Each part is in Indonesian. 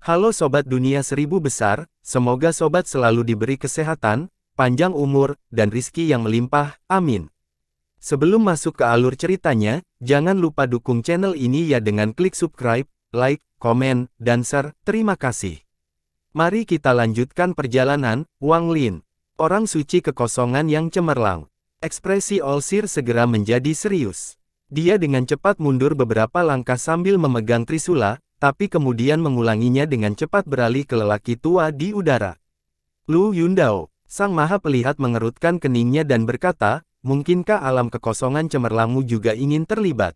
Halo Sobat Dunia Seribu Besar, semoga Sobat selalu diberi kesehatan, panjang umur, dan rizki yang melimpah, amin. Sebelum masuk ke alur ceritanya, jangan lupa dukung channel ini ya dengan klik subscribe, like, komen, dan share, terima kasih. Mari kita lanjutkan perjalanan, Wang Lin. Orang suci kekosongan yang cemerlang. Ekspresi Olsir segera menjadi serius. Dia dengan cepat mundur beberapa langkah sambil memegang trisula, tapi kemudian mengulanginya dengan cepat beralih ke lelaki tua di udara. Lu Yundao, sang maha pelihat mengerutkan keningnya dan berkata, mungkinkah alam kekosongan cemerlangmu juga ingin terlibat?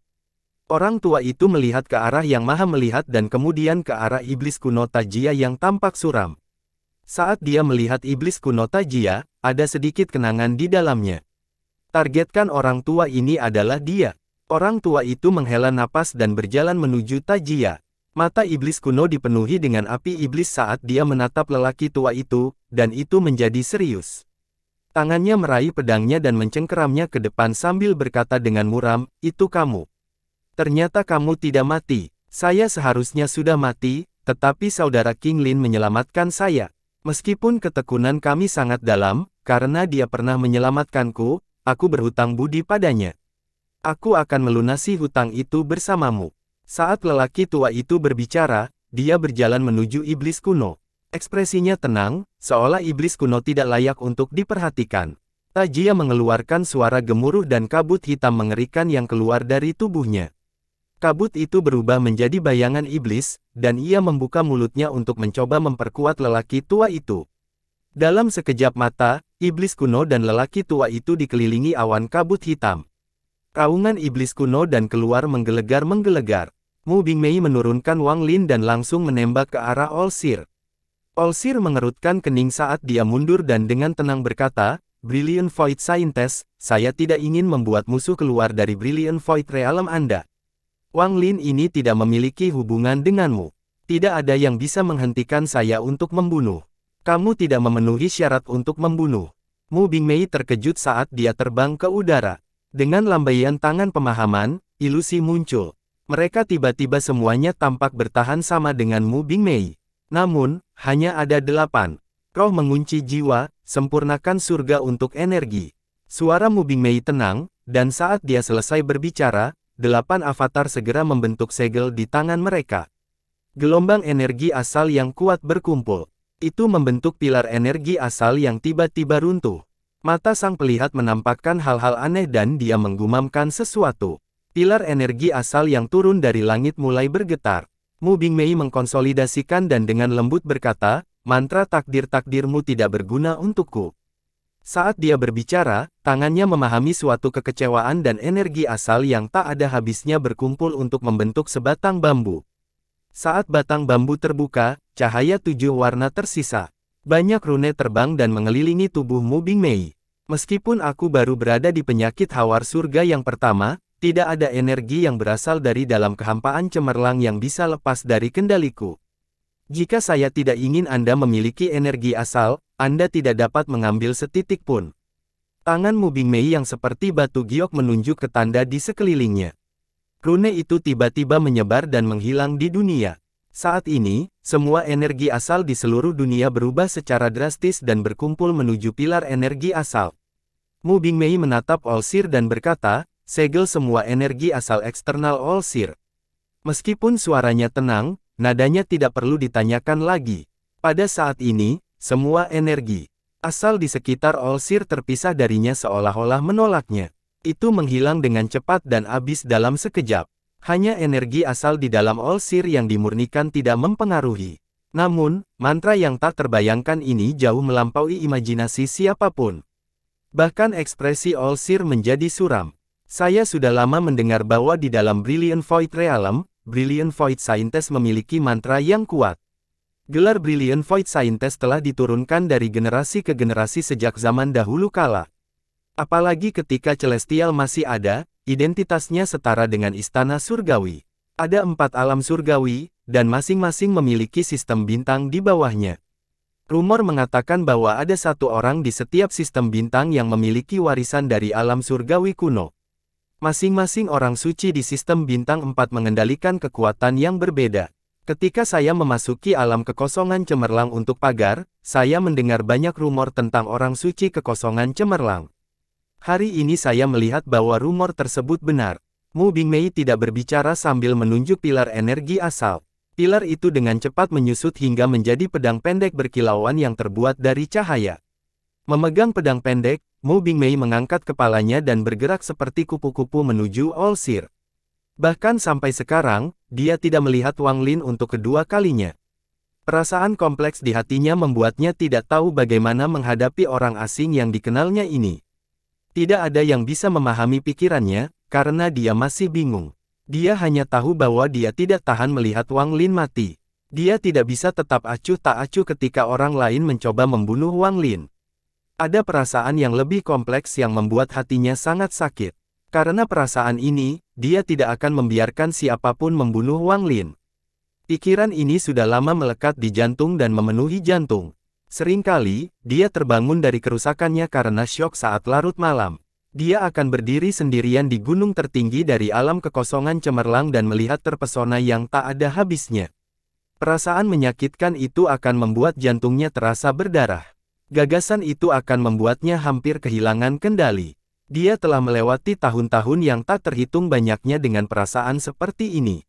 Orang tua itu melihat ke arah yang maha melihat dan kemudian ke arah iblis kuno Tajia yang tampak suram. Saat dia melihat iblis kuno Tajia, ada sedikit kenangan di dalamnya. Targetkan orang tua ini adalah dia. Orang tua itu menghela napas dan berjalan menuju Tajia. Mata iblis kuno dipenuhi dengan api iblis saat dia menatap lelaki tua itu, dan itu menjadi serius. Tangannya meraih pedangnya dan mencengkeramnya ke depan sambil berkata dengan muram, itu kamu. Ternyata kamu tidak mati. Saya seharusnya sudah mati, tetapi saudara King Lin menyelamatkan saya. Meskipun ketekunan kami sangat dalam, karena dia pernah menyelamatkanku, aku berhutang budi padanya. Aku akan melunasi hutang itu bersamamu. Saat lelaki tua itu berbicara, dia berjalan menuju iblis kuno. Ekspresinya tenang, seolah iblis kuno tidak layak untuk diperhatikan. Tajia mengeluarkan suara gemuruh dan kabut hitam mengerikan yang keluar dari tubuhnya. Kabut itu berubah menjadi bayangan iblis, dan ia membuka mulutnya untuk mencoba memperkuat lelaki tua itu. Dalam sekejap mata, iblis kuno dan lelaki tua itu dikelilingi awan kabut hitam. Raungan iblis kuno dan keluar menggelegar-menggelegar. Mu Bingmei menurunkan Wang Lin dan langsung menembak ke arah Olsir. Olsir mengerutkan kening saat dia mundur dan dengan tenang berkata, Brilliant Void Scientist, saya tidak ingin membuat musuh keluar dari Brilliant Void Realm Anda. Wang Lin ini tidak memiliki hubungan denganmu. Tidak ada yang bisa menghentikan saya untuk membunuh. Kamu tidak memenuhi syarat untuk membunuh. Mu Bingmei terkejut saat dia terbang ke udara. Dengan lambaian tangan pemahaman, ilusi muncul. Mereka tiba-tiba semuanya tampak bertahan sama dengan Mu Bingmei. Namun, hanya ada 8. Roh mengunci jiwa, sempurnakan surga untuk energi. Suara Mu Bingmei tenang, dan saat dia selesai berbicara, 8 avatar segera membentuk segel di tangan mereka. Gelombang energi asal yang kuat berkumpul. Itu membentuk pilar energi asal yang tiba-tiba runtuh. Mata sang pelihat menampakkan hal-hal aneh dan dia menggumamkan sesuatu. Pilar energi asal yang turun dari langit mulai bergetar. Mu Bingmei mengkonsolidasikan dan dengan lembut berkata, mantra takdir-takdirmu tidak berguna untukku. Saat dia berbicara, tangannya memahami suatu kekecewaan dan energi asal yang tak ada habisnya berkumpul untuk membentuk sebatang bambu. Saat batang bambu terbuka, cahaya 7 warna tersisa. Banyak rune terbang dan mengelilingi tubuh Mu Bingmei. Meskipun aku baru berada di penyakit hawar surga yang pertama, tidak ada energi yang berasal dari dalam kehampaan cemerlang yang bisa lepas dari kendaliku. Jika saya tidak ingin Anda memiliki energi asal, Anda tidak dapat mengambil setitik pun. Tangan Mu Bingmei yang seperti batu giok menunjuk ke tanda di sekelilingnya. Rune itu tiba-tiba menyebar dan menghilang di dunia. Saat ini, semua energi asal di seluruh dunia berubah secara drastis dan berkumpul menuju pilar energi asal. Mu Bingmei menatap Olsir dan berkata, segel semua energi asal eksternal Olsir. Meskipun suaranya tenang, nadanya tidak perlu ditanyakan lagi. Pada saat ini, semua energi asal di sekitar Olsir terpisah darinya seolah-olah menolaknya. Itu menghilang dengan cepat dan habis dalam sekejap. Hanya energi asal di dalam Olsir yang dimurnikan tidak mempengaruhi. Namun, mantra yang tak terbayangkan ini jauh melampaui imajinasi siapapun. Bahkan ekspresi Olsir menjadi suram. Saya sudah lama mendengar bahwa di dalam Brilliant Void Realm, Brilliant Void Scientist memiliki mantra yang kuat. Gelar Brilliant Void Scientist telah diturunkan dari generasi ke generasi sejak zaman dahulu kala. Apalagi ketika Celestial masih ada, identitasnya setara dengan istana surgawi. Ada 4 alam surgawi, dan masing-masing memiliki sistem bintang di bawahnya. Rumor mengatakan bahwa ada 1 orang di setiap sistem bintang yang memiliki warisan dari alam surgawi kuno. Masing-masing orang suci di sistem bintang 4 mengendalikan kekuatan yang berbeda. Ketika saya memasuki alam kekosongan cemerlang untuk pagar, saya mendengar banyak rumor tentang orang suci kekosongan cemerlang. Hari ini saya melihat bahwa rumor tersebut benar. Mu Bingmei tidak berbicara sambil menunjuk pilar energi asal. Pilar itu dengan cepat menyusut hingga menjadi pedang pendek berkilauan yang terbuat dari cahaya. Memegang pedang pendek, Mu Bingmei mengangkat kepalanya dan bergerak seperti kupu-kupu menuju Olsir. Bahkan sampai sekarang, dia tidak melihat Wang Lin untuk kedua kalinya. Perasaan kompleks di hatinya membuatnya tidak tahu bagaimana menghadapi orang asing yang dikenalnya ini. Tidak ada yang bisa memahami pikirannya, karena dia masih bingung. Dia hanya tahu bahwa dia tidak tahan melihat Wang Lin mati. Dia tidak bisa tetap acuh tak acuh ketika orang lain mencoba membunuh Wang Lin. Ada perasaan yang lebih kompleks yang membuat hatinya sangat sakit. Karena perasaan ini, dia tidak akan membiarkan siapapun membunuh Wang Lin. Pikiran ini sudah lama melekat di jantung dan memenuhi jantung. Seringkali, dia terbangun dari kerusakannya karena syok saat larut malam. Dia akan berdiri sendirian di gunung tertinggi dari alam kekosongan cemerlang dan melihat terpesona yang tak ada habisnya. Perasaan menyakitkan itu akan membuat jantungnya terasa berdarah. Gagasan itu akan membuatnya hampir kehilangan kendali. Dia telah melewati tahun-tahun yang tak terhitung banyaknya dengan perasaan seperti ini.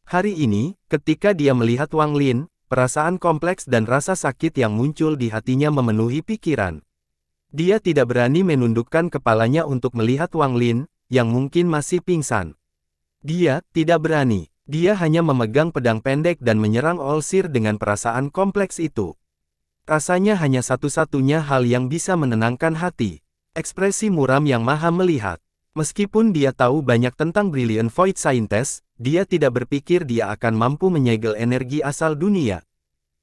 Hari ini, ketika dia melihat Wang Lin, perasaan kompleks dan rasa sakit yang muncul di hatinya memenuhi pikiran. Dia tidak berani menundukkan kepalanya untuk melihat Wang Lin, yang mungkin masih pingsan. Dia tidak berani. Dia hanya memegang pedang pendek dan menyerang Olsir dengan perasaan kompleks itu. Rasanya hanya satu-satunya hal yang bisa menenangkan hati. Ekspresi muram yang maha melihat. Meskipun dia tahu banyak tentang Brilliant Void Scientist, dia tidak berpikir dia akan mampu menyegel energi asal dunia.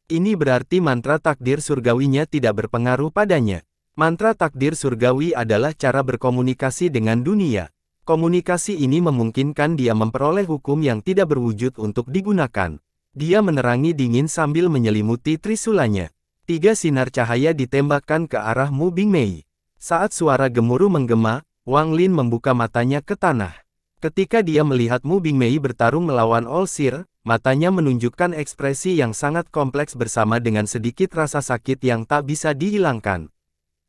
Ini berarti mantra takdir surgawinya tidak berpengaruh padanya. Mantra takdir surgawi adalah cara berkomunikasi dengan dunia. Komunikasi ini memungkinkan dia memperoleh hukum yang tidak berwujud untuk digunakan. Dia menerangi dingin sambil menyelimuti trisulanya. 3 sinar cahaya ditembakkan ke arah Mu Bingmei. Saat suara gemuruh menggema, Wang Lin membuka matanya ke tanah. Ketika dia melihat Mu Bingmei bertarung melawan Olsir, matanya menunjukkan ekspresi yang sangat kompleks bersama dengan sedikit rasa sakit yang tak bisa dihilangkan.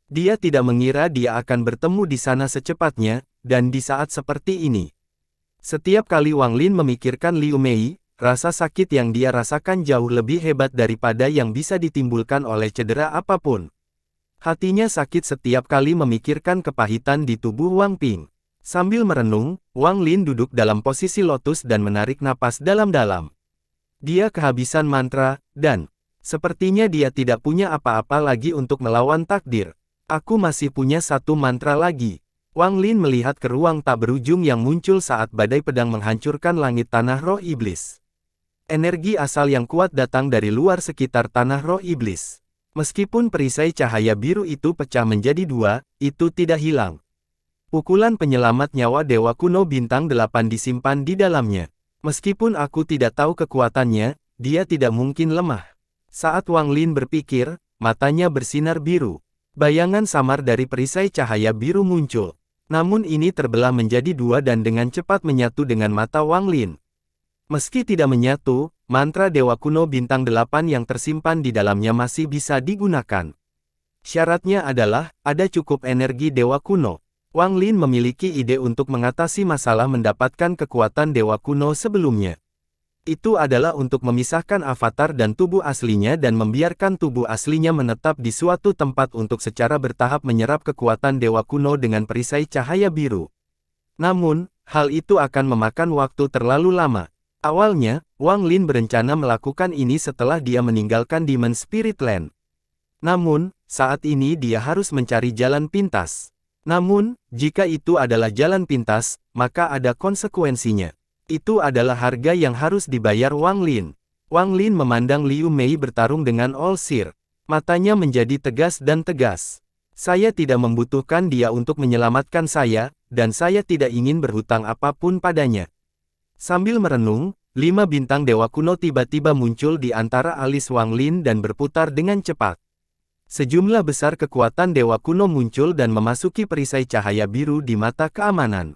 Dia tidak mengira dia akan bertemu di sana secepatnya, dan di saat seperti ini. Setiap kali Wang Lin memikirkan Liu Mei, rasa sakit yang dia rasakan jauh lebih hebat daripada yang bisa ditimbulkan oleh cedera apapun. Hatinya sakit setiap kali memikirkan kepahitan di tubuh Wang Ping. Sambil merenung, Wang Lin duduk dalam posisi lotus dan menarik napas dalam-dalam. Dia kehabisan mantra, dan sepertinya dia tidak punya apa-apa lagi untuk melawan takdir. Aku masih punya satu mantra lagi. Wang Lin melihat ke ruang tak berujung yang muncul saat badai pedang menghancurkan langit tanah roh iblis. Energi asal yang kuat datang dari luar sekitar tanah roh iblis. Meskipun perisai cahaya biru itu pecah menjadi 2, itu tidak hilang. Pukulan penyelamat nyawa Dewa Kuno Bintang 8 disimpan di dalamnya. Meskipun aku tidak tahu kekuatannya, dia tidak mungkin lemah. Saat Wang Lin berpikir, matanya bersinar biru. Bayangan samar dari perisai cahaya biru muncul. Namun ini terbelah menjadi 2 dan dengan cepat menyatu dengan mata Wang Lin. Meski tidak menyatu, mantra Dewa Kuno Bintang 8 yang tersimpan di dalamnya masih bisa digunakan. Syaratnya adalah, ada cukup energi Dewa Kuno. Wang Lin memiliki ide untuk mengatasi masalah mendapatkan kekuatan Dewa Kuno sebelumnya. Itu adalah untuk memisahkan avatar dan tubuh aslinya dan membiarkan tubuh aslinya menetap di suatu tempat untuk secara bertahap menyerap kekuatan Dewa Kuno dengan perisai cahaya biru. Namun, hal itu akan memakan waktu terlalu lama. Awalnya, Wang Lin berencana melakukan ini setelah dia meninggalkan Demon Spirit Land. Namun, saat ini dia harus mencari jalan pintas. Namun, jika itu adalah jalan pintas, maka ada konsekuensinya. Itu adalah harga yang harus dibayar Wang Lin. Wang Lin memandang Liu Mei bertarung dengan Olsir. Matanya menjadi tegas dan tegas. Saya tidak membutuhkan dia untuk menyelamatkan saya, dan saya tidak ingin berhutang apapun padanya. Sambil merenung, 5 bintang Dewa Kuno tiba-tiba muncul di antara alis Wang Lin dan berputar dengan cepat. Sejumlah besar kekuatan Dewa Kuno muncul dan memasuki perisai cahaya biru di mata keamanan.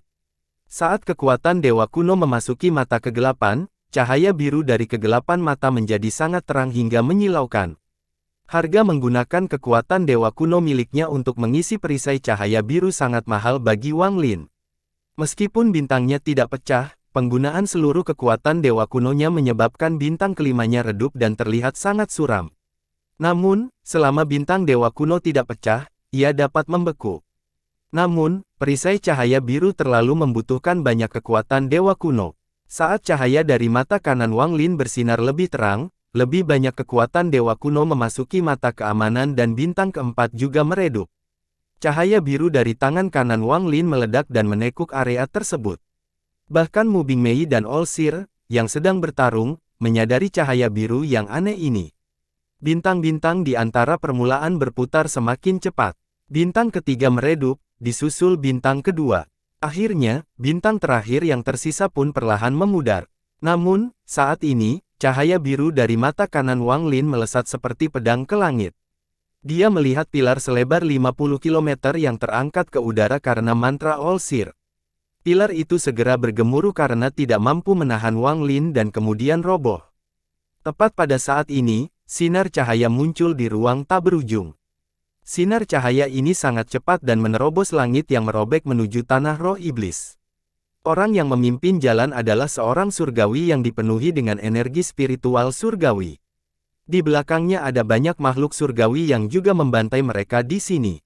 Saat kekuatan Dewa Kuno memasuki mata kegelapan, cahaya biru dari kegelapan mata menjadi sangat terang hingga menyilaukan. Harga menggunakan kekuatan dewa kuno miliknya untuk mengisi perisai cahaya biru sangat mahal bagi Wang Lin. Meskipun bintangnya tidak pecah, penggunaan seluruh kekuatan dewa kunonya menyebabkan bintang kelimanya redup dan terlihat sangat suram. Namun, selama bintang dewa kuno tidak pecah, ia dapat membeku. Namun, perisai cahaya biru terlalu membutuhkan banyak kekuatan dewa kuno. Saat cahaya dari mata kanan Wang Lin bersinar lebih terang, lebih banyak kekuatan dewa kuno memasuki mata keamanan dan bintang keempat juga meredup. Cahaya biru dari tangan kanan Wang Lin meledak dan menekuk area tersebut. Bahkan Mu Bingmei dan All Seer, yang sedang bertarung, menyadari cahaya biru yang aneh ini. Bintang-bintang di antara permulaan berputar semakin cepat. Bintang ketiga meredup, disusul bintang kedua. Akhirnya, bintang terakhir yang tersisa pun perlahan memudar. Namun, saat ini, cahaya biru dari mata kanan Wang Lin melesat seperti pedang ke langit. Dia melihat pilar selebar 50 km yang terangkat ke udara karena mantra All Seer. Pilar itu segera bergemuruh karena tidak mampu menahan Wang Lin dan kemudian roboh. Tepat pada saat ini, sinar cahaya muncul di ruang tak berujung. Sinar cahaya ini sangat cepat dan menerobos langit yang merobek menuju tanah roh iblis. Orang yang memimpin jalan adalah seorang surgawi yang dipenuhi dengan energi spiritual surgawi. Di belakangnya ada banyak makhluk surgawi yang juga membantai mereka di sini.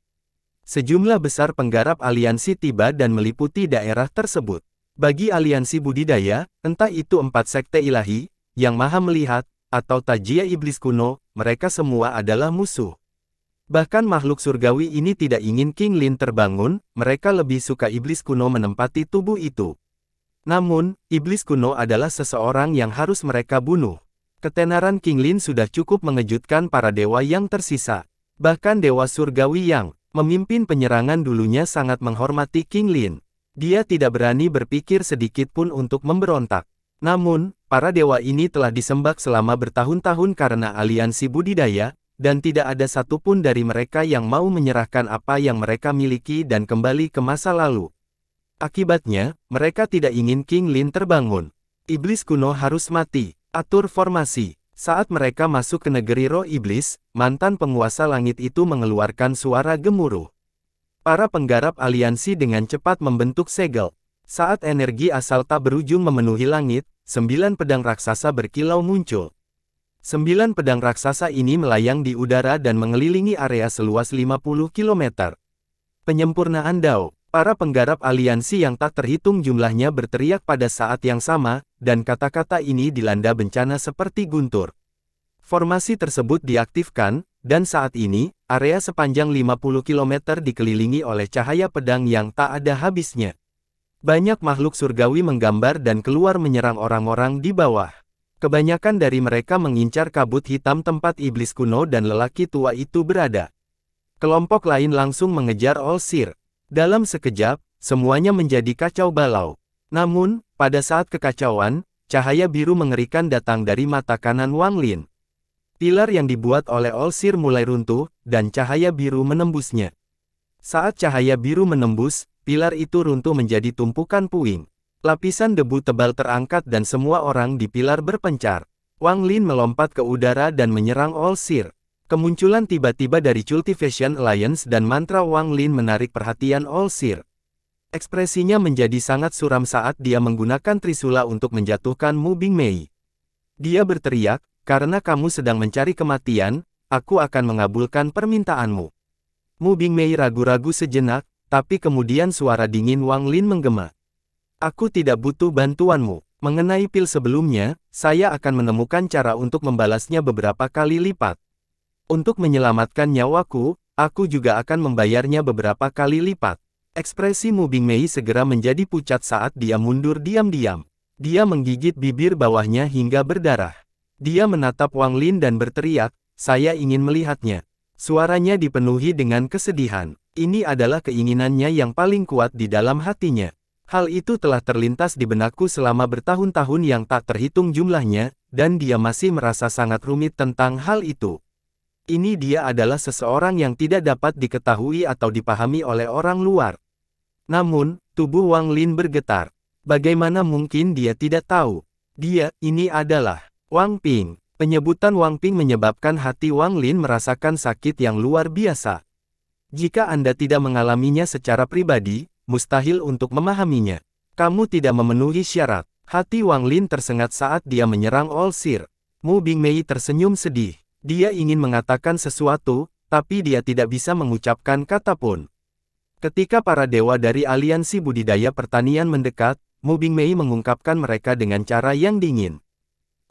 Sejumlah besar penggarap aliansi tiba dan meliputi daerah tersebut. Bagi aliansi budidaya, entah itu 4 sekte ilahi, yang maha melihat, atau Tajia iblis kuno, mereka semua adalah musuh. Bahkan makhluk surgawi ini tidak ingin King Lin terbangun, mereka lebih suka iblis kuno menempati tubuh itu. Namun, iblis kuno adalah seseorang yang harus mereka bunuh. Ketenaran King Lin sudah cukup mengejutkan para dewa yang tersisa. Bahkan dewa surgawi yang memimpin penyerangan dulunya sangat menghormati King Lin. Dia tidak berani berpikir sedikit pun untuk memberontak. Namun, para dewa ini telah disembah selama bertahun-tahun karena aliansi budidaya, dan tidak ada satupun dari mereka yang mau menyerahkan apa yang mereka miliki dan kembali ke masa lalu. Akibatnya, mereka tidak ingin King Lin terbangun. Iblis kuno harus mati. Atur formasi. Saat mereka masuk ke negeri roh iblis, mantan penguasa langit itu mengeluarkan suara gemuruh. Para penggarap aliansi dengan cepat membentuk segel. Saat energi asal tak berujung memenuhi langit, 9 pedang raksasa berkilau muncul. 9 pedang raksasa ini melayang di udara dan mengelilingi area seluas 50 km. Penyempurnaan Dao. Para penggarap aliansi yang tak terhitung jumlahnya berteriak pada saat yang sama, dan kata-kata ini dilanda bencana seperti guntur. Formasi tersebut diaktifkan, dan saat ini, area sepanjang 50 km dikelilingi oleh cahaya pedang yang tak ada habisnya. Banyak makhluk surgawi menggambar dan keluar menyerang orang-orang di bawah. Kebanyakan dari mereka mengincar kabut hitam tempat iblis kuno dan lelaki tua itu berada. Kelompok lain langsung mengejar All Seer. Dalam sekejap, semuanya menjadi kacau balau. Namun, pada saat kekacauan, cahaya biru mengerikan datang dari mata kanan Wang Lin. Pilar yang dibuat oleh All Seer mulai runtuh, dan cahaya biru menembusnya. Saat cahaya biru menembus, pilar itu runtuh menjadi tumpukan puing. Lapisan debu tebal terangkat dan semua orang di pilar berpencar. Wang Lin melompat ke udara dan menyerang All Seer. Kemunculan tiba-tiba dari Cultivation Alliance dan mantra Wang Lin menarik perhatian All Seer. Ekspresinya menjadi sangat suram saat dia menggunakan Trisula untuk menjatuhkan Mu Bingmei. Dia berteriak, "Karena kamu sedang mencari kematian, aku akan mengabulkan permintaanmu." Mu Bingmei ragu-ragu sejenak, tapi kemudian suara dingin Wang Lin menggema. "Aku tidak butuh bantuanmu. Mengenai pil sebelumnya, saya akan menemukan cara untuk membalasnya beberapa kali lipat. Untuk menyelamatkan nyawaku, aku juga akan membayarnya beberapa kali lipat." Ekspresi Mu Bingmei segera menjadi pucat saat dia mundur diam-diam. Dia menggigit bibir bawahnya hingga berdarah. Dia menatap Wang Lin dan berteriak, "Saya ingin melihatnya." Suaranya dipenuhi dengan kesedihan. Ini adalah keinginannya yang paling kuat di dalam hatinya. Hal itu telah terlintas di benakku selama bertahun-tahun yang tak terhitung jumlahnya, dan dia masih merasa sangat rumit tentang hal itu. Ini dia adalah seseorang yang tidak dapat diketahui atau dipahami oleh orang luar. Namun, tubuh Wang Lin bergetar. Bagaimana mungkin dia tidak tahu? Ini adalah Wang Ping. Penyebutan Wang Ping menyebabkan hati Wang Lin merasakan sakit yang luar biasa. Jika Anda tidak mengalaminya secara pribadi, mustahil untuk memahaminya. Kamu tidak memenuhi syarat. Hati Wang Lin tersengat saat dia menyerang All Seer. Mu Bingmei tersenyum sedih. Dia ingin mengatakan sesuatu, tapi dia tidak bisa mengucapkan kata pun. Ketika para dewa dari aliansi budidaya pertanian mendekat, Mu Bingmei mengungkapkan mereka dengan cara yang dingin.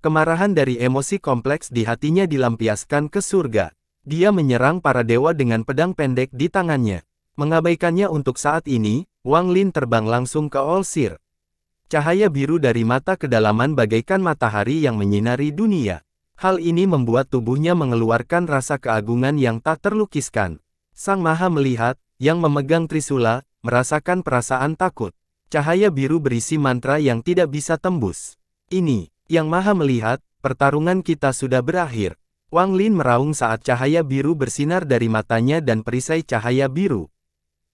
Kemarahan dari emosi kompleks di hatinya dilampiaskan ke surga. Dia menyerang para dewa dengan pedang pendek di tangannya. Mengabaikannya untuk saat ini, Wang Lin terbang langsung ke All Seer. Cahaya biru dari mata kedalaman bagaikan matahari yang menyinari dunia. Hal ini membuat tubuhnya mengeluarkan rasa keagungan yang tak terlukiskan. Sang Maha Melihat, yang memegang Trisula, merasakan perasaan takut. Cahaya biru berisi mantra yang tidak bisa tembus. Ini, Yang Maha Melihat, pertarungan kita sudah berakhir. Wang Lin meraung saat cahaya biru bersinar dari matanya dan perisai cahaya biru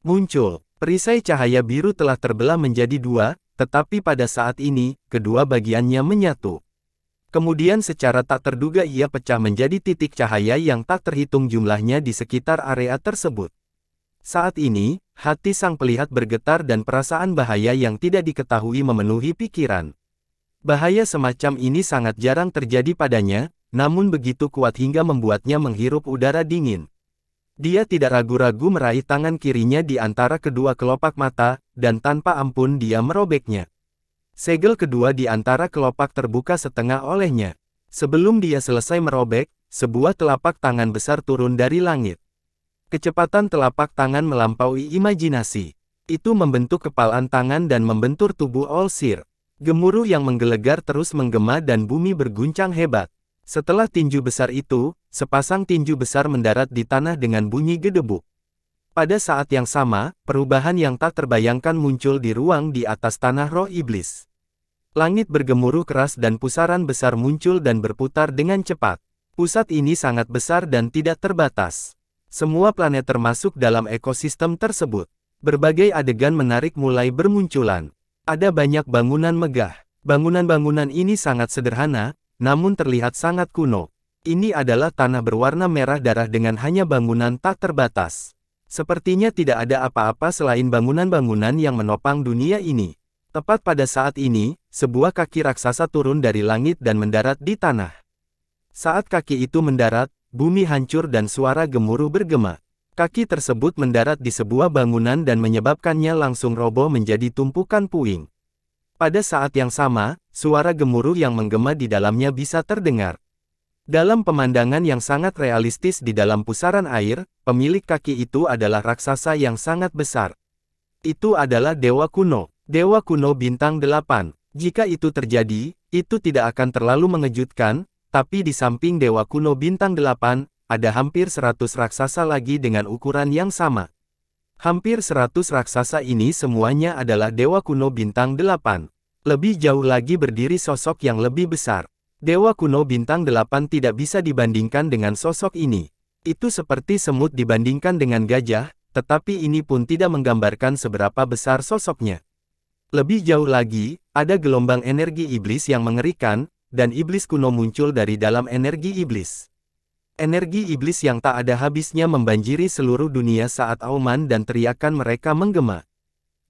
muncul. Perisai cahaya biru telah terbelah menjadi dua, tetapi pada saat ini, kedua bagiannya menyatu. Kemudian secara tak terduga ia pecah menjadi titik cahaya yang tak terhitung jumlahnya di sekitar area tersebut. Saat ini, hati sang pelihat bergetar dan perasaan bahaya yang tidak diketahui memenuhi pikiran. Bahaya semacam ini sangat jarang terjadi padanya, namun begitu kuat hingga membuatnya menghirup udara dingin. Dia tidak ragu-ragu meraih tangan kirinya di antara kedua kelopak mata, dan tanpa ampun dia merobeknya. Segel kedua di antara kelopak terbuka setengah olehnya. Sebelum dia selesai merobek, sebuah telapak tangan besar turun dari langit. Kecepatan telapak tangan melampaui imajinasi. Itu membentuk kepalan tangan dan membentur tubuh All Seer. Gemuruh yang menggelegar terus menggema dan bumi berguncang hebat. Setelah tinju besar itu, sepasang tinju besar mendarat di tanah dengan bunyi gedebuk. Pada saat yang sama, perubahan yang tak terbayangkan muncul di ruang di atas tanah roh iblis. Langit bergemuruh keras dan pusaran besar muncul dan berputar dengan cepat. Pusat ini sangat besar dan tidak terbatas. Semua planet termasuk dalam ekosistem tersebut. Berbagai adegan menarik mulai bermunculan. Ada banyak bangunan megah. Bangunan-bangunan ini sangat sederhana, namun terlihat sangat kuno. Ini adalah tanah berwarna merah darah dengan hanya bangunan tak terbatas. Sepertinya tidak ada apa-apa selain bangunan-bangunan yang menopang dunia ini. Tepat pada saat ini, sebuah kaki raksasa turun dari langit dan mendarat di tanah. Saat kaki itu mendarat, bumi hancur dan suara gemuruh bergema. Kaki tersebut mendarat di sebuah bangunan dan menyebabkannya langsung roboh menjadi tumpukan puing. Pada saat yang sama, suara gemuruh yang menggema di dalamnya bisa terdengar. Dalam pemandangan yang sangat realistis di dalam pusaran air, pemilik kaki itu adalah raksasa yang sangat besar. Itu adalah Dewa Kuno. Dewa Kuno Bintang 8. Jika itu terjadi, itu tidak akan terlalu mengejutkan, tapi di samping Dewa Kuno Bintang 8, ada hampir 100 raksasa lagi dengan ukuran yang sama. Hampir 100 raksasa ini semuanya adalah Dewa Kuno Bintang 8. Lebih jauh lagi berdiri sosok yang lebih besar. Dewa Kuno Bintang 8 tidak bisa dibandingkan dengan sosok ini. Itu seperti semut dibandingkan dengan gajah, tetapi ini pun tidak menggambarkan seberapa besar sosoknya. Lebih jauh lagi, ada gelombang energi iblis yang mengerikan, dan iblis kuno muncul dari dalam energi iblis. Energi iblis yang tak ada habisnya membanjiri seluruh dunia saat auman dan teriakan mereka menggema.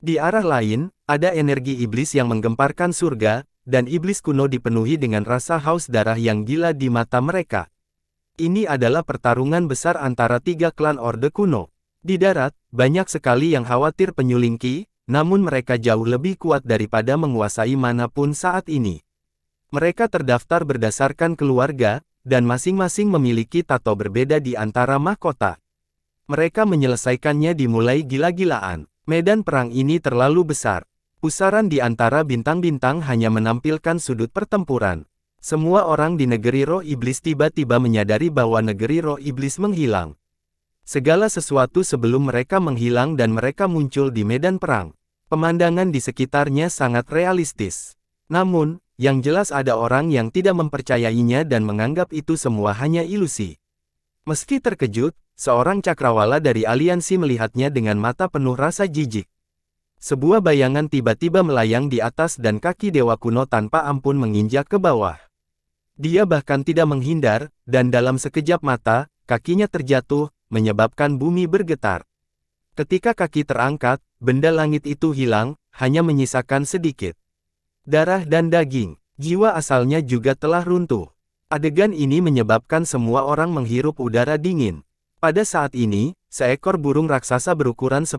Di arah lain, ada energi iblis yang menggemparkan surga, dan iblis kuno dipenuhi dengan rasa haus darah yang gila di mata mereka. Ini adalah pertarungan besar antara tiga klan Orde Kuno. Di darat, banyak sekali yang khawatir penyulingki, namun mereka jauh lebih kuat daripada menguasai manapun saat ini. Mereka terdaftar berdasarkan keluarga, dan masing-masing memiliki tato berbeda di antara mahkota. Mereka menyelesaikannya dimulai gila-gilaan. Medan perang ini terlalu besar. Pusaran di antara bintang-bintang hanya menampilkan sudut pertempuran. Semua orang di negeri roh iblis tiba-tiba menyadari bahwa negeri roh iblis menghilang. Segala sesuatu sebelum mereka menghilang dan mereka muncul di medan perang. Pemandangan di sekitarnya sangat realistis. Namun, yang jelas ada orang yang tidak mempercayainya dan menganggap itu semua hanya ilusi. Meski terkejut, seorang cakrawala dari aliansi melihatnya dengan mata penuh rasa jijik. Sebuah bayangan tiba-tiba melayang di atas dan kaki Dewa Kuno tanpa ampun menginjak ke bawah. Dia bahkan tidak menghindar, dan dalam sekejap mata, kakinya terjatuh, menyebabkan bumi bergetar. Ketika kaki terangkat, benda langit itu hilang, hanya menyisakan sedikit darah dan daging. Jiwa asalnya juga telah runtuh. Adegan ini menyebabkan semua orang menghirup udara dingin. Pada saat ini, seekor burung raksasa berukuran 10.000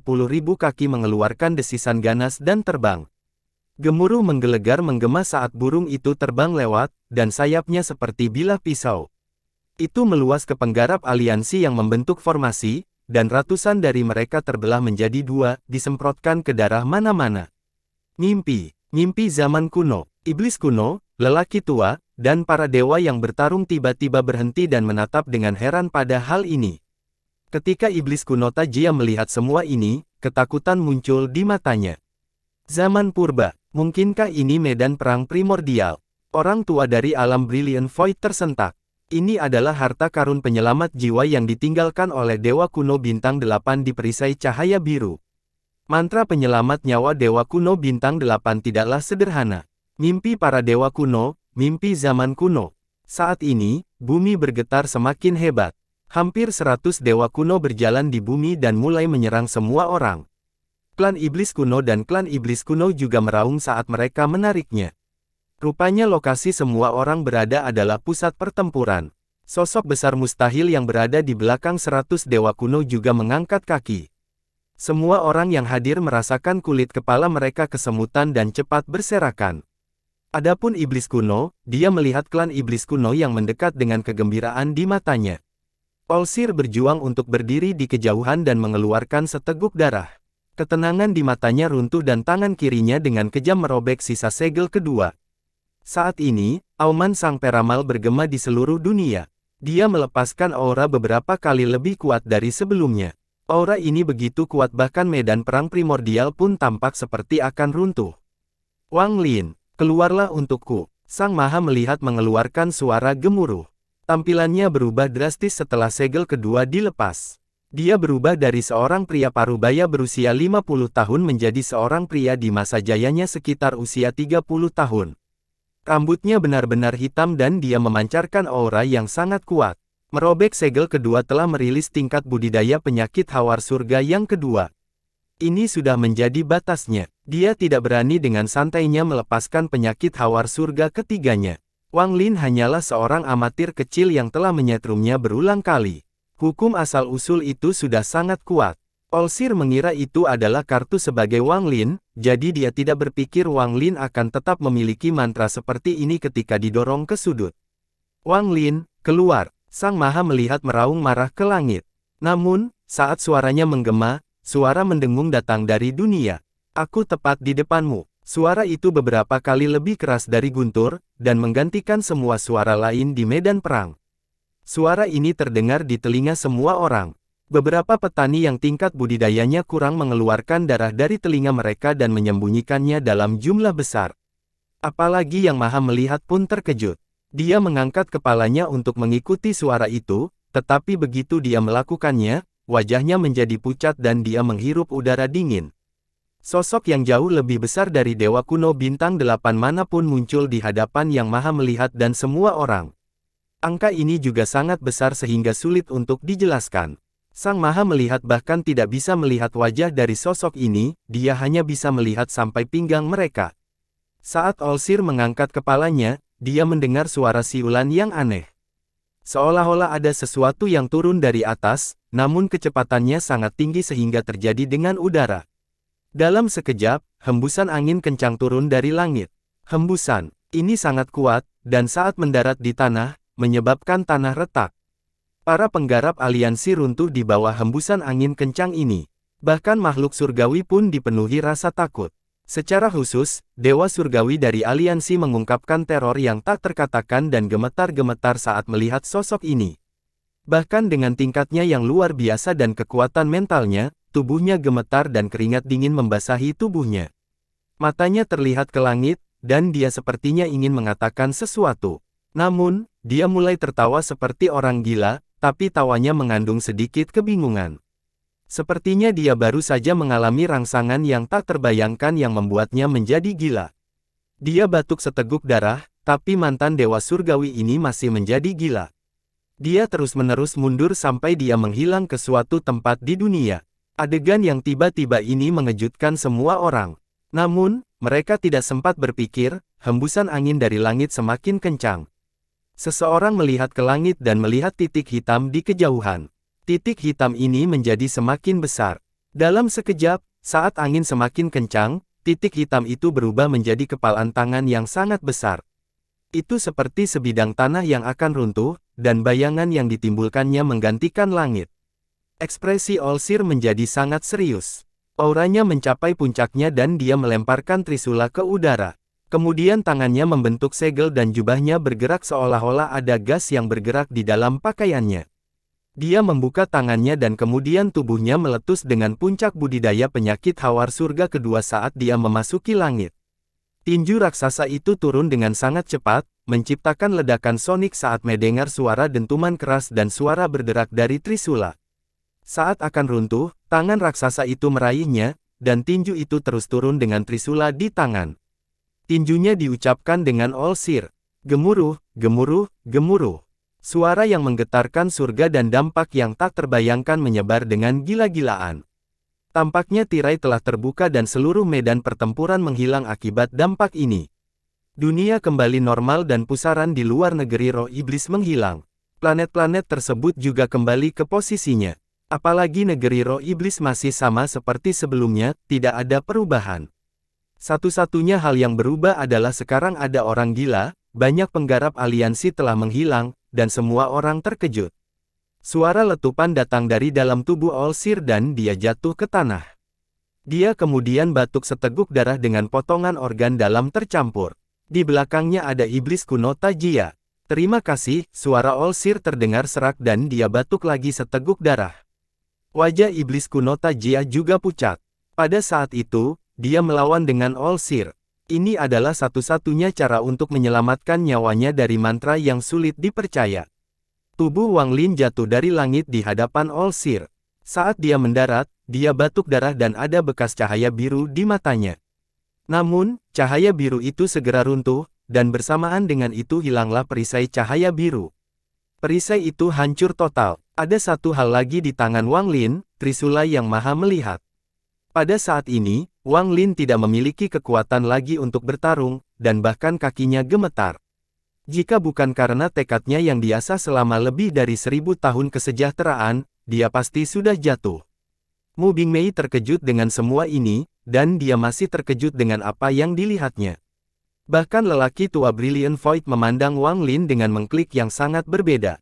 kaki mengeluarkan desisan ganas dan terbang. Gemuruh menggelegar menggema saat burung itu terbang lewat, dan sayapnya seperti bilah pisau. Itu meluas ke penggarap aliansi yang membentuk formasi, dan ratusan dari mereka terbelah menjadi dua, disemprotkan ke darah mana-mana. Mimpi zaman kuno. Iblis kuno, lelaki tua, dan para dewa yang bertarung tiba-tiba berhenti dan menatap dengan heran pada hal ini. Ketika iblis kuno Tajia melihat semua ini, ketakutan muncul di matanya. Zaman purba, mungkinkah ini medan perang primordial? Orang tua dari alam Brilliant Void tersentak. Ini adalah harta karun penyelamat jiwa yang ditinggalkan oleh Dewa Kuno Bintang 8 di perisai cahaya biru. Mantra penyelamat nyawa Dewa Kuno Bintang 8 tidaklah sederhana. Mimpi para dewa kuno, mimpi zaman kuno. Saat ini, bumi bergetar semakin hebat. Hampir 100 dewa kuno berjalan di bumi dan mulai menyerang semua orang. Klan iblis kuno dan klan iblis kuno juga meraung saat mereka menariknya. Rupanya lokasi semua orang berada adalah pusat pertempuran. Sosok besar mustahil yang berada di belakang 100 dewa kuno juga mengangkat kaki. Semua orang yang hadir merasakan kulit kepala mereka kesemutan dan cepat berserakan. Adapun iblis kuno, dia melihat klan iblis kuno yang mendekat dengan kegembiraan di matanya. Olsir berjuang untuk berdiri di kejauhan dan mengeluarkan seteguk darah. Ketenangan di matanya runtuh dan tangan kirinya dengan kejam merobek sisa segel kedua. Saat ini, auman sang peramal bergema di seluruh dunia. Dia melepaskan aura beberapa kali lebih kuat dari sebelumnya. Aura ini begitu kuat bahkan medan perang primordial pun tampak seperti akan runtuh. Wang Lin, keluarlah untukku. Sang Maha melihat mengeluarkan suara gemuruh. Tampilannya berubah drastis setelah segel kedua dilepas. Dia berubah dari seorang pria parubaya berusia 50 tahun menjadi seorang pria di masa jayanya sekitar usia 30 tahun. Rambutnya benar-benar hitam dan dia memancarkan aura yang sangat kuat. Merobek segel kedua telah merilis tingkat budidaya penyakit hawar surga yang kedua. Ini sudah menjadi batasnya. Dia tidak berani dengan santainya melepaskan penyakit hawar surga ketiganya. Wang Lin hanyalah seorang amatir kecil yang telah menyetrumnya berulang kali. Hukum asal-usul itu sudah sangat kuat. Olsir mengira itu adalah kartu sebagai Wang Lin, jadi dia tidak berpikir Wang Lin akan tetap memiliki mantra seperti ini ketika didorong ke sudut. Wang Lin, keluar. Sang Maha melihat meraung marah ke langit. Namun, saat suaranya menggema, suara mendengung datang dari dunia. Aku tepat di depanmu. Suara itu beberapa kali lebih keras dari guntur, dan menggantikan semua suara lain di medan perang. Suara ini terdengar di telinga semua orang. Beberapa petani yang tingkat budidayanya kurang mengeluarkan darah dari telinga mereka dan menyembunyikannya dalam jumlah besar. Apalagi yang Maha melihat pun terkejut. Dia mengangkat kepalanya untuk mengikuti suara itu, tetapi begitu dia melakukannya, wajahnya menjadi pucat dan dia menghirup udara dingin. Sosok yang jauh lebih besar dari Dewa Kuno Bintang 8 manapun muncul di hadapan Yang Maha melihat dan semua orang. Angka ini juga sangat besar sehingga sulit untuk dijelaskan. Sang Maha melihat bahkan tidak bisa melihat wajah dari sosok ini, dia hanya bisa melihat sampai pinggang mereka. Saat Olsir mengangkat kepalanya, dia mendengar suara siulan yang aneh. Seolah-olah ada sesuatu yang turun dari atas, namun kecepatannya sangat tinggi sehingga terjadi dengan udara. Dalam sekejap, hembusan angin kencang turun dari langit. Hembusan ini sangat kuat, dan saat mendarat di tanah, menyebabkan tanah retak. Para penggarap aliansi runtuh di bawah hembusan angin kencang ini. Bahkan makhluk surgawi pun dipenuhi rasa takut. Secara khusus, Dewa Surgawi dari aliansi mengungkapkan teror yang tak terkatakan dan gemetar-gemetar saat melihat sosok ini. Bahkan dengan tingkatnya yang luar biasa dan kekuatan mentalnya, tubuhnya gemetar dan keringat dingin membasahi tubuhnya. Matanya terlihat ke langit, dan dia sepertinya ingin mengatakan sesuatu. Namun, dia mulai tertawa seperti orang gila, tapi tawanya mengandung sedikit kebingungan. Sepertinya dia baru saja mengalami rangsangan yang tak terbayangkan yang membuatnya menjadi gila. Dia batuk seteguk darah, tapi mantan Dewa Surgawi ini masih menjadi gila. Dia terus-menerus mundur sampai dia menghilang ke suatu tempat di dunia. Adegan yang tiba-tiba ini mengejutkan semua orang. Namun, mereka tidak sempat berpikir, hembusan angin dari langit semakin kencang. Seseorang melihat ke langit dan melihat titik hitam di kejauhan. Titik hitam ini menjadi semakin besar. Dalam sekejap, saat angin semakin kencang, titik hitam itu berubah menjadi kepalan tangan yang sangat besar. Itu seperti sebidang tanah yang akan runtuh, dan bayangan yang ditimbulkannya menggantikan langit. Ekspresi Olsir menjadi sangat serius. Auranya mencapai puncaknya dan dia melemparkan trisula ke udara. Kemudian tangannya membentuk segel dan jubahnya bergerak seolah-olah ada gas yang bergerak di dalam pakaiannya. Dia membuka tangannya dan kemudian tubuhnya meletus dengan puncak budidaya penyakit hawar surga kedua saat dia memasuki langit. Tinju raksasa itu turun dengan sangat cepat, menciptakan ledakan sonik saat mendengar suara dentuman keras dan suara berderak dari trisula. Saat akan runtuh, tangan raksasa itu meraihnya, dan tinju itu terus turun dengan trisula di tangan. Tinjunya diucapkan dengan Olsir. Gemuruh, gemuruh, gemuruh. Suara yang menggetarkan surga dan dampak yang tak terbayangkan menyebar dengan gila-gilaan. Tampaknya tirai telah terbuka dan seluruh medan pertempuran menghilang akibat dampak ini. Dunia kembali normal dan pusaran di luar negeri roh iblis menghilang. Planet-planet tersebut juga kembali ke posisinya. Apalagi negeri roh iblis masih sama seperti sebelumnya, tidak ada perubahan. Satu-satunya hal yang berubah adalah sekarang ada orang gila, banyak penggarap aliansi telah menghilang, dan semua orang terkejut. Suara letupan datang dari dalam tubuh Olsir dan dia jatuh ke tanah. Dia kemudian batuk seteguk darah dengan potongan organ dalam tercampur. Di belakangnya ada iblis kuno Tajia. Terima kasih, suara Olsir terdengar serak dan dia batuk lagi seteguk darah. Wajah iblis kuno Tajia juga pucat. Pada saat itu, dia melawan dengan Olsir. Ini adalah satu-satunya cara untuk menyelamatkan nyawanya dari mantra yang sulit dipercaya. Tubuh Wang Lin jatuh dari langit di hadapan Olsir. Saat dia mendarat, dia batuk darah dan ada bekas cahaya biru di matanya. Namun, cahaya biru itu segera runtuh, dan bersamaan dengan itu hilanglah perisai cahaya biru. Perisai itu hancur total. Ada satu hal lagi di tangan Wang Lin, Trisula yang Maha Melihat. Pada saat ini, Wang Lin tidak memiliki kekuatan lagi untuk bertarung, dan bahkan kakinya gemetar. Jika bukan karena tekadnya yang diasah selama lebih dari 1000 tahun kesejahteraan, dia pasti sudah jatuh. Mu Bingmei terkejut dengan semua ini, dan dia masih terkejut dengan apa yang dilihatnya. Bahkan lelaki tua Brilliant Void memandang Wang Lin dengan mengklik yang sangat berbeda.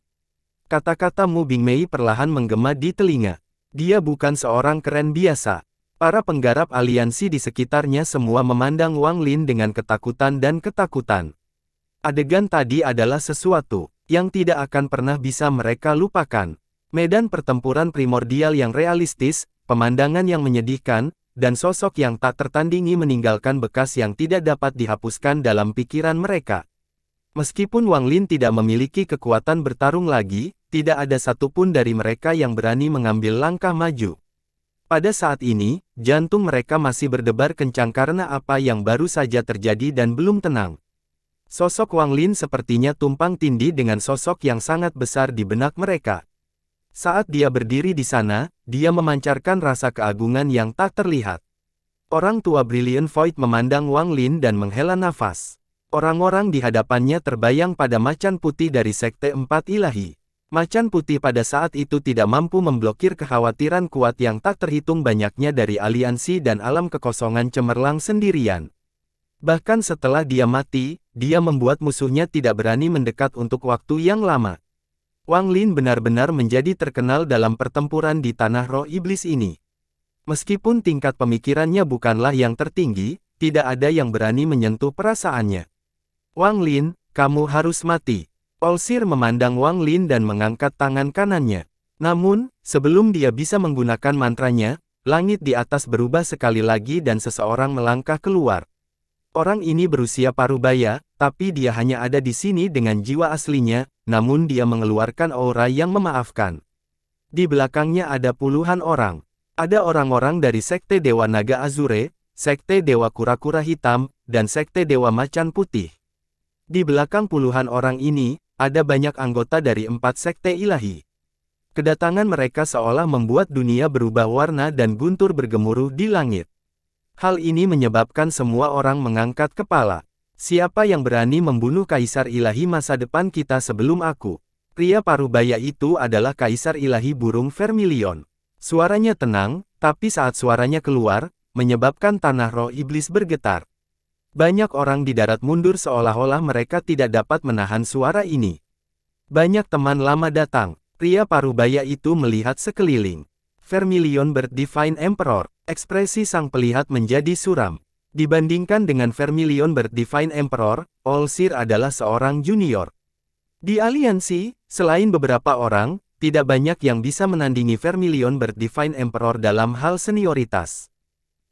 Kata-kata Mu Bingmei perlahan menggema di telinga. Dia bukan seorang keren biasa. Para penggarap aliansi di sekitarnya semua memandang Wang Lin dengan ketakutan dan ketakutan. Adegan tadi adalah sesuatu yang tidak akan pernah bisa mereka lupakan. Medan pertempuran primordial yang realistis, pemandangan yang menyedihkan, dan sosok yang tak tertandingi meninggalkan bekas yang tidak dapat dihapuskan dalam pikiran mereka. Meskipun Wang Lin tidak memiliki kekuatan bertarung lagi, tidak ada satupun dari mereka yang berani mengambil langkah maju. Pada saat ini, jantung mereka masih berdebar kencang karena apa yang baru saja terjadi dan belum tenang. Sosok Wang Lin sepertinya tumpang tindih dengan sosok yang sangat besar di benak mereka. Saat dia berdiri di sana, dia memancarkan rasa keagungan yang tak terlihat. Orang tua Brilliant Void memandang Wang Lin dan menghela nafas. Orang-orang di hadapannya terbayang pada macan putih dari Sekte Empat Ilahi. Macan putih pada saat itu tidak mampu memblokir kekhawatiran kuat yang tak terhitung banyaknya dari aliansi dan alam kekosongan cemerlang sendirian. Bahkan setelah dia mati, dia membuat musuhnya tidak berani mendekat untuk waktu yang lama. Wang Lin benar-benar menjadi terkenal dalam pertempuran di tanah roh iblis ini. Meskipun tingkat pemikirannya bukanlah yang tertinggi, tidak ada yang berani menyentuh perasaannya. Wang Lin, kamu harus mati. Olsir memandang Wang Lin dan mengangkat tangan kanannya. Namun, sebelum dia bisa menggunakan mantranya, langit di atas berubah sekali lagi dan seseorang melangkah keluar. Orang ini berusia parubaya, tapi dia hanya ada di sini dengan jiwa aslinya, namun dia mengeluarkan aura yang memaafkan. Di belakangnya ada puluhan orang. Ada orang-orang dari Sekte Dewa Naga Azure, Sekte Dewa Kura-Kura Hitam, dan Sekte Dewa Macan Putih. Di belakang puluhan orang ini, ada banyak anggota dari 4 sekte ilahi. Kedatangan mereka seolah membuat dunia berubah warna dan guntur bergemuruh di langit. Hal ini menyebabkan semua orang mengangkat kepala. Siapa yang berani membunuh Kaisar Ilahi masa depan kita sebelum aku? Pria parubaya itu adalah Kaisar Ilahi Burung Vermilion. Suaranya tenang, tapi saat suaranya keluar, menyebabkan tanah roh iblis bergetar. Banyak orang di darat mundur seolah-olah mereka tidak dapat menahan suara ini. Banyak teman lama datang. Pria parubaya itu melihat sekeliling. Vermilion Bird Divine Emperor. Ekspresi sang pelihat menjadi suram. Dibandingkan dengan Vermilion Bird Divine Emperor, Olsir adalah seorang junior. Di aliansi, selain beberapa orang, tidak banyak yang bisa menandingi Vermilion Bird Divine Emperor dalam hal senioritas.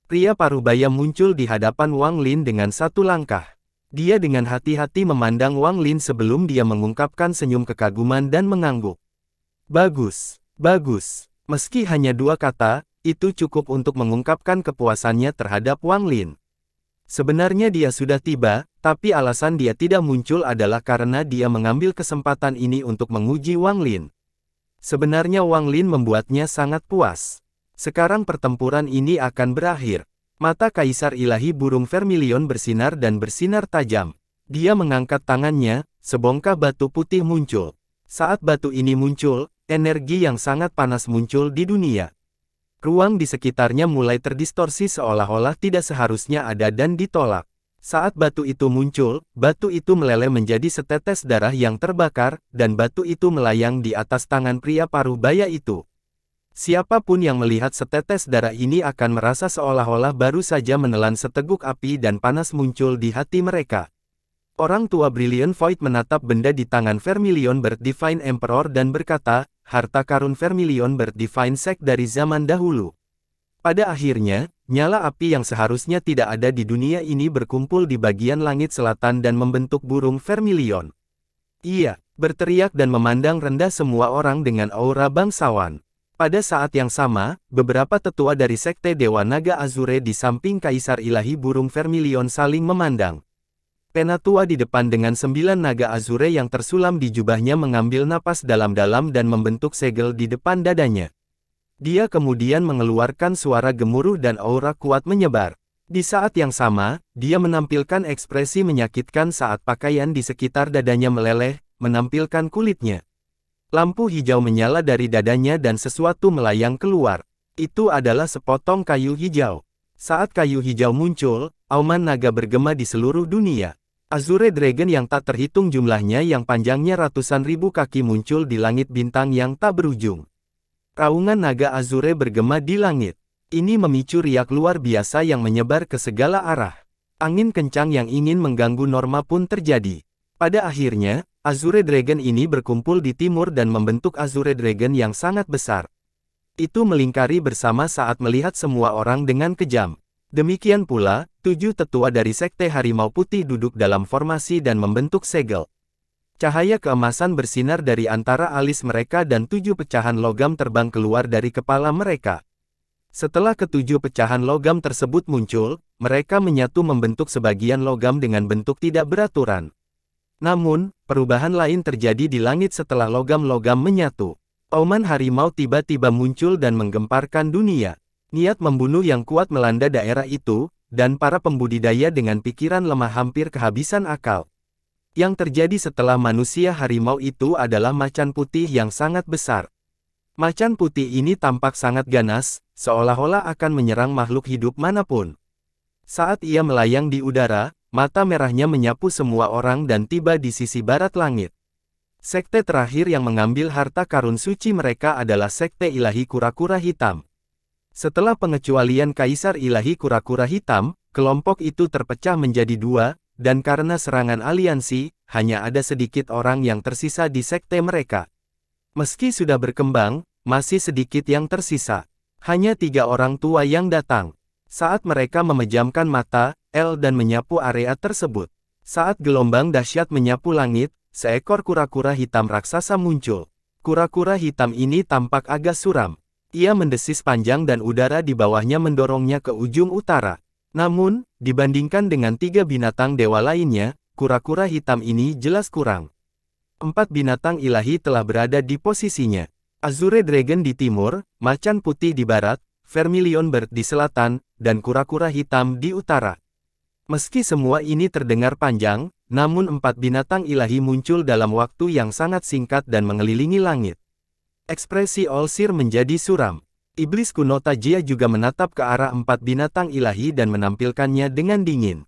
Pria parubaya muncul di hadapan Wang Lin dengan satu langkah. Dia dengan hati-hati memandang Wang Lin sebelum dia mengungkapkan senyum kekaguman dan mengangguk. Bagus, bagus. Meski hanya 2 kata, itu cukup untuk mengungkapkan kepuasannya terhadap Wang Lin. Sebenarnya dia sudah tiba, tapi alasan dia tidak muncul adalah karena dia mengambil kesempatan ini untuk menguji Wang Lin. Sebenarnya Wang Lin membuatnya sangat puas. Sekarang pertempuran ini akan berakhir. Mata Kaisar Ilahi Burung Vermilion bersinar dan bersinar tajam. Dia mengangkat tangannya, sebongkah batu putih muncul. Saat batu ini muncul, energi yang sangat panas muncul di dunia. Ruang di sekitarnya mulai terdistorsi seolah-olah tidak seharusnya ada dan ditolak. Saat batu itu muncul, batu itu meleleh menjadi setetes darah yang terbakar, dan batu itu melayang di atas tangan pria parubaya itu. Siapapun yang melihat setetes darah ini akan merasa seolah-olah baru saja menelan seteguk api dan panas muncul di hati mereka. Orang tua Brilliant Void menatap benda di tangan Vermilion Bird Divine Emperor dan berkata, harta karun Vermilion Bird Divine Sect dari zaman dahulu. Pada akhirnya, nyala api yang seharusnya tidak ada di dunia ini berkumpul di bagian langit selatan dan membentuk burung Vermilion. Ia berteriak dan memandang rendah semua orang dengan aura bangsawan. Pada saat yang sama, beberapa tetua dari Sekte Dewa Naga Azure di samping Kaisar Ilahi Burung Vermilion saling memandang. Penatua di depan dengan 9 naga Azure yang tersulam di jubahnya mengambil napas dalam-dalam dan membentuk segel di depan dadanya. Dia kemudian mengeluarkan suara gemuruh dan aura kuat menyebar. Di saat yang sama, dia menampilkan ekspresi menyakitkan saat pakaian di sekitar dadanya meleleh, menampilkan kulitnya. Lampu hijau menyala dari dadanya dan sesuatu melayang keluar. Itu adalah sepotong kayu hijau. Saat kayu hijau muncul, auman naga bergema di seluruh dunia. Azure Dragon yang tak terhitung jumlahnya yang panjangnya ratusan ribu kaki muncul di langit bintang yang tak berujung. Raungan naga Azure bergema di langit. Ini memicu riak luar biasa yang menyebar ke segala arah. Angin kencang yang ingin mengganggu Norma pun terjadi. Pada akhirnya, Azure Dragon ini berkumpul di timur dan membentuk Azure Dragon yang sangat besar. Itu melingkari bersama saat melihat semua orang dengan kejam. Demikian pula, 7 tetua dari Sekte Harimau Putih duduk dalam formasi dan membentuk segel. Cahaya keemasan bersinar dari antara alis mereka dan 7 pecahan logam terbang keluar dari kepala mereka. Setelah ke-7 pecahan logam tersebut muncul, mereka menyatu membentuk sebagian logam dengan bentuk tidak beraturan. Namun, perubahan lain terjadi di langit setelah logam-logam menyatu. Auman harimau tiba-tiba muncul dan menggemparkan dunia. Niat membunuh yang kuat melanda daerah itu, dan para pembudidaya dengan pikiran lemah hampir kehabisan akal. Yang terjadi setelah manusia harimau itu adalah macan putih yang sangat besar. Macan putih ini tampak sangat ganas, seolah-olah akan menyerang makhluk hidup manapun. Saat ia melayang di udara, mata merahnya menyapu semua orang dan tiba di sisi barat langit. Sekte terakhir yang mengambil harta karun suci mereka adalah Sekte Ilahi Kura-Kura Hitam. Setelah pengecualian Kaisar Ilahi Kura-Kura Hitam, kelompok itu terpecah menjadi 2, dan karena serangan aliansi, hanya ada sedikit orang yang tersisa di sekte mereka. Meski sudah berkembang, masih sedikit yang tersisa. Hanya 3 orang tua yang datang. Saat mereka memejamkan mata, dan menyapu area tersebut. Saat gelombang dahsyat menyapu langit, seekor kura-kura hitam raksasa muncul. Kura-kura hitam ini tampak agak suram. Ia mendesis panjang dan udara di bawahnya mendorongnya ke ujung utara. Namun, dibandingkan dengan 3 binatang dewa lainnya, kura-kura hitam ini jelas kurang. 4 binatang ilahi telah berada di posisinya. Azure Dragon di timur, macan putih di barat, Vermilion Bird di selatan, dan kura-kura hitam di utara. Meski semua ini terdengar panjang, namun 4 binatang ilahi muncul dalam waktu yang sangat singkat dan mengelilingi langit. Ekspresi Olsir menjadi suram. Iblis kuno Tajia juga menatap ke arah 4 binatang ilahi dan menampilkannya dengan dingin.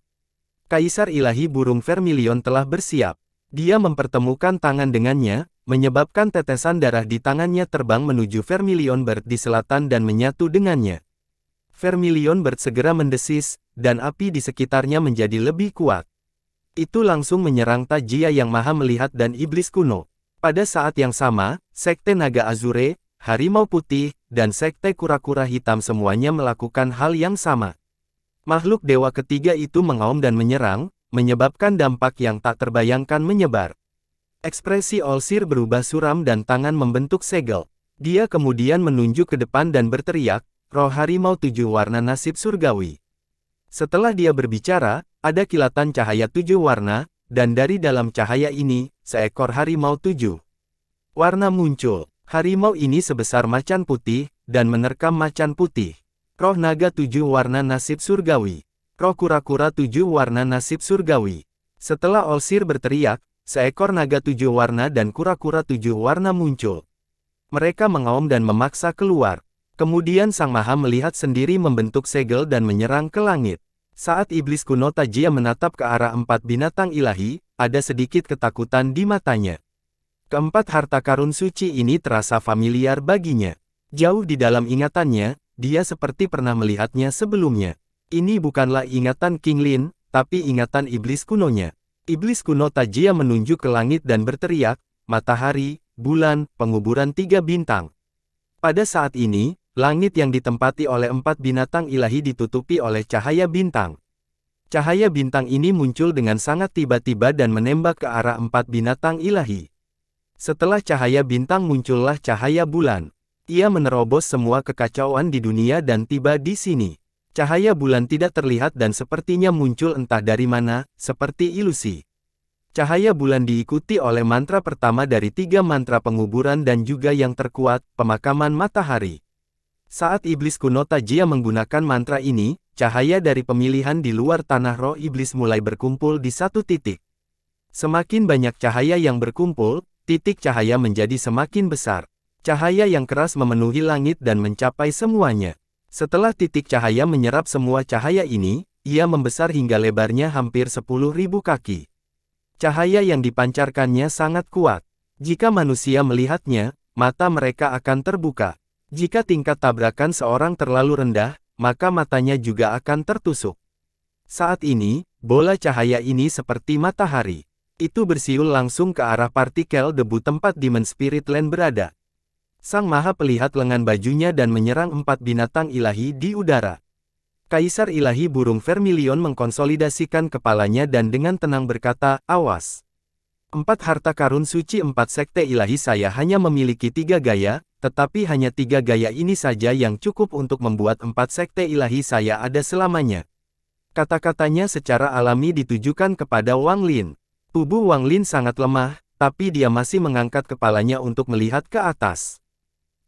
Kaisar ilahi burung Vermilion telah bersiap. Dia mempertemukan tangan dengannya, menyebabkan tetesan darah di tangannya terbang menuju Vermilion Bird di selatan dan menyatu dengannya. Vermilion Bird segera mendesis, dan api di sekitarnya menjadi lebih kuat. Itu langsung menyerang Tajia yang maha melihat dan iblis kuno. Pada saat yang sama, Sekte Naga Azure, Harimau Putih, dan Sekte Kura-Kura Hitam semuanya melakukan hal yang sama. Makhluk dewa ketiga itu mengaum dan menyerang, menyebabkan dampak yang tak terbayangkan menyebar. Ekspresi Olsir berubah suram dan tangan membentuk segel. Dia kemudian menunjuk ke depan dan berteriak, "Roh Harimau 7 warna nasib surgawi." Setelah dia berbicara, ada kilatan cahaya 7 warna, dan dari dalam cahaya ini, seekor harimau 7 warna muncul. Harimau ini sebesar macan putih, dan menerkam macan putih. Roh naga 7 warna nasib surgawi. Roh kura-kura 7 warna nasib surgawi. Setelah Olsir berteriak, seekor naga 7 warna dan kura-kura 7 warna muncul. Mereka mengaum dan memaksa keluar. Kemudian Sang Maha melihat sendiri membentuk segel dan menyerang ke langit. Saat iblis kuno Tajia menatap ke arah 4 binatang ilahi, ada sedikit ketakutan di matanya. Keempat harta karun suci ini terasa familiar baginya. Jauh di dalam ingatannya, dia seperti pernah melihatnya sebelumnya. Ini bukanlah ingatan King Lin, tapi ingatan iblis kunonya. Iblis kuno Tajia menunjuk ke langit dan berteriak, "Matahari, bulan, penguburan 3 bintang." Pada saat ini, langit yang ditempati oleh 4 binatang ilahi ditutupi oleh cahaya bintang. Cahaya bintang ini muncul dengan sangat tiba-tiba dan menembak ke arah 4 binatang ilahi. Setelah cahaya bintang muncullah cahaya bulan. Ia menerobos semua kekacauan di dunia dan tiba di sini. Cahaya bulan tidak terlihat dan sepertinya muncul entah dari mana, seperti ilusi. Cahaya bulan diikuti oleh mantra pertama dari 3 mantra penguburan dan juga yang terkuat, pemakaman matahari. Saat iblis kuno Tajia menggunakan mantra ini, cahaya dari pemilihan di luar tanah roh iblis mulai berkumpul di satu titik. Semakin banyak cahaya yang berkumpul, titik cahaya menjadi semakin besar. Cahaya yang keras memenuhi langit dan mencapai semuanya. Setelah titik cahaya menyerap semua cahaya ini, ia membesar hingga lebarnya hampir 10.000 kaki. Cahaya yang dipancarkannya sangat kuat. Jika manusia melihatnya, mata mereka akan terbuka. Jika tingkat tabrakan seorang terlalu rendah, maka matanya juga akan tertusuk. Saat ini, bola cahaya ini seperti matahari. Itu bersiul langsung ke arah partikel debu tempat Demon Spirit Land berada. Sang Maha Pelihat lengan bajunya dan menyerang 4 binatang ilahi di udara. Kaisar ilahi burung Vermilion mengkonsolidasikan kepalanya dan dengan tenang berkata, "Awas. 4 harta karun suci 4 sekte ilahi saya hanya memiliki 3 gaya, tetapi hanya 3 gaya ini saja yang cukup untuk membuat 4 sekte ilahi saya ada selamanya." Kata-katanya secara alami ditujukan kepada Wang Lin. Tubuh Wang Lin sangat lemah, tapi dia masih mengangkat kepalanya untuk melihat ke atas.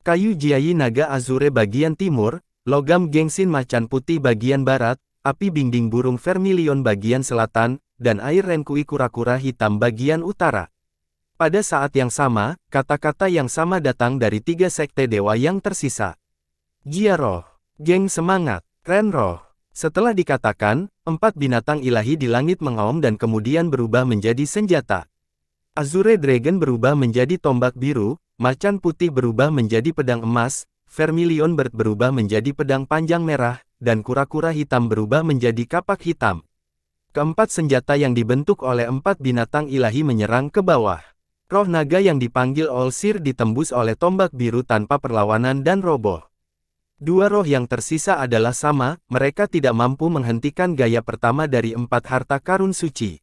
Kayu Jiayi Naga Azure bagian timur, logam Gengsin Macan Putih bagian barat, api binding burung Vermilion bagian selatan, dan air Renkui Kura-Kura Hitam bagian utara. Pada saat yang sama, kata-kata yang sama datang dari 3 sekte dewa yang tersisa. Jia Roh, Geng Semangat, Ren Roh. Setelah dikatakan, 4 binatang ilahi di langit mengaum dan kemudian berubah menjadi senjata. Azure Dragon berubah menjadi tombak biru, Macan Putih berubah menjadi pedang emas, Vermilion Bird berubah menjadi pedang panjang merah, dan kura-kura hitam berubah menjadi kapak hitam. Keempat senjata yang dibentuk oleh 4 binatang ilahi menyerang ke bawah. Roh naga yang dipanggil Olsir ditembus oleh tombak biru tanpa perlawanan dan roboh. 2 roh yang tersisa adalah sama, mereka tidak mampu menghentikan gaya pertama dari 4 harta karun suci.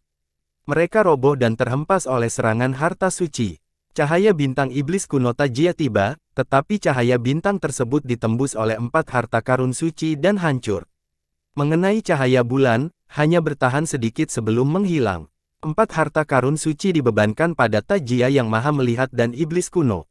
Mereka roboh dan terhempas oleh serangan harta suci. Cahaya bintang iblis kuno Tajia tiba, tetapi cahaya bintang tersebut ditembus oleh 4 harta karun suci dan hancur. Mengenai cahaya bulan, hanya bertahan sedikit sebelum menghilang. 4 harta karun suci dibebankan pada Tajia yang maha melihat dan iblis kuno.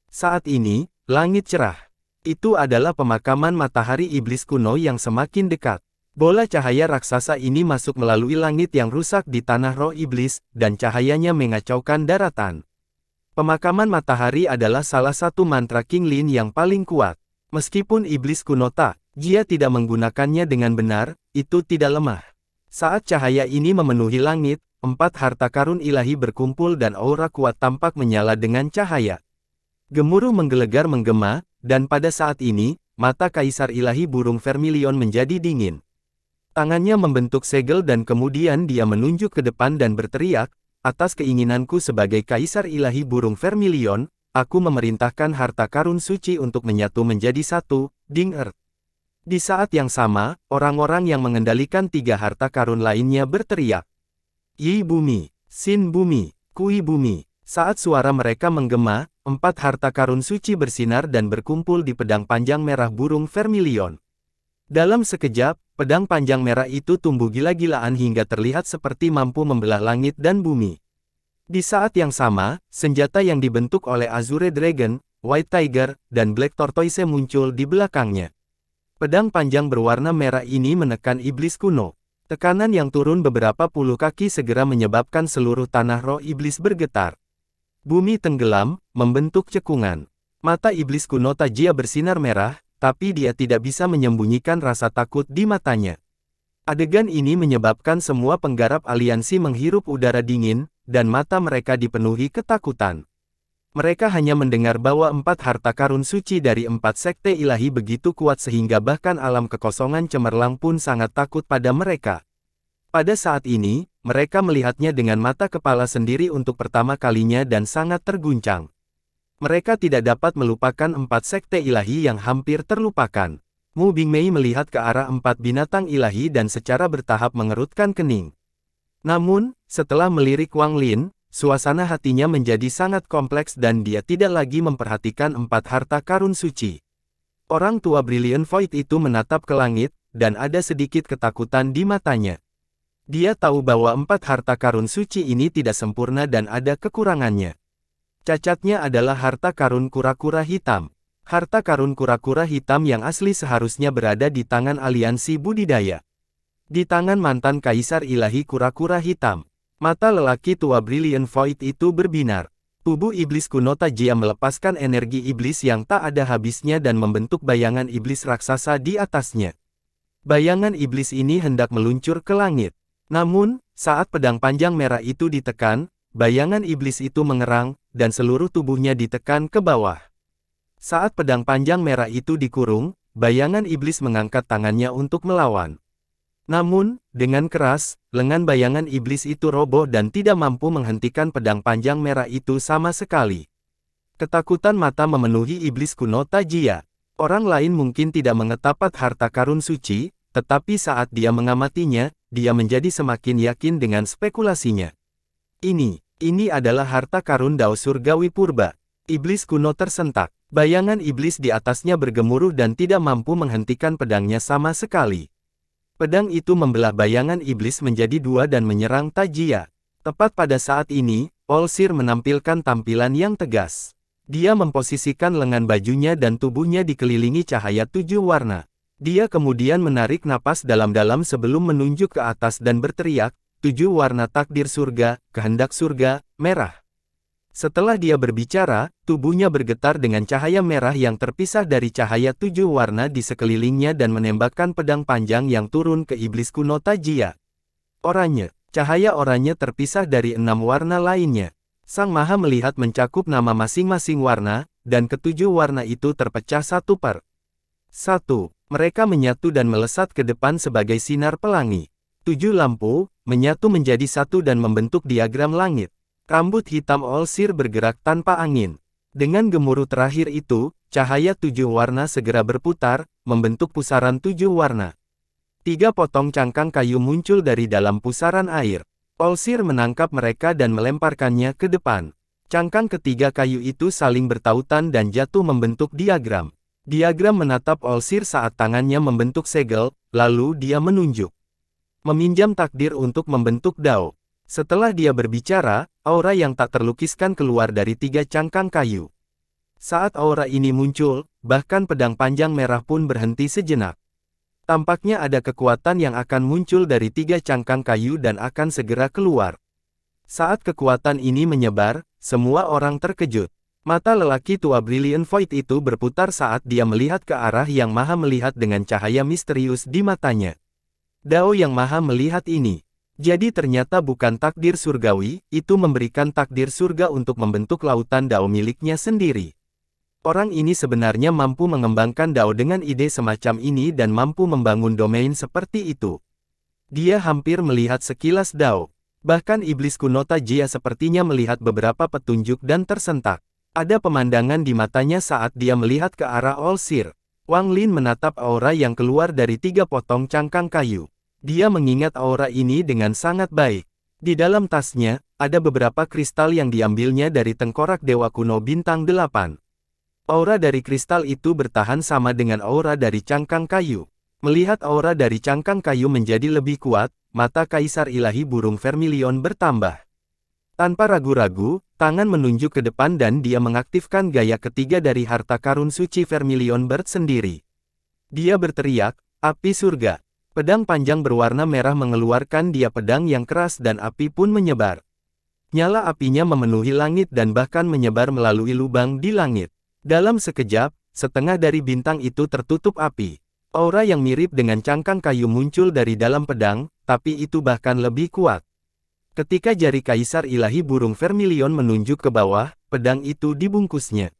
Saat ini, langit cerah. Itu adalah pemakaman matahari iblis kuno yang semakin dekat. Bola cahaya raksasa ini masuk melalui langit yang rusak di tanah roh iblis, dan cahayanya mengacaukan daratan. Pemakaman matahari adalah salah satu mantra King Lin yang paling kuat. Meskipun iblis kuno Tajia tidak menggunakannya dengan benar, itu tidak lemah. Saat cahaya ini memenuhi langit, 4 harta karun ilahi berkumpul dan aura kuat tampak menyala dengan cahaya. Gemuruh menggelegar menggema, dan pada saat ini, mata kaisar ilahi burung vermilion menjadi dingin. Tangannya membentuk segel dan kemudian dia menunjuk ke depan dan berteriak, "Atas keinginanku sebagai kaisar ilahi burung vermilion, aku memerintahkan harta karun suci untuk menyatu menjadi satu, Ding Earth." Di saat yang sama, orang-orang yang mengendalikan 3 harta karun lainnya berteriak, "Yi bumi, Sin bumi, Kui bumi." Saat suara mereka menggema, 4 harta karun suci bersinar dan berkumpul di pedang panjang merah burung vermilion. Dalam sekejap, pedang panjang merah itu tumbuh gila-gilaan hingga terlihat seperti mampu membelah langit dan bumi. Di saat yang sama, senjata yang dibentuk oleh Azure Dragon, White Tiger, dan Black Tortoise muncul di belakangnya. Pedang panjang berwarna merah ini menekan iblis kuno. Tekanan yang turun beberapa puluh kaki segera menyebabkan seluruh tanah roh iblis bergetar. Bumi tenggelam, membentuk cekungan. Mata iblis kuno Tajia bersinar merah, tapi dia tidak bisa menyembunyikan rasa takut di matanya. Adegan ini menyebabkan semua penggarap aliansi menghirup udara dingin, dan mata mereka dipenuhi ketakutan. Mereka hanya mendengar bahwa 4 harta karun suci dari 4 sekte ilahi begitu kuat sehingga bahkan alam kekosongan cemerlang pun sangat takut pada mereka. Pada saat ini, mereka melihatnya dengan mata kepala sendiri untuk pertama kalinya dan sangat terguncang. Mereka tidak dapat melupakan 4 sekte ilahi yang hampir terlupakan. Mu Bingmei melihat ke arah 4 binatang ilahi dan secara bertahap mengerutkan kening. Namun, setelah melirik Wang Lin, suasana hatinya menjadi sangat kompleks dan dia tidak lagi memperhatikan 4 harta karun suci. Orang tua Brilliant Void itu menatap ke langit, dan ada sedikit ketakutan di matanya. Dia tahu bahwa 4 harta karun suci ini tidak sempurna dan ada kekurangannya. Cacatnya adalah harta karun kura-kura hitam. Harta karun kura-kura hitam yang asli seharusnya berada di tangan aliansi budidaya. Di tangan mantan kaisar ilahi kura-kura hitam. Mata lelaki tua Brilliant Void itu berbinar. Tubuh iblis kuno Tajia melepaskan energi iblis yang tak ada habisnya dan membentuk bayangan iblis raksasa di atasnya. Bayangan iblis ini hendak meluncur ke langit. Namun, saat pedang panjang merah itu ditekan, bayangan iblis itu mengerang, dan seluruh tubuhnya ditekan ke bawah. Saat pedang panjang merah itu dikurung, bayangan iblis mengangkat tangannya untuk melawan. Namun, dengan keras, lengan bayangan iblis itu roboh dan tidak mampu menghentikan pedang panjang merah itu sama sekali. Ketakutan mata memenuhi iblis kuno Tajia. Orang lain mungkin tidak mengetapat harta karun suci, tetapi saat dia mengamatinya, dia menjadi semakin yakin dengan spekulasinya. Ini adalah harta karun Dao Surgawi Purba. Iblis kuno tersentak. Bayangan iblis di atasnya bergemuruh dan tidak mampu menghentikan pedangnya sama sekali. Pedang itu membelah bayangan iblis menjadi 2 dan menyerang Tajia. Tepat pada saat ini, Olsir menampilkan tampilan yang tegas. Dia memposisikan lengan bajunya dan tubuhnya dikelilingi cahaya 7 warna. Dia kemudian menarik napas dalam-dalam sebelum menunjuk ke atas dan berteriak, 7 warna takdir surga, kehendak surga, merah. Setelah dia berbicara, tubuhnya bergetar dengan cahaya merah yang terpisah dari cahaya 7 warna di sekelilingnya dan menembakkan pedang panjang yang turun ke iblis kuno Tajia. Oranye, cahaya oranye terpisah dari 6 warna lainnya. Sang Maha melihat mencakup nama masing-masing warna, dan ketujuh warna itu terpecah satu per satu. Mereka menyatu dan melesat ke depan sebagai sinar pelangi. 7 lampu menyatu menjadi satu dan membentuk diagram langit. Rambut hitam Olsir bergerak tanpa angin. Dengan gemuruh terakhir itu, cahaya 7 warna segera berputar, membentuk pusaran 7 warna. 3 potong cangkang kayu muncul dari dalam pusaran air. Olsir menangkap mereka dan melemparkannya ke depan. Cangkang ketiga kayu itu saling bertautan dan jatuh membentuk diagram. Diagram menatap Olsir saat tangannya membentuk segel, lalu dia menunjuk. Meminjam takdir untuk membentuk Dao. Setelah dia berbicara, aura yang tak terlukiskan keluar dari tiga cangkang kayu. Saat aura ini muncul, bahkan pedang panjang merah pun berhenti sejenak. Tampaknya ada kekuatan yang akan muncul dari tiga cangkang kayu dan akan segera keluar. Saat kekuatan ini menyebar, semua orang terkejut. Mata lelaki tua Brilliant Void itu berputar saat dia melihat ke arah Yang Maha Melihat dengan cahaya misterius di matanya. Dao Yang Maha Melihat ini. Jadi ternyata bukan takdir surgawi, itu memberikan takdir surga untuk membentuk lautan Dao miliknya sendiri. Orang ini sebenarnya mampu mengembangkan Dao dengan ide semacam ini dan mampu membangun domain seperti itu. Dia hampir melihat sekilas Dao. Bahkan iblis kuno Tajia sepertinya melihat beberapa petunjuk dan tersentak. Ada pemandangan di matanya saat dia melihat ke arah Olsir. Wang Lin menatap aura yang keluar dari tiga potong cangkang kayu. Dia mengingat aura ini dengan sangat baik. Di dalam tasnya, ada beberapa kristal yang diambilnya dari tengkorak Dewa Kuno Bintang 8. Aura dari kristal itu bertahan sama dengan aura dari cangkang kayu. Melihat aura dari cangkang kayu menjadi lebih kuat, mata Kaisar Ilahi Burung Vermilion bertambah. Tanpa ragu-ragu, tangan menunjuk ke depan dan dia mengaktifkan gaya ketiga dari harta karun suci Vermilion Bird sendiri. Dia berteriak, api surga. Pedang panjang berwarna merah mengeluarkan dia pedang yang keras dan api pun menyebar. Nyala apinya memenuhi langit dan bahkan menyebar melalui lubang di langit. Dalam sekejap, setengah dari bintang itu tertutup api. Aura yang mirip dengan cangkang kayu muncul dari dalam pedang, tapi itu bahkan lebih kuat. Ketika jari Kaisar Ilahi Burung Vermilion menunjuk ke bawah, pedang itu dibungkusnya.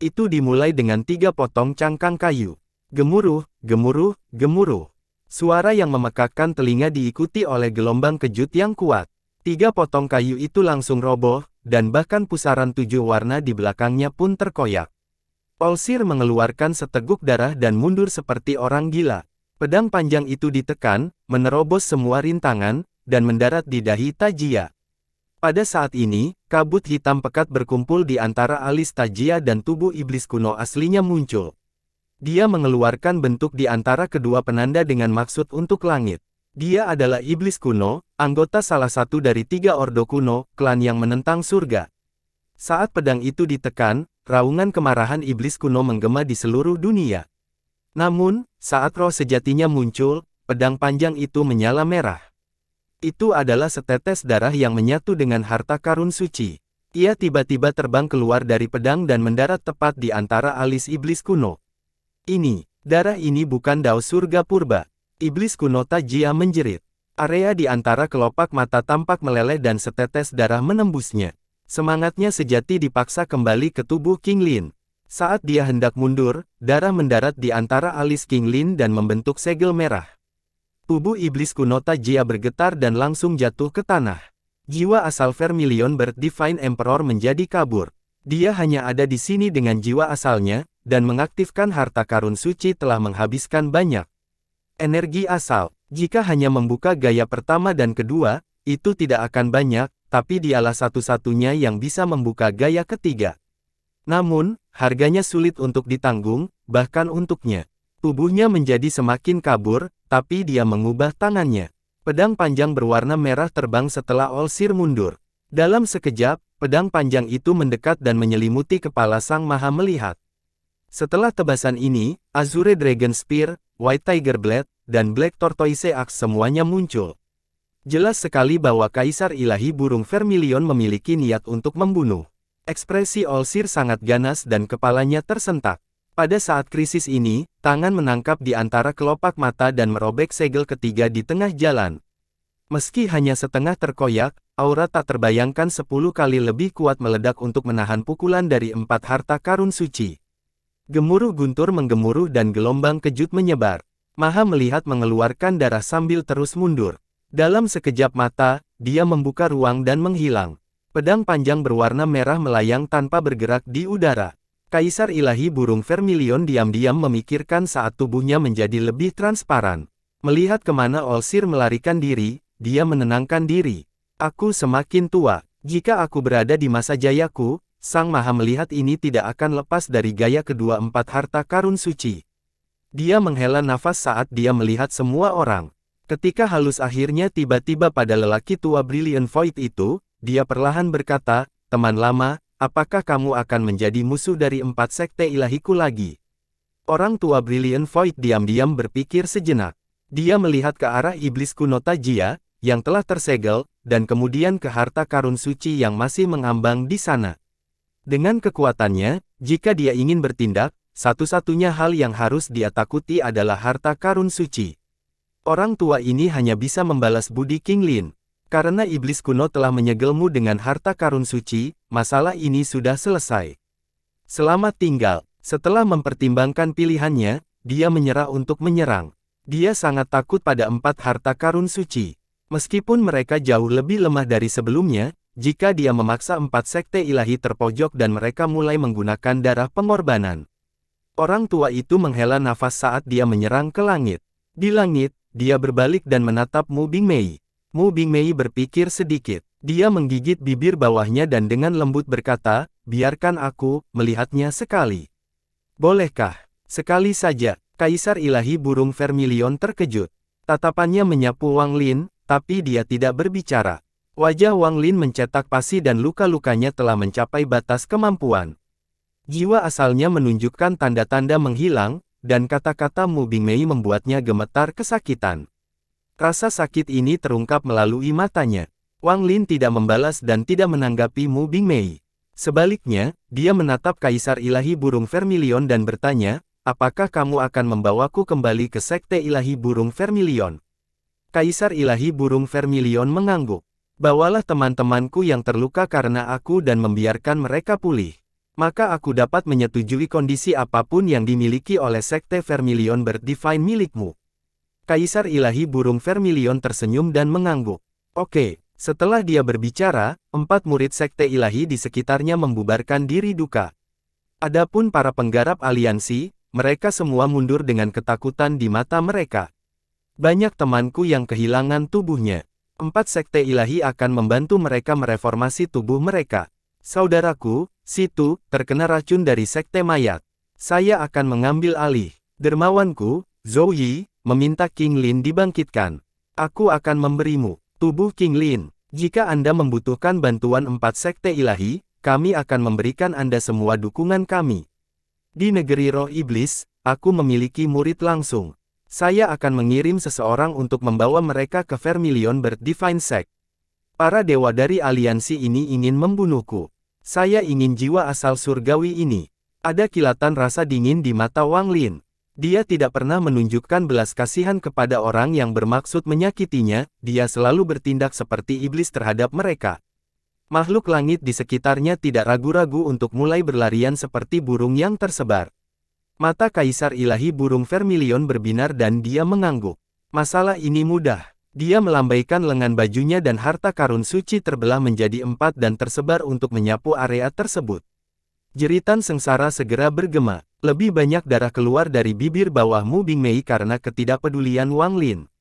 Itu dimulai dengan 3 potong cangkang kayu. Gemuruh, gemuruh, gemuruh. Suara yang memekakkan telinga diikuti oleh gelombang kejut yang kuat. 3 potong kayu itu langsung roboh, dan bahkan pusaran 7 warna di belakangnya pun terkoyak. Olsir mengeluarkan seteguk darah dan mundur seperti orang gila. Pedang panjang itu ditekan, menerobos semua rintangan, dan mendarat di dahi Tajia. Pada saat ini, kabut hitam pekat berkumpul di antara alis Tajia dan tubuh iblis kuno aslinya muncul. Dia mengeluarkan bentuk di antara kedua penanda dengan maksud untuk langit. Dia adalah iblis kuno, anggota salah satu dari 3 ordo kuno, klan yang menentang surga. Saat pedang itu ditekan, raungan kemarahan iblis kuno menggema di seluruh dunia. Namun, saat roh sejatinya muncul, pedang panjang itu menyala merah. Itu adalah setetes darah yang menyatu dengan harta karun suci. Ia tiba-tiba terbang keluar dari pedang dan mendarat tepat di antara alis iblis kuno. Darah ini bukan Dao surga purba. Iblis kuno Tajia menjerit. Area di antara kelopak mata tampak meleleh dan setetes darah menembusnya. Semangatnya sejati dipaksa kembali ke tubuh King Lin. Saat dia hendak mundur, darah mendarat di antara alis King Lin dan membentuk segel merah. Tubuh iblis kuno Tajia bergetar dan langsung jatuh ke tanah. Jiwa asal Vermilion Bird Divine Emperor menjadi kabur. Dia hanya ada di sini dengan jiwa asalnya, dan mengaktifkan harta karun suci telah menghabiskan banyak energi asal. Jika hanya membuka gaya pertama dan kedua, itu tidak akan banyak, tapi dialah satu-satunya yang bisa membuka gaya ketiga. Namun, harganya sulit untuk ditanggung, bahkan untuknya. Tubuhnya menjadi semakin kabur, tapi dia mengubah tangannya. Pedang panjang berwarna merah terbang setelah Olsir mundur. Dalam sekejap, pedang panjang itu mendekat dan menyelimuti kepala Sang Maha Melihat. Setelah tebasan ini, Azure Dragon Spear, White Tiger Blade, dan Black Tortoise Axe semuanya muncul. Jelas sekali bahwa Kaisar Ilahi Burung Vermilion memiliki niat untuk membunuh. Ekspresi Olsir sangat ganas dan kepalanya tersentak. Pada saat krisis ini, tangan menangkap di antara kelopak mata dan merobek segel ketiga di tengah jalan. Meski hanya setengah terkoyak, aura tak terbayangkan 10 kali lebih kuat meledak untuk menahan pukulan dari 4 harta karun suci. Gemuruh guntur menggemuruh dan gelombang kejut menyebar. Maha Melihat mengeluarkan darah sambil terus mundur. Dalam sekejap mata, dia membuka ruang dan menghilang. Pedang panjang berwarna merah melayang tanpa bergerak di udara. Kaisar Ilahi Burung Vermilion diam-diam memikirkan saat tubuhnya menjadi lebih transparan. Melihat kemana Olsir melarikan diri, dia menenangkan diri. Aku semakin tua. Jika aku berada di masa jayaku, Sang Maha Melihat ini tidak akan lepas dari gaya kedua empat harta karun suci. Dia menghela nafas saat dia melihat semua orang. Ketika halus akhirnya tiba-tiba pada lelaki tua Brilliant Void itu, dia perlahan berkata, "Teman lama, apakah kamu akan menjadi musuh dari empat sekte ilahiku lagi?" Orang tua Brilliant Void diam-diam berpikir sejenak. Dia melihat ke arah iblis kuno Tajia, yang telah tersegel, dan kemudian ke harta karun suci yang masih mengambang di sana. Dengan kekuatannya, jika dia ingin bertindak, satu-satunya hal yang harus dia takuti adalah harta karun suci. Orang tua ini hanya bisa membalas budi King Lin. Karena iblis kuno telah menyegelmu dengan harta karun suci, masalah ini sudah selesai. Selamat tinggal. Setelah mempertimbangkan pilihannya, dia menyerah untuk menyerang. Dia sangat takut pada empat harta karun suci. Meskipun mereka jauh lebih lemah dari sebelumnya, jika dia memaksa empat sekte ilahi terpojok dan mereka mulai menggunakan darah pengorbanan. Orang tua itu menghela nafas saat dia menyerang ke langit. Di langit, dia berbalik dan menatap Mu Bingmei. Mu Bingmei berpikir sedikit. Dia menggigit bibir bawahnya dan dengan lembut berkata, "Biarkan aku melihatnya sekali." "Bolehkah?" Sekali saja, Kaisar Ilahi Burung Vermilion terkejut. Tatapannya menyapu Wang Lin, tapi dia tidak berbicara. Wajah Wang Lin mencetak pasi dan luka-lukanya telah mencapai batas kemampuan. Jiwa asalnya menunjukkan tanda-tanda menghilang, dan kata-kata Mu Bingmei membuatnya gemetar kesakitan. Rasa sakit ini terungkap melalui matanya. Wang Lin tidak membalas dan tidak menanggapi Mu Bingmei. Sebaliknya, dia menatap Kaisar Ilahi Burung Vermilion dan bertanya, "Apakah kamu akan membawaku kembali ke Sekte Ilahi Burung Vermilion?" Kaisar Ilahi Burung Vermilion mengangguk. "Bawalah teman-temanku yang terluka karena aku dan membiarkan mereka pulih. Maka aku dapat menyetujui kondisi apapun yang dimiliki oleh Sekte Vermilion Bird Divine milikmu." Kaisar Ilahi Burung Vermilion tersenyum dan mengangguk. "Oke." Setelah dia berbicara, empat murid Sekte Ilahi di sekitarnya membubarkan diri duka. Adapun para penggarap aliansi, mereka semua mundur dengan ketakutan di mata mereka. Banyak temanku yang kehilangan tubuhnya. Empat Sekte Ilahi akan membantu mereka mereformasi tubuh mereka. Saudaraku, Situ, terkena racun dari Sekte Mayat. Saya akan mengambil alih. Dermawanku, Zhou Yi, meminta King Lin dibangkitkan. Aku akan memberimu tubuh King Lin. Jika Anda membutuhkan bantuan empat sekte ilahi, kami akan memberikan Anda semua dukungan kami. Di negeri roh iblis, aku memiliki murid langsung. Saya akan mengirim seseorang untuk membawa mereka ke Vermilion Bird Divine Sect. Para dewa dari aliansi ini ingin membunuhku. Saya ingin jiwa asal surgawi ini. Ada kilatan rasa dingin di mata Wang Lin. Dia tidak pernah menunjukkan belas kasihan kepada orang yang bermaksud menyakitinya, dia selalu bertindak seperti iblis terhadap mereka. Makhluk langit di sekitarnya tidak ragu-ragu untuk mulai berlarian seperti burung yang tersebar. Mata Kaisar Ilahi Burung Vermilion berbinar dan dia mengangguk. Masalah ini mudah. Dia melambaikan lengan bajunya dan harta karun suci terbelah menjadi empat dan tersebar untuk menyapu area tersebut. Jeritan sengsara segera bergema. Lebih banyak darah keluar dari bibir bawah Mu Bingmei karena ketidakpedulian Wang Lin.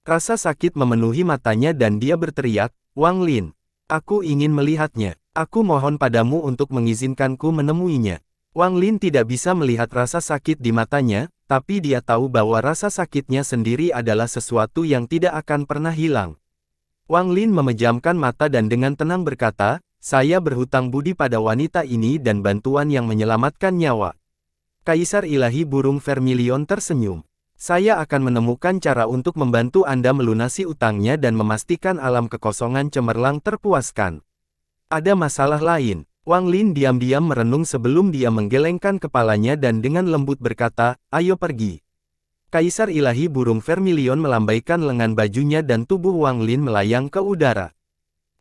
Rasa sakit memenuhi matanya dan dia berteriak, "Wang Lin, aku ingin melihatnya. Aku mohon padamu untuk mengizinkanku menemuinya." Wang Lin tidak bisa melihat rasa sakit di matanya, tapi dia tahu bahwa rasa sakitnya sendiri adalah sesuatu yang tidak akan pernah hilang. Wang Lin memejamkan mata dan dengan tenang berkata, "Saya berhutang budi pada wanita ini dan bantuan yang menyelamatkan nyawa." Kaisar Ilahi Burung Vermilion tersenyum. "Saya akan menemukan cara untuk membantu Anda melunasi utangnya dan memastikan alam kekosongan cemerlang terpuaskan." "Ada masalah lain." Wang Lin diam-diam merenung sebelum dia menggelengkan kepalanya dan dengan lembut berkata, "Ayo pergi." Kaisar Ilahi Burung Vermilion melambaikan lengan bajunya dan tubuh Wang Lin melayang ke udara.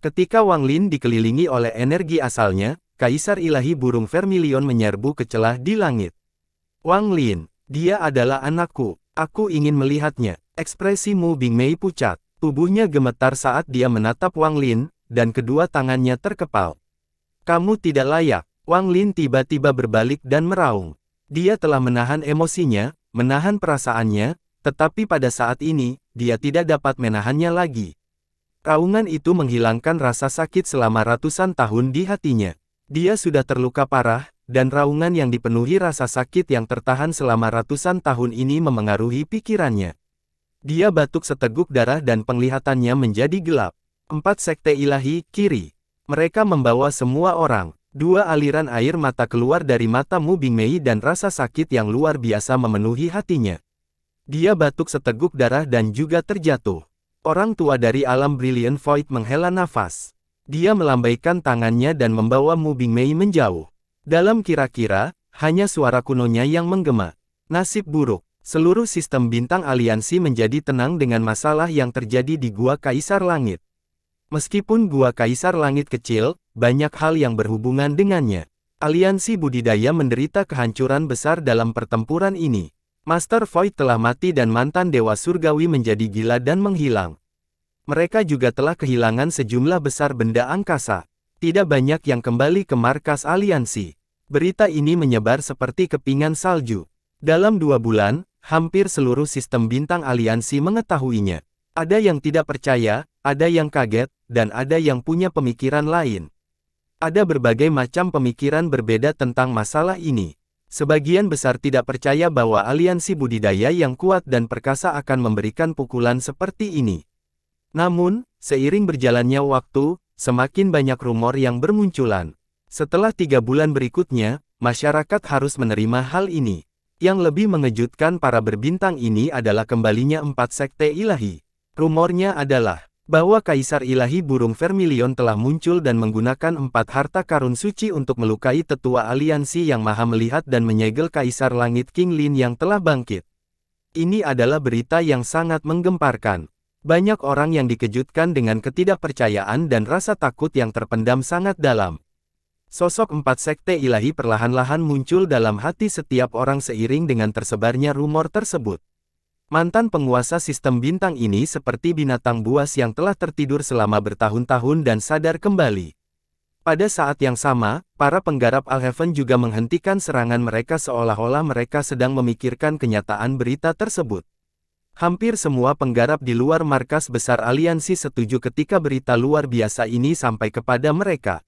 Ketika Wang Lin dikelilingi oleh energi asalnya, Kaisar Ilahi Burung Vermilion menyerbu ke celah di langit. "Wang Lin, dia adalah anakku. Aku ingin melihatnya." Ekspresi Mu Bingmei pucat. Tubuhnya gemetar saat dia menatap Wang Lin, dan kedua tangannya terkepal. "Kamu tidak layak." Wang Lin tiba-tiba berbalik dan meraung. Dia telah menahan emosinya, menahan perasaannya, tetapi pada saat ini, dia tidak dapat menahannya lagi. Raungan itu menghilangkan rasa sakit selama ratusan tahun di hatinya. Dia sudah terluka parah, dan raungan yang dipenuhi rasa sakit yang tertahan selama ratusan tahun ini memengaruhi pikirannya. Dia batuk seteguk darah dan penglihatannya menjadi gelap. 4 sekte ilahi, kiri. Mereka membawa semua orang. 2 aliran air mata keluar dari mata Mu Bingmei dan rasa sakit yang luar biasa memenuhi hatinya. Dia batuk seteguk darah dan juga terjatuh. Orang tua dari alam Brilliant Void menghela nafas. Dia melambaikan tangannya dan membawa Mu Bingmei menjauh. Dalam kira-kira, hanya suara kunonya yang menggema. Nasib buruk. Seluruh sistem bintang aliansi menjadi tenang dengan masalah yang terjadi di Gua Kaisar Langit. Meskipun Gua Kaisar Langit kecil, banyak hal yang berhubungan dengannya. Aliansi budidaya menderita kehancuran besar dalam pertempuran ini. Master Void telah mati dan mantan Dewa Surgawi menjadi gila dan menghilang. Mereka juga telah kehilangan sejumlah besar benda angkasa. Tidak banyak yang kembali ke markas aliansi. Berita ini menyebar seperti kepingan salju. Dalam 2 bulan, hampir seluruh sistem bintang aliansi mengetahuinya. Ada yang tidak percaya, ada yang kaget, dan ada yang punya pemikiran lain. Ada berbagai macam pemikiran berbeda tentang masalah ini. Sebagian besar tidak percaya bahwa aliansi budidaya yang kuat dan perkasa akan memberikan pukulan seperti ini. Namun, seiring berjalannya waktu, semakin banyak rumor yang bermunculan. Setelah 3 bulan berikutnya, masyarakat harus menerima hal ini. Yang lebih mengejutkan para berbintang ini adalah kembalinya 4 sekte ilahi. Rumornya adalah bahwa Kaisar Ilahi Burung Vermilion telah muncul dan menggunakan 4 harta karun suci untuk melukai tetua aliansi yang maha melihat dan menyegel Kaisar Langit King Lin yang telah bangkit. Ini adalah berita yang sangat menggemparkan. Banyak orang yang dikejutkan dengan ketidakpercayaan dan rasa takut yang terpendam sangat dalam. Sosok 4 sekte ilahi perlahan-lahan muncul dalam hati setiap orang seiring dengan tersebarnya rumor tersebut. Mantan penguasa sistem bintang ini seperti binatang buas yang telah tertidur selama bertahun-tahun dan sadar kembali. Pada saat yang sama, para penggarap Alheaven juga menghentikan serangan mereka seolah-olah mereka sedang memikirkan kenyataan berita tersebut. Hampir semua penggarap di luar markas besar aliansi setuju ketika berita luar biasa ini sampai kepada mereka.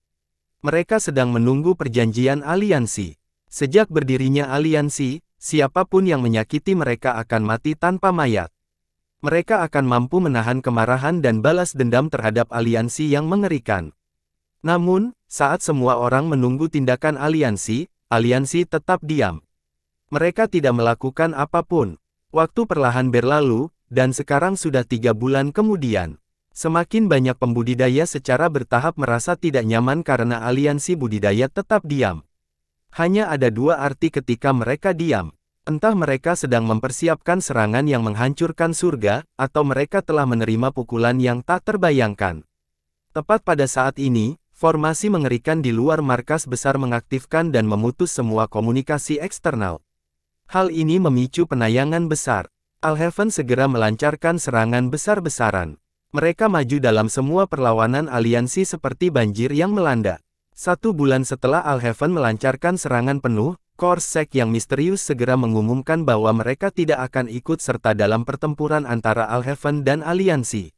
Mereka sedang menunggu perjanjian aliansi. Sejak berdirinya aliansi, siapapun yang menyakiti mereka akan mati tanpa mayat. Mereka akan mampu menahan kemarahan dan balas dendam terhadap aliansi yang mengerikan. Namun, saat semua orang menunggu tindakan aliansi, aliansi tetap diam. Mereka tidak melakukan apapun. Waktu perlahan berlalu, dan sekarang sudah 3 bulan kemudian. Semakin banyak pembudidaya secara bertahap merasa tidak nyaman karena aliansi budidaya tetap diam. Hanya ada 2 arti ketika mereka diam. Entah mereka sedang mempersiapkan serangan yang menghancurkan surga, atau mereka telah menerima pukulan yang tak terbayangkan. Tepat pada saat ini, formasi mengerikan di luar markas besar mengaktifkan dan memutus semua komunikasi eksternal. Hal ini memicu penayangan besar. Alheaven segera melancarkan serangan besar-besaran. Mereka maju dalam semua perlawanan aliansi seperti banjir yang melanda. 1 bulan setelah Alheaven melancarkan serangan penuh, Korsek yang misterius segera mengumumkan bahwa mereka tidak akan ikut serta dalam pertempuran antara Alheaven dan aliansi.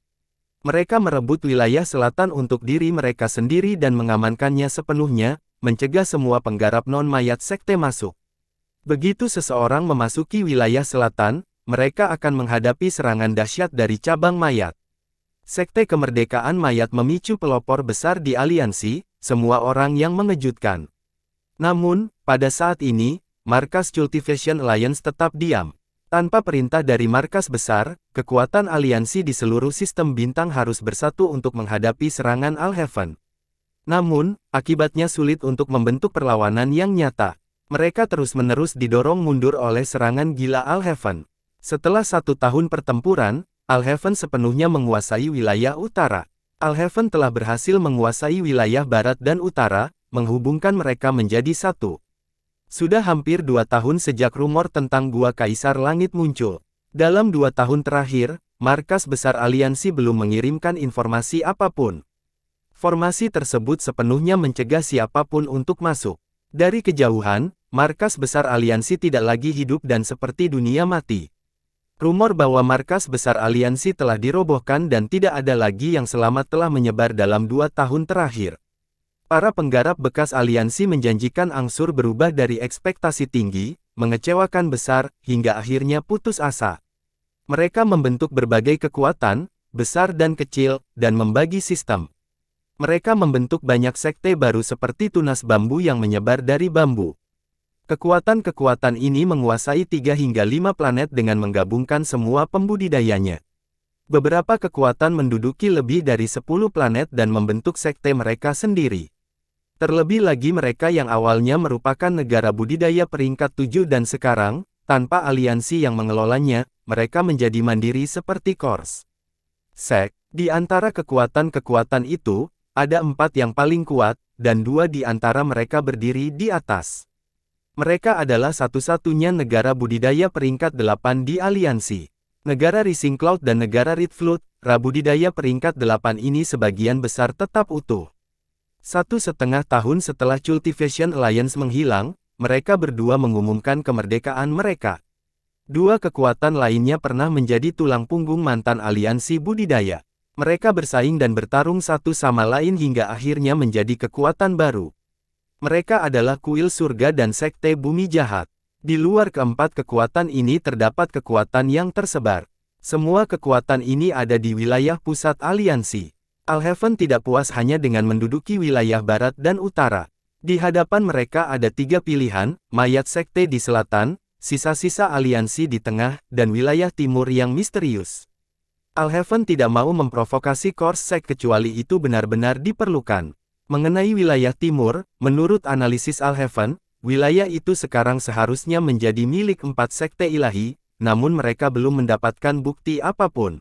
Mereka merebut wilayah selatan untuk diri mereka sendiri dan mengamankannya sepenuhnya, mencegah semua penggarap non-mayat sekte masuk. Begitu seseorang memasuki wilayah selatan, mereka akan menghadapi serangan dahsyat dari cabang mayat. Sekte kemerdekaan mayat memicu pelopor besar di aliansi, semua orang yang mengejutkan. Namun, pada saat ini, markas Cultivation Alliance tetap diam. Tanpa perintah dari markas besar, kekuatan aliansi di seluruh sistem bintang harus bersatu untuk menghadapi serangan Alheaven. Namun, akibatnya sulit untuk membentuk perlawanan yang nyata. Mereka terus-menerus didorong mundur oleh serangan gila Alheaven. Setelah 1 tahun pertempuran, Alheaven sepenuhnya menguasai wilayah utara. Alheaven telah berhasil menguasai wilayah barat dan utara, menghubungkan mereka menjadi satu. Sudah hampir 2 tahun sejak rumor tentang Gua Kaisar Langit muncul. Dalam 2 tahun terakhir, markas besar aliansi belum mengirimkan informasi apapun. Formasi tersebut sepenuhnya mencegah siapapun untuk masuk. Dari kejauhan, markas besar aliansi tidak lagi hidup dan seperti dunia mati. Rumor bahwa markas besar aliansi telah dirobohkan dan tidak ada lagi yang selamat telah menyebar dalam 2 tahun terakhir. Para penggarap bekas aliansi menjanjikan angsur berubah dari ekspektasi tinggi, mengecewakan besar, hingga akhirnya putus asa. Mereka membentuk berbagai kekuatan, besar dan kecil, dan membagi sistem. Mereka membentuk banyak sekte baru seperti tunas bambu yang menyebar dari bambu. Kekuatan-kekuatan ini menguasai 3 hingga 5 planet dengan menggabungkan semua pembudidayanya. Beberapa kekuatan menduduki lebih dari 10 planet dan membentuk sekte mereka sendiri. Terlebih lagi mereka yang awalnya merupakan negara budidaya peringkat 7 dan sekarang, tanpa aliansi yang mengelolanya, mereka menjadi mandiri seperti Kors. Di antara kekuatan-kekuatan itu, ada 4 yang paling kuat, dan 2 di antara mereka berdiri di atas. Mereka adalah satu-satunya negara budidaya peringkat 8 di aliansi. Negara Rising Cloud dan negara Red Flood, budidaya peringkat 8 ini sebagian besar tetap utuh. 1,5 tahun setelah Cultivation Alliance menghilang, mereka berdua mengumumkan kemerdekaan mereka. 2 kekuatan lainnya pernah menjadi tulang punggung mantan aliansi budidaya. Mereka bersaing dan bertarung satu sama lain hingga akhirnya menjadi kekuatan baru. Mereka adalah kuil surga dan sekte bumi jahat. Di luar keempat kekuatan ini terdapat kekuatan yang tersebar. Semua kekuatan ini ada di wilayah pusat aliansi. Alhaven tidak puas hanya dengan menduduki wilayah barat dan utara. Di hadapan mereka ada 3 pilihan, mayat sekte di selatan, sisa-sisa aliansi di tengah, dan wilayah timur yang misterius. Alhaven tidak mau memprovokasi Kors kecuali itu benar-benar diperlukan. Mengenai wilayah timur, menurut analisis Alhaven, wilayah itu sekarang seharusnya menjadi milik 4 sekte ilahi, namun mereka belum mendapatkan bukti apapun.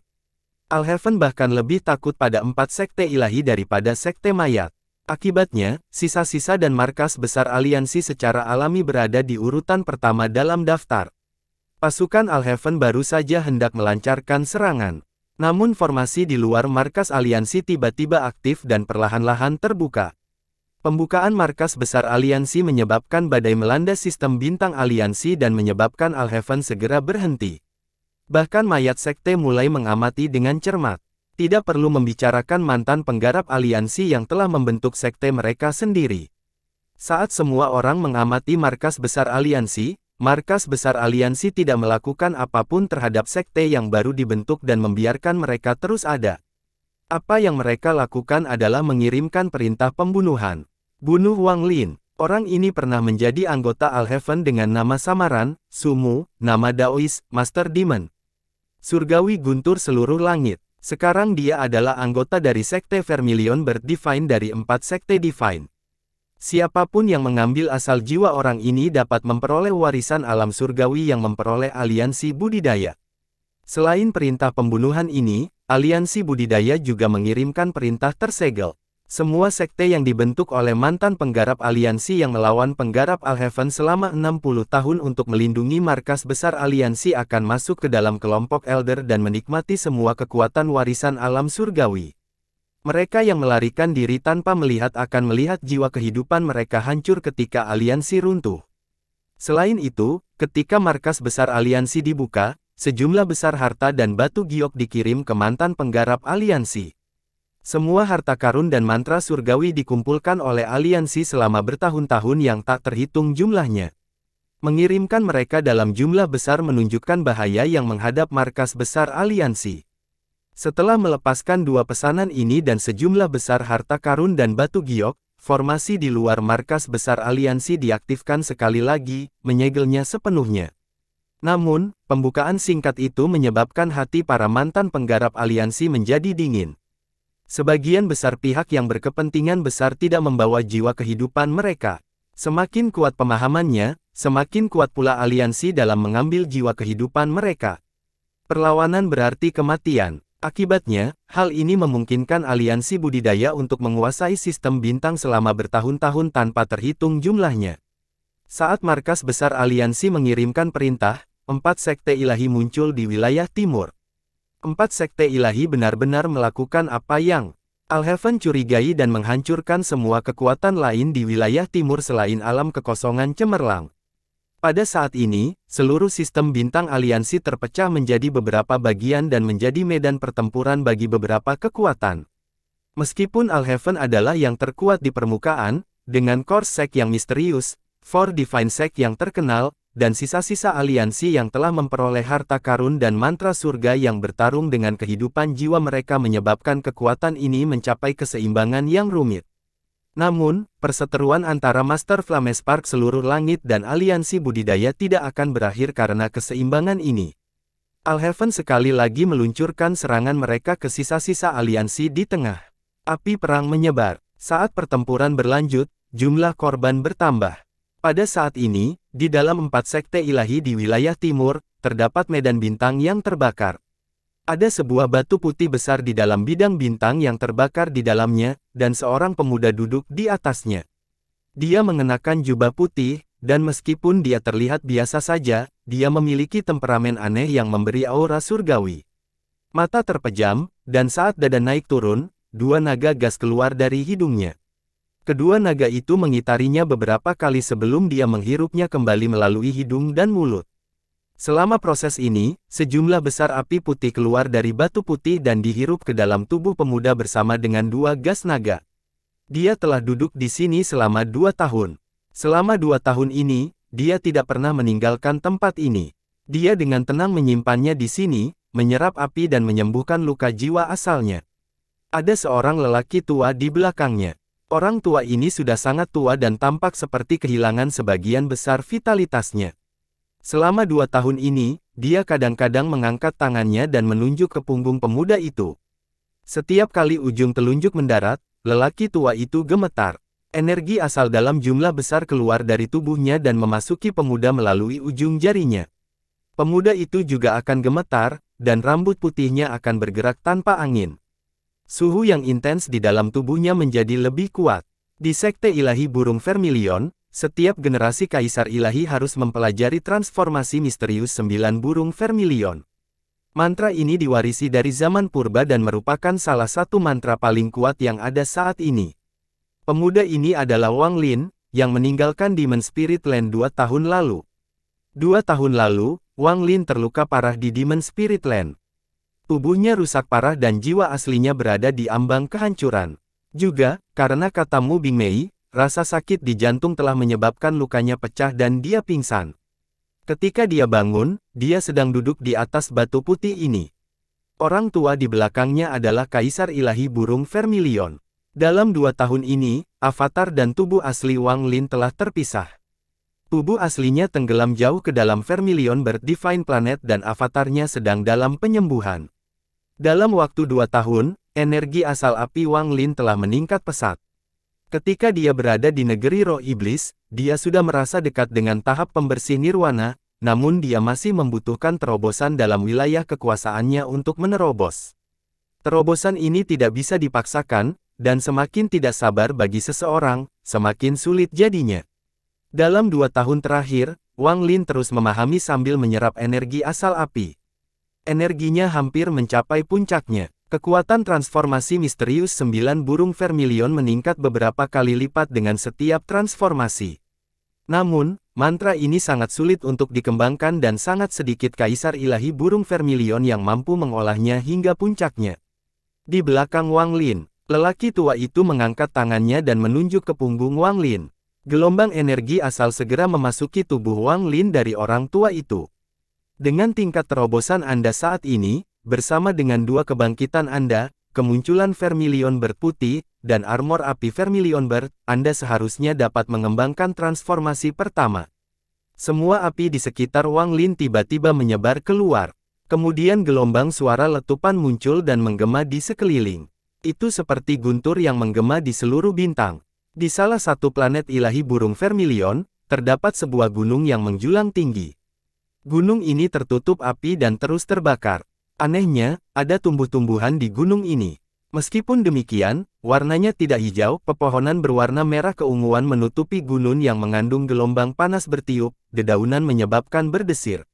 Alhaven bahkan lebih takut pada 4 sekte ilahi daripada sekte mayat. Akibatnya, sisa-sisa dan markas besar aliansi secara alami berada di urutan pertama dalam daftar. Pasukan Alhaven baru saja hendak melancarkan serangan. Namun formasi di luar markas aliansi tiba-tiba aktif dan perlahan-lahan terbuka. Pembukaan markas besar aliansi menyebabkan badai melanda sistem bintang aliansi dan menyebabkan Alhaven segera berhenti. Bahkan mayat sekte mulai mengamati dengan cermat. Tidak perlu membicarakan mantan penggarap aliansi yang telah membentuk sekte mereka sendiri. Saat semua orang mengamati markas besar aliansi, markas besar aliansi tidak melakukan apapun terhadap sekte yang baru dibentuk dan membiarkan mereka terus ada. Apa yang mereka lakukan adalah mengirimkan perintah pembunuhan. Bunuh Wang Lin. Orang ini pernah menjadi anggota Alhaven dengan nama samaran, Sumu, nama Daois, Master Demon. Surgawi guntur seluruh langit. Sekarang dia adalah anggota dari sekte Vermilion Bird Divine dari 4 sekte Divine. Siapapun yang mengambil asal jiwa orang ini dapat memperoleh warisan alam surgawi yang memperoleh aliansi budidaya. Selain perintah pembunuhan ini, aliansi budidaya juga mengirimkan perintah tersegel. Semua sekte yang dibentuk oleh mantan penggarap aliansi yang melawan penggarap Alhaven selama 60 tahun untuk melindungi markas besar aliansi akan masuk ke dalam kelompok Elder dan menikmati semua kekuatan warisan alam surgawi. Mereka yang melarikan diri tanpa melihat akan melihat jiwa kehidupan mereka hancur ketika aliansi runtuh. Selain itu, ketika markas besar aliansi dibuka, sejumlah besar harta dan batu giok dikirim ke mantan penggarap aliansi. Semua harta karun dan mantra surgawi dikumpulkan oleh aliansi selama bertahun-tahun yang tak terhitung jumlahnya. Mengirimkan mereka dalam jumlah besar menunjukkan bahaya yang menghadap markas besar aliansi. Setelah melepaskan 2 pesanan ini dan sejumlah besar harta karun dan batu giok, formasi di luar markas besar aliansi diaktifkan sekali lagi, menyegelnya sepenuhnya. Namun, pembukaan singkat itu menyebabkan hati para mantan penggarap aliansi menjadi dingin. Sebagian besar pihak yang berkepentingan besar tidak membawa jiwa kehidupan mereka. Semakin kuat pemahamannya, semakin kuat pula aliansi dalam mengambil jiwa kehidupan mereka. Perlawanan berarti kematian. Akibatnya, hal ini memungkinkan aliansi budidaya untuk menguasai sistem bintang selama bertahun-tahun tanpa terhitung jumlahnya. Saat markas besar aliansi mengirimkan perintah, 4 sekte ilahi muncul di wilayah timur. 4 sekte ilahi benar-benar melakukan apa yang Alhaven curigai dan menghancurkan semua kekuatan lain di wilayah timur selain alam kekosongan cemerlang. Pada saat ini, seluruh sistem bintang aliansi terpecah menjadi beberapa bagian dan menjadi medan pertempuran bagi beberapa kekuatan. Meskipun Alhaven adalah yang terkuat di permukaan, dengan Core Sect yang misterius, Four Divine Sect yang terkenal, dan sisa-sisa aliansi yang telah memperoleh harta karun dan mantra surga yang bertarung dengan kehidupan jiwa mereka menyebabkan kekuatan ini mencapai keseimbangan yang rumit. Namun, perseteruan antara Master Flamespark seluruh langit dan aliansi budidaya tidak akan berakhir karena keseimbangan ini. Alhaven sekali lagi meluncurkan serangan mereka ke sisa-sisa aliansi di tengah. Api perang menyebar. Saat pertempuran berlanjut, jumlah korban bertambah. Pada saat ini, di dalam 4 sekte ilahi di wilayah timur, terdapat medan bintang yang terbakar. Ada sebuah batu putih besar di dalam bidang bintang yang terbakar di dalamnya, dan seorang pemuda duduk di atasnya. Dia mengenakan jubah putih, dan meskipun dia terlihat biasa saja, dia memiliki temperamen aneh yang memberi aura surgawi. Mata terpejam, dan saat dada naik turun, 2 naga gas keluar dari hidungnya. Kedua naga itu mengitarinya beberapa kali sebelum dia menghirupnya kembali melalui hidung dan mulut. Selama proses ini, sejumlah besar api putih keluar dari batu putih dan dihirup ke dalam tubuh pemuda bersama dengan 2 gas naga. Dia telah duduk di sini selama 2 tahun. Selama 2 tahun ini, dia tidak pernah meninggalkan tempat ini. Dia dengan tenang menyimpannya di sini, menyerap api dan menyembuhkan luka jiwa asalnya. Ada seorang lelaki tua di belakangnya. Orang tua ini sudah sangat tua dan tampak seperti kehilangan sebagian besar vitalitasnya. Selama 2 tahun ini, dia kadang-kadang mengangkat tangannya dan menunjuk ke punggung pemuda itu. Setiap kali ujung telunjuk mendarat, lelaki tua itu gemetar. Energi asal dalam jumlah besar keluar dari tubuhnya dan memasuki pemuda melalui ujung jarinya. Pemuda itu juga akan gemetar, dan rambut putihnya akan bergerak tanpa angin. Suhu yang intens di dalam tubuhnya menjadi lebih kuat. Di sekte ilahi burung vermilion, setiap generasi kaisar ilahi harus mempelajari transformasi misterius 9 burung vermilion. Mantra ini diwarisi dari zaman purba dan merupakan salah satu mantra paling kuat yang ada saat ini. Pemuda ini adalah Wang Lin, yang meninggalkan Demon Spirit Land 2 tahun lalu. 2 tahun lalu, Wang Lin terluka parah di Demon Spirit Land. Tubuhnya rusak parah dan jiwa aslinya berada di ambang kehancuran. Juga, karena kata Mu Bingmei, rasa sakit di jantung telah menyebabkan lukanya pecah dan dia pingsan. Ketika dia bangun, dia sedang duduk di atas batu putih ini. Orang tua di belakangnya adalah Kaisar Ilahi Burung Vermilion. Dalam 2 tahun ini, avatar dan tubuh asli Wang Lin telah terpisah. Tubuh aslinya tenggelam jauh ke dalam Vermilion Bird Divine Planet dan avatarnya sedang dalam penyembuhan. Dalam waktu 2 tahun, energi asal api Wang Lin telah meningkat pesat. Ketika dia berada di negeri roh iblis, dia sudah merasa dekat dengan tahap pembersih nirwana, namun dia masih membutuhkan terobosan dalam wilayah kekuasaannya untuk menerobos. Terobosan ini tidak bisa dipaksakan, dan semakin tidak sabar bagi seseorang, semakin sulit jadinya. Dalam 2 tahun terakhir, Wang Lin terus memahami sambil menyerap energi asal api. Energinya hampir mencapai puncaknya. Kekuatan transformasi misterius 9 burung vermilion meningkat beberapa kali lipat dengan setiap transformasi. Namun, mantra ini sangat sulit untuk dikembangkan dan sangat sedikit kaisar ilahi burung vermilion yang mampu mengolahnya hingga puncaknya. Di belakang Wang Lin, lelaki tua itu mengangkat tangannya dan menunjuk ke punggung Wang Lin. Gelombang energi asal segera memasuki tubuh Wang Lin dari orang tua itu. Dengan tingkat terobosan Anda saat ini, bersama dengan 2 kebangkitan Anda, kemunculan Vermilion Bird putih, dan armor api Vermilion Bird, Anda seharusnya dapat mengembangkan transformasi pertama. Semua api di sekitar Wang Lin tiba-tiba menyebar keluar. Kemudian gelombang suara letupan muncul dan menggema di sekeliling. Itu seperti guntur yang menggema di seluruh bintang. Di salah satu planet ilahi burung Vermilion, terdapat sebuah gunung yang menjulang tinggi. Gunung ini tertutup api dan terus terbakar. Anehnya, ada tumbuh-tumbuhan di gunung ini. Meskipun demikian, warnanya tidak hijau, pepohonan berwarna merah keunguan menutupi gunung yang mengandung gelombang panas bertiup, dedaunan menyebabkan berdesir.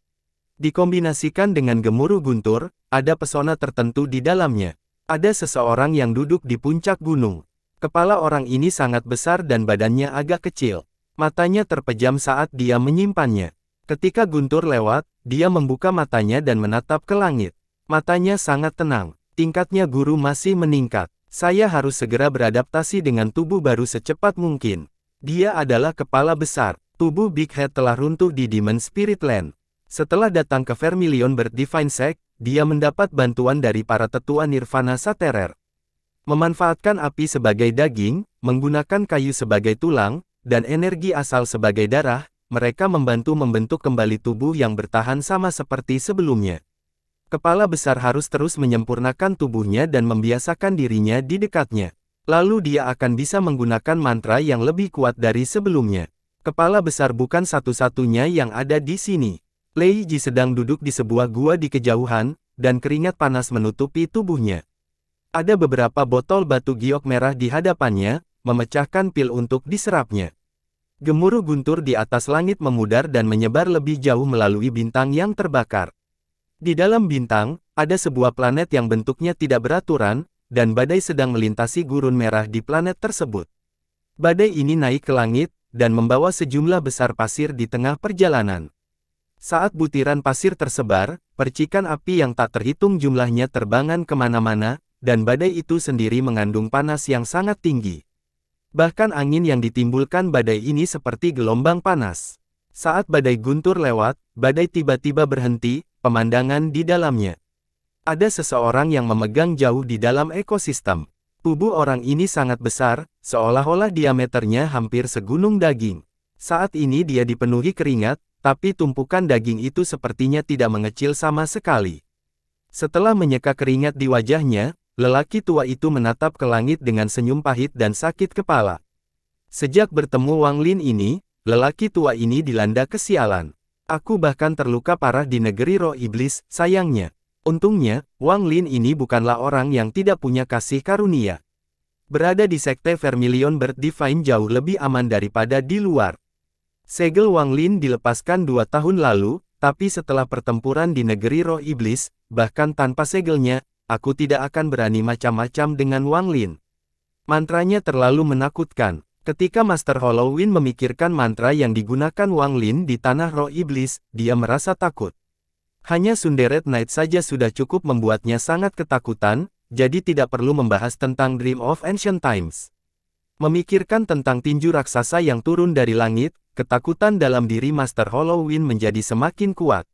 Dikombinasikan dengan gemuruh guntur, ada pesona tertentu di dalamnya. Ada seseorang yang duduk di puncak gunung. Kepala orang ini sangat besar dan badannya agak kecil. Matanya terpejam saat dia menyimpannya. Ketika Guntur lewat, dia membuka matanya dan menatap ke langit. Matanya sangat tenang. Tingkatnya guru masih meningkat. Saya harus segera beradaptasi dengan tubuh baru secepat mungkin. Dia adalah kepala besar. Tubuh Big Head telah runtuh di Demon Spirit Land. Setelah datang ke Vermilion Bird Divine Sect, dia mendapat bantuan dari para tetua Nirvana Saterer. Memanfaatkan api sebagai daging, menggunakan kayu sebagai tulang, dan energi asal sebagai darah, mereka membantu membentuk kembali tubuh yang bertahan sama seperti sebelumnya. Kepala besar harus terus menyempurnakan tubuhnya dan membiasakan dirinya di dekatnya. Lalu dia akan bisa menggunakan mantra yang lebih kuat dari sebelumnya. Kepala besar bukan satu-satunya yang ada di sini. Lei Ji sedang duduk di sebuah gua di kejauhan, dan keringat panas menutupi tubuhnya. Ada beberapa botol batu giok merah di hadapannya, memecahkan pil untuk diserapnya. Gemuruh guntur di atas langit memudar dan menyebar lebih jauh melalui bintang yang terbakar. Di dalam bintang, ada sebuah planet yang bentuknya tidak beraturan, dan badai sedang melintasi gurun merah di planet tersebut. Badai ini naik ke langit, dan membawa sejumlah besar pasir di tengah perjalanan. Saat butiran pasir tersebar, percikan api yang tak terhitung jumlahnya terbangan kemana-mana, dan badai itu sendiri mengandung panas yang sangat tinggi. Bahkan angin yang ditimbulkan badai ini seperti gelombang panas. Saat badai guntur lewat, badai tiba-tiba berhenti, pemandangan di dalamnya. Ada seseorang yang memegang jauh di dalam ekosistem. Tubuh orang ini sangat besar, seolah-olah diameternya hampir segunung daging. Saat ini dia dipenuhi keringat, tapi tumpukan daging itu sepertinya tidak mengecil sama sekali. Setelah menyeka keringat di wajahnya, lelaki tua itu menatap ke langit dengan senyum pahit dan sakit kepala. Sejak bertemu Wang Lin ini, lelaki tua ini dilanda kesialan. Aku bahkan terluka parah di negeri roh iblis, sayangnya. Untungnya, Wang Lin ini bukanlah orang yang tidak punya kasih karunia. Berada di sekte Vermilion Bird Divine jauh lebih aman daripada di luar. Segel Wang Lin dilepaskan 2 tahun lalu, tapi setelah pertempuran di negeri roh iblis, bahkan tanpa segelnya, aku tidak akan berani macam-macam dengan Wang Lin. Mantranya terlalu menakutkan. Ketika Master Halloween memikirkan mantra yang digunakan Wang Lin di tanah roh iblis, dia merasa takut. Hanya Sunderet Knight saja sudah cukup membuatnya sangat ketakutan, jadi tidak perlu membahas tentang Dream of Ancient Times. Memikirkan tentang tinju raksasa yang turun dari langit, ketakutan dalam diri Master Halloween menjadi semakin kuat.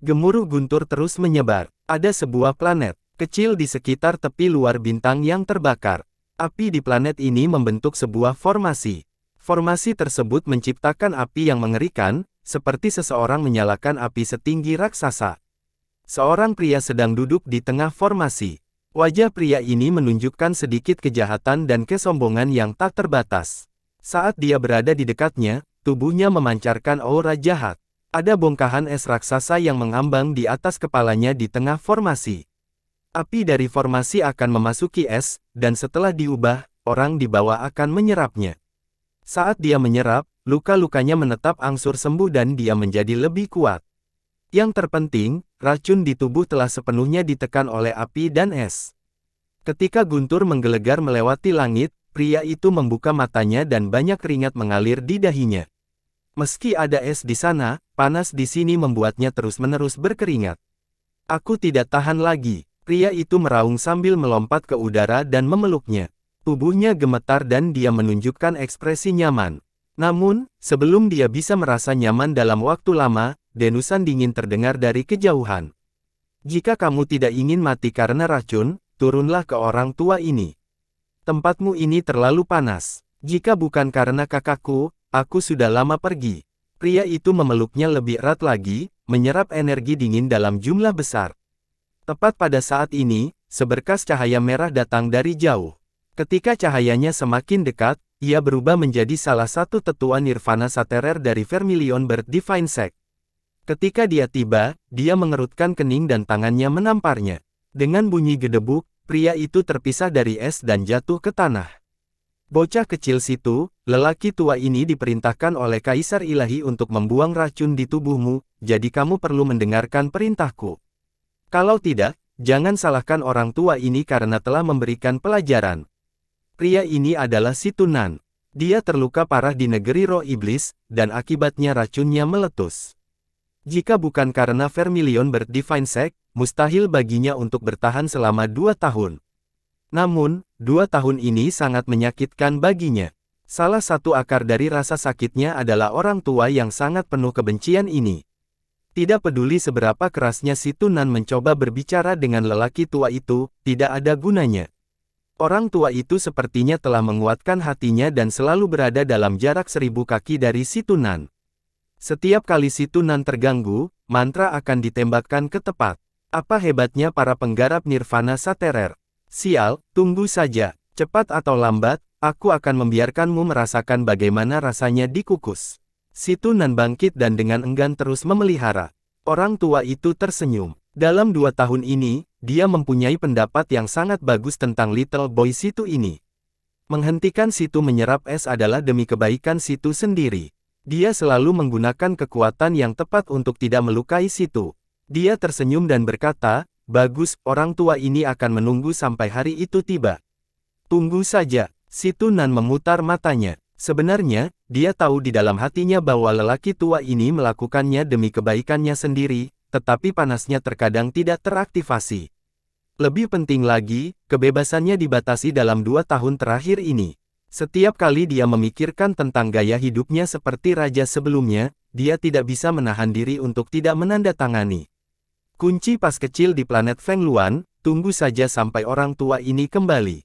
Gemuruh guntur terus menyebar. Ada sebuah planet kecil di sekitar tepi luar bintang yang terbakar. Api di planet ini membentuk sebuah formasi. Formasi tersebut menciptakan api yang mengerikan, seperti seseorang menyalakan api setinggi raksasa. Seorang pria sedang duduk di tengah formasi. Wajah pria ini menunjukkan sedikit kejahatan dan kesombongan yang tak terbatas. Saat dia berada di dekatnya, tubuhnya memancarkan aura jahat. Ada bongkahan es raksasa yang mengambang di atas kepalanya di tengah formasi. Api dari formasi akan memasuki es, dan setelah diubah, orang di bawah akan menyerapnya. Saat dia menyerap, luka-lukanya menetap angsur sembuh dan dia menjadi lebih kuat. Yang terpenting, racun di tubuh telah sepenuhnya ditekan oleh api dan es. Ketika guntur menggelegar melewati langit, pria itu membuka matanya dan banyak keringat mengalir di dahinya. Meski ada es di sana, panas di sini membuatnya terus-menerus berkeringat. Aku tidak tahan lagi. Pria itu meraung sambil melompat ke udara dan memeluknya. Tubuhnya gemetar dan dia menunjukkan ekspresi nyaman. Namun, sebelum dia bisa merasa nyaman dalam waktu lama, denusan dingin terdengar dari kejauhan. Jika kamu tidak ingin mati karena racun, turunlah ke orang tua ini. Tempatmu ini terlalu panas. Jika bukan karena kakakku, aku sudah lama pergi. Pria itu memeluknya lebih erat lagi, menyerap energi dingin dalam jumlah besar. Tepat pada saat ini, seberkas cahaya merah datang dari jauh. Ketika cahayanya semakin dekat, ia berubah menjadi salah satu tetua Nirvana Saterer dari Vermilion Bird Divine Sect. Ketika dia tiba, dia mengerutkan kening dan tangannya menamparnya. Dengan bunyi gedebuk, pria itu terpisah dari es dan jatuh ke tanah. Bocah kecil situ, lelaki tua ini diperintahkan oleh Kaisar Ilahi untuk membuang racun di tubuhmu, jadi kamu perlu mendengarkan perintahku. Kalau tidak, jangan salahkan orang tua ini karena telah memberikan pelajaran. Pria ini adalah Situnan. Dia terluka parah di negeri roh iblis, dan akibatnya racunnya meletus. Jika bukan karena Vermilion Bird Divine Sect, mustahil baginya untuk bertahan selama 2 tahun. Namun, 2 tahun ini sangat menyakitkan baginya. Salah satu akar dari rasa sakitnya adalah orang tua yang sangat penuh kebencian ini. Tidak peduli seberapa kerasnya si Tunan mencoba berbicara dengan lelaki tua itu, tidak ada gunanya. Orang tua itu sepertinya telah menguatkan hatinya dan selalu berada dalam jarak 1000 kaki dari si Tunan. Setiap kali si Tunan terganggu, mantra akan ditembakkan ke tepat. Apa hebatnya para penggarap Nirvana Saterer? Sial, tunggu saja. Cepat atau lambat, aku akan membiarkanmu merasakan bagaimana rasanya dikukus. Si Tunan bangkit dan dengan enggan terus memelihara. Orang tua itu tersenyum. Dalam 2 tahun ini, dia mempunyai pendapat yang sangat bagus tentang Little Boy Situ ini. Menghentikan Situ menyerap es adalah demi kebaikan Situ sendiri. Dia selalu menggunakan kekuatan yang tepat untuk tidak melukai Situ. Dia tersenyum dan berkata, bagus, orang tua ini akan menunggu sampai hari itu tiba. Tunggu saja, si Tunan memutar matanya. Sebenarnya, dia tahu di dalam hatinya bahwa lelaki tua ini melakukannya demi kebaikannya sendiri, tetapi panasnya terkadang tidak teraktivasi. Lebih penting lagi, kebebasannya dibatasi dalam 2 tahun terakhir ini. Setiap kali dia memikirkan tentang gaya hidupnya seperti raja sebelumnya, dia tidak bisa menahan diri untuk tidak menandatangani kunci pas kecil di planet Feng Luan. Tunggu saja sampai orang tua ini kembali.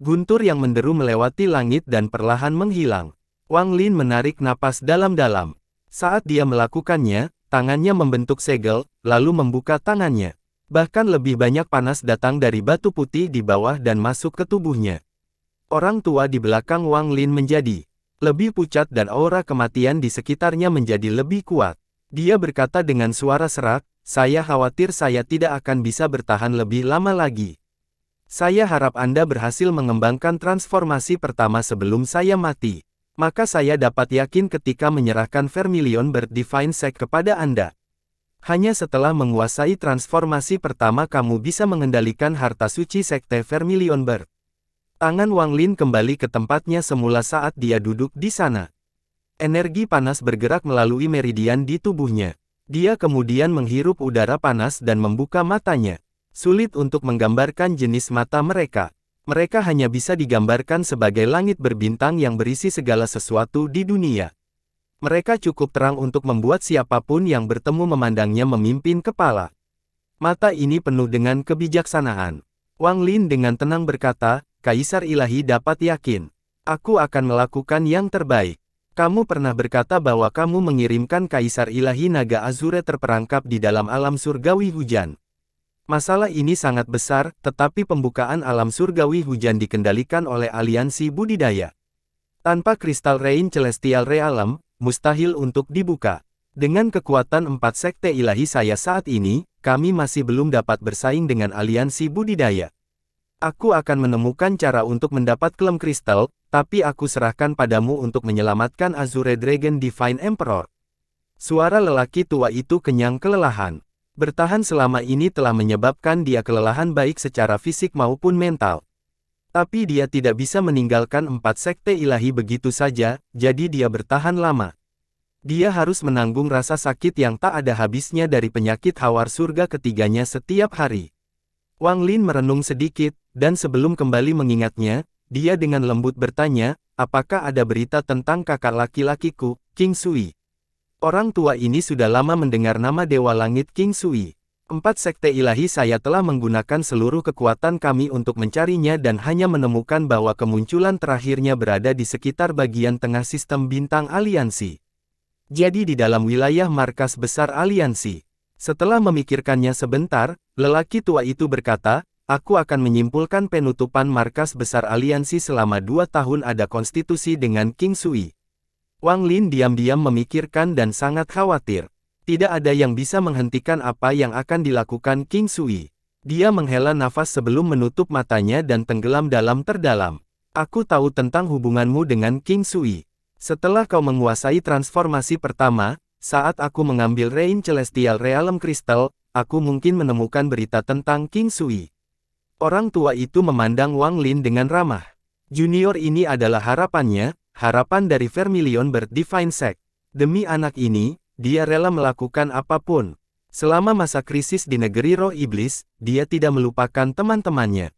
Guntur yang menderu melewati langit dan perlahan menghilang. Wang Lin menarik napas dalam-dalam. Saat dia melakukannya, tangannya membentuk segel, lalu membuka tangannya. Bahkan lebih banyak panas datang dari batu putih di bawah dan masuk ke tubuhnya. Orang tua di belakang Wang Lin menjadi lebih pucat dan aura kematian di sekitarnya menjadi lebih kuat. Dia berkata dengan suara serak, saya khawatir saya tidak akan bisa bertahan lebih lama lagi. Saya harap Anda berhasil mengembangkan transformasi pertama sebelum saya mati. Maka saya dapat yakin ketika menyerahkan Vermilion Bird Divine Sect kepada Anda. Hanya setelah menguasai transformasi pertama kamu bisa mengendalikan harta suci Sekte Vermilion Bird. Tangan Wang Lin kembali ke tempatnya semula saat dia duduk di sana. Energi panas bergerak melalui meridian di tubuhnya. Dia kemudian menghirup udara panas dan membuka matanya. Sulit untuk menggambarkan jenis mata mereka. Mereka hanya bisa digambarkan sebagai langit berbintang yang berisi segala sesuatu di dunia. Mereka cukup terang untuk membuat siapapun yang bertemu memandangnya memimpin kepala. Mata ini penuh dengan kebijaksanaan. Wang Lin dengan tenang berkata, Kaisar Ilahi dapat yakin. Aku akan melakukan yang terbaik. Kamu pernah berkata bahwa kamu mengirimkan Kaisar Ilahi Naga Azure terperangkap di dalam alam surgawi hujan. Masalah ini sangat besar, tetapi pembukaan alam surgawi hujan dikendalikan oleh aliansi budidaya. Tanpa kristal Rain Celestial Realm, mustahil untuk dibuka. Dengan kekuatan 4 sekte ilahi saya saat ini, kami masih belum dapat bersaing dengan aliansi budidaya. Aku akan menemukan cara untuk mendapat klem kristal, tapi aku serahkan padamu untuk menyelamatkan Azure Dragon Divine Emperor. Suara lelaki tua itu kenyang kelelahan. Bertahan selama ini telah menyebabkan dia kelelahan baik secara fisik maupun mental. Tapi dia tidak bisa meninggalkan 4 sekte ilahi begitu saja, jadi dia bertahan lama. Dia harus menanggung rasa sakit yang tak ada habisnya dari penyakit hawar surga ketiganya setiap hari. Wang Lin merenung sedikit, dan sebelum kembali mengingatnya, dia dengan lembut bertanya, apakah ada berita tentang kakak laki-lakiku, King Sui? Orang tua ini sudah lama mendengar nama Dewa Langit King Sui. 4 sekte ilahi saya telah menggunakan seluruh kekuatan kami untuk mencarinya dan hanya menemukan bahwa kemunculan terakhirnya berada di sekitar bagian tengah sistem bintang aliansi. Jadi di dalam wilayah markas besar aliansi. Setelah memikirkannya sebentar, lelaki tua itu berkata, aku akan menyimpulkan penutupan markas besar aliansi selama 2 tahun ada konstitusi dengan King Sui. Wang Lin diam-diam memikirkan dan sangat khawatir. Tidak ada yang bisa menghentikan apa yang akan dilakukan King Sui. Dia menghela nafas sebelum menutup matanya dan tenggelam dalam terdalam. Aku tahu tentang hubunganmu dengan King Sui. Setelah kau menguasai transformasi pertama, saat aku mengambil Rain Celestial Realm Crystal, aku mungkin menemukan berita tentang King Sui. Orang tua itu memandang Wang Lin dengan ramah. Junior ini adalah harapannya, harapan dari Vermilion Bird Divine Sect. Demi anak ini, dia rela melakukan apapun. Selama masa krisis di negeri roh iblis, dia tidak melupakan teman-temannya.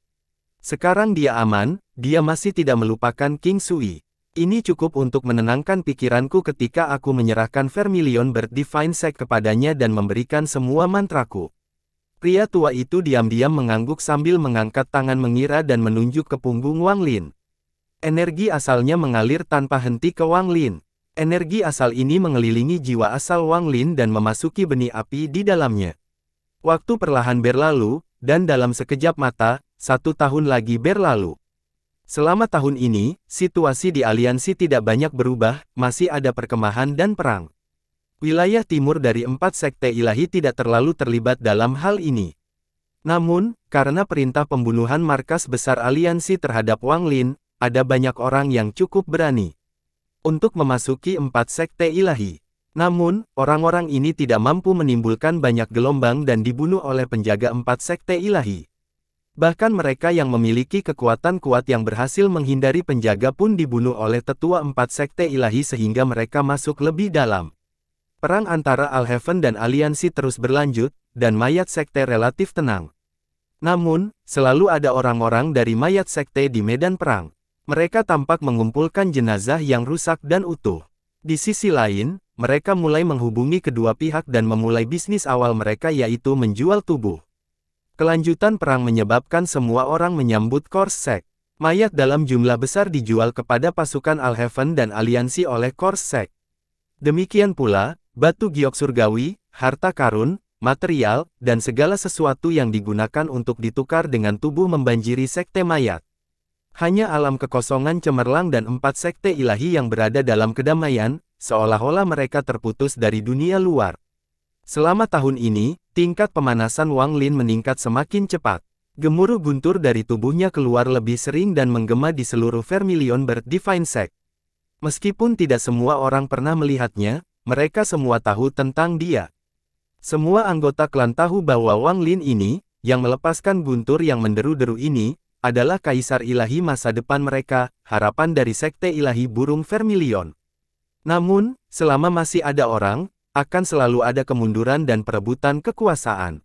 Sekarang dia aman, dia masih tidak melupakan King Sui. Ini cukup untuk menenangkan pikiranku ketika aku menyerahkan Vermilion Bird Divine Sect kepadanya dan memberikan semua mantraku. Pria tua itu diam-diam mengangguk sambil mengangkat tangan mengira dan menunjuk ke punggung Wang Lin. Energi asalnya mengalir tanpa henti ke Wang Lin. Energi asal ini mengelilingi jiwa asal Wang Lin dan memasuki benih api di dalamnya. Waktu perlahan berlalu, dan dalam sekejap mata, 1 tahun lagi berlalu. Selama tahun ini, situasi di aliansi tidak banyak berubah, masih ada perkemahan dan perang. Wilayah timur dari 4 sekte ilahi tidak terlalu terlibat dalam hal ini. Namun, karena perintah pembunuhan markas besar aliansi terhadap Wang Lin, ada banyak orang yang cukup berani untuk memasuki 4 sekte ilahi. Namun, orang-orang ini tidak mampu menimbulkan banyak gelombang dan dibunuh oleh penjaga 4 sekte ilahi. Bahkan mereka yang memiliki kekuatan kuat yang berhasil menghindari penjaga pun dibunuh oleh tetua 4 sekte ilahi sehingga mereka masuk lebih dalam. Perang antara Al-Heaven dan aliansi terus berlanjut, dan mayat sekte relatif tenang. Namun, selalu ada orang-orang dari mayat sekte di medan perang. Mereka tampak mengumpulkan jenazah yang rusak dan utuh. Di sisi lain, mereka mulai menghubungi kedua pihak dan memulai bisnis awal mereka yaitu menjual tubuh. Kelanjutan perang menyebabkan semua orang menyambut Corps Sect. Mayat dalam jumlah besar dijual kepada pasukan Al-Heaven dan aliansi oleh Corps Sect. Demikian pula, batu giok surgawi, harta karun, material, dan segala sesuatu yang digunakan untuk ditukar dengan tubuh membanjiri sekte mayat. Hanya alam kekosongan cemerlang dan 4 sekte ilahi yang berada dalam kedamaian, seolah-olah mereka terputus dari dunia luar. Selama tahun ini, tingkat pemanasan Wang Lin meningkat semakin cepat. Gemuruh guntur dari tubuhnya keluar lebih sering dan menggema di seluruh Vermilion Bird Divine Sect. Meskipun tidak semua orang pernah melihatnya, mereka semua tahu tentang dia. Semua anggota klan tahu bahwa Wang Lin ini, yang melepaskan guntur yang menderu-deru ini, adalah kaisar ilahi masa depan mereka, harapan dari sekte ilahi burung Vermilion. Namun, selama masih ada orang, akan selalu ada kemunduran dan perebutan kekuasaan.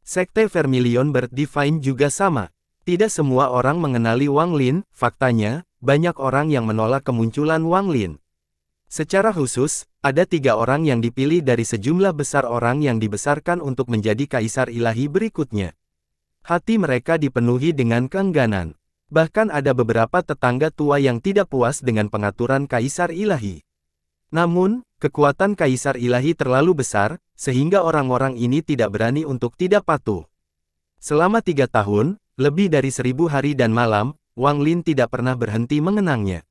Sekte Vermilion Bird Divine juga sama. Tidak semua orang mengenali Wang Lin, faktanya, banyak orang yang menolak kemunculan Wang Lin. Secara khusus, ada 3 orang yang dipilih dari sejumlah besar orang yang dibesarkan untuk menjadi kaisar ilahi berikutnya. Hati mereka dipenuhi dengan keengganan. Bahkan ada beberapa tetangga tua yang tidak puas dengan pengaturan kaisar ilahi. Namun, kekuatan kaisar ilahi terlalu besar, sehingga orang-orang ini tidak berani untuk tidak patuh. Selama 3 tahun, lebih dari 1000 hari dan malam, Wang Lin tidak pernah berhenti mengenangnya.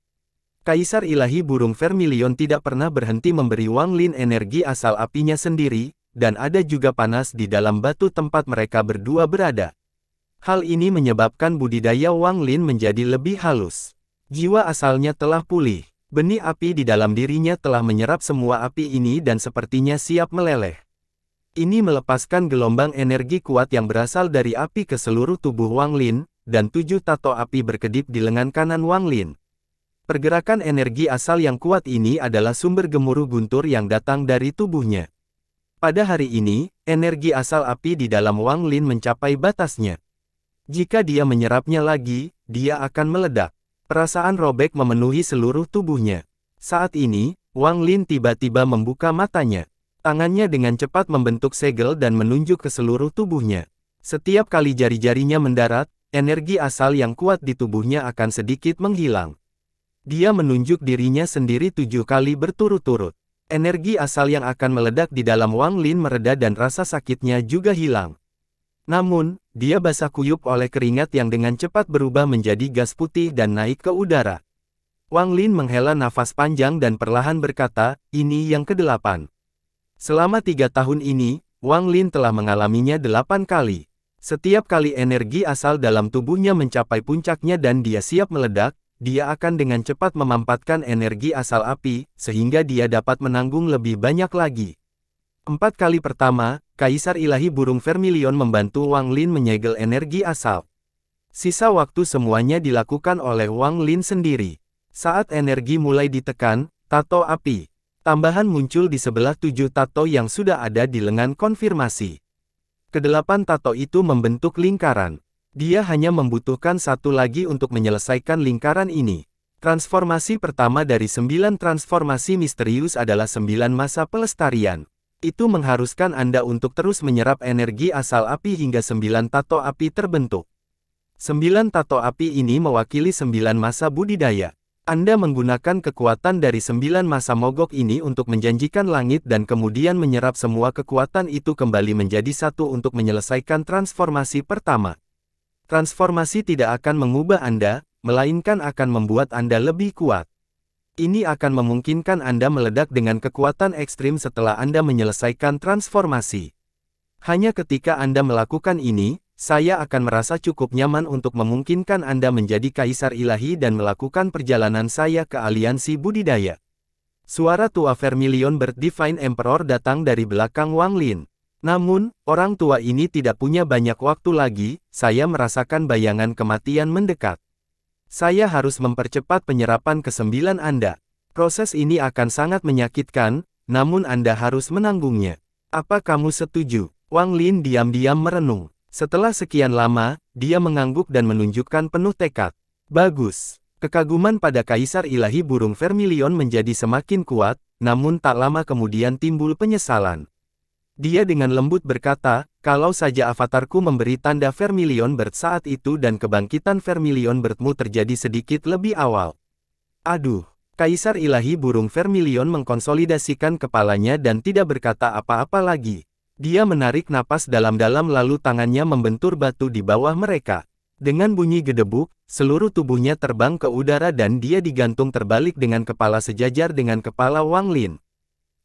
Kaisar ilahi burung Vermilion tidak pernah berhenti memberi Wang Lin energi asal apinya sendiri, dan ada juga panas di dalam batu tempat mereka berdua berada. Hal ini menyebabkan budidaya Wang Lin menjadi lebih halus. Jiwa asalnya telah pulih. Benih api di dalam dirinya telah menyerap semua api ini dan sepertinya siap meleleh. Ini melepaskan gelombang energi kuat yang berasal dari api ke seluruh tubuh Wang Lin, dan 7 tato api berkedip di lengan kanan Wang Lin. Pergerakan energi asal yang kuat ini adalah sumber gemuruh guntur yang datang dari tubuhnya. Pada hari ini, energi asal api di dalam Wang Lin mencapai batasnya. Jika dia menyerapnya lagi, dia akan meledak. Perasaan robek memenuhi seluruh tubuhnya. Saat ini, Wang Lin tiba-tiba membuka matanya. Tangannya dengan cepat membentuk segel dan menunjuk ke seluruh tubuhnya. Setiap kali jari-jarinya mendarat, energi asal yang kuat di tubuhnya akan sedikit menghilang. Dia menunjuk dirinya sendiri 7 kali berturut-turut. Energi asal yang akan meledak di dalam Wang Lin mereda dan rasa sakitnya juga hilang. Namun, dia basah kuyup oleh keringat yang dengan cepat berubah menjadi gas putih dan naik ke udara. Wang Lin menghela nafas panjang dan perlahan berkata, "Ini yang ke-8. Selama 3 tahun ini, Wang Lin telah mengalaminya 8 kali. Setiap kali energi asal dalam tubuhnya mencapai puncaknya dan dia siap meledak, dia akan dengan cepat memampatkan energi asal api, sehingga dia dapat menanggung lebih banyak lagi. 4 kali pertama, Kaisar Ilahi Burung Vermilion membantu Wang Lin menyegel energi asal. Sisa waktu semuanya dilakukan oleh Wang Lin sendiri. Saat energi mulai ditekan, tato Tambahan muncul di sebelah 7 tato yang sudah ada di lengan konfirmasi. Kedelapan tato itu membentuk lingkaran. Dia hanya membutuhkan satu lagi untuk menyelesaikan lingkaran ini. Transformasi pertama dari 9 transformasi misterius adalah 9 masa pelestarian. Itu mengharuskan Anda untuk terus menyerap energi asal api hingga 9 tato api terbentuk. 9 tato api ini mewakili 9 masa budidaya. Anda menggunakan kekuatan dari 9 masa mogok ini untuk menjanjikan langit dan kemudian menyerap semua kekuatan itu kembali menjadi satu untuk menyelesaikan transformasi pertama. Transformasi tidak akan mengubah Anda, melainkan akan membuat Anda lebih kuat. Ini akan memungkinkan Anda meledak dengan kekuatan ekstrim setelah Anda menyelesaikan transformasi. Hanya ketika Anda melakukan ini, saya akan merasa cukup nyaman untuk memungkinkan Anda menjadi kaisar ilahi dan melakukan perjalanan saya ke aliansi budidaya. Suara tua Vermilion Bird Divine Emperor datang dari belakang Wang Lin. Namun, orang tua ini tidak punya banyak waktu lagi, saya merasakan bayangan kematian mendekat. Saya harus mempercepat penyerapan ke-9 Anda. Proses ini akan sangat menyakitkan, namun Anda harus menanggungnya. Apa kamu setuju? Wang Lin diam-diam merenung. Setelah sekian lama, dia mengangguk dan menunjukkan penuh tekad. Bagus. Kekaguman pada Kaisar Ilahi Burung Vermilion menjadi semakin kuat, namun tak lama kemudian timbul penyesalan. Dia dengan lembut berkata, kalau saja avatarku memberi tanda Vermilion Bird saat itu dan kebangkitan Vermilion Birdmu terjadi sedikit lebih awal. Aduh, Kaisar Ilahi Burung Vermilion mengkonsolidasikan kepalanya dan tidak berkata apa-apa lagi. Dia menarik napas dalam-dalam lalu tangannya membentur batu di bawah mereka. Dengan bunyi gedebuk, seluruh tubuhnya terbang ke udara dan dia digantung terbalik dengan kepala sejajar dengan kepala Wang Lin.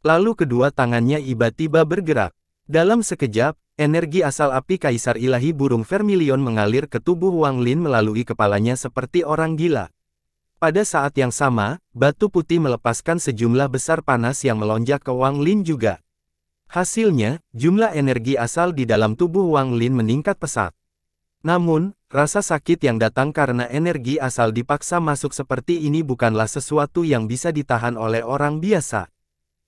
Lalu kedua tangannya tiba-tiba bergerak. Dalam sekejap, energi asal api Kaisar Ilahi Burung Vermilion mengalir ke tubuh Wang Lin melalui kepalanya seperti orang gila. Pada saat yang sama, batu putih melepaskan sejumlah besar panas yang melonjak ke Wang Lin juga. Hasilnya, jumlah energi asal di dalam tubuh Wang Lin meningkat pesat. Namun, rasa sakit yang datang karena energi asal dipaksa masuk seperti ini bukanlah sesuatu yang bisa ditahan oleh orang biasa.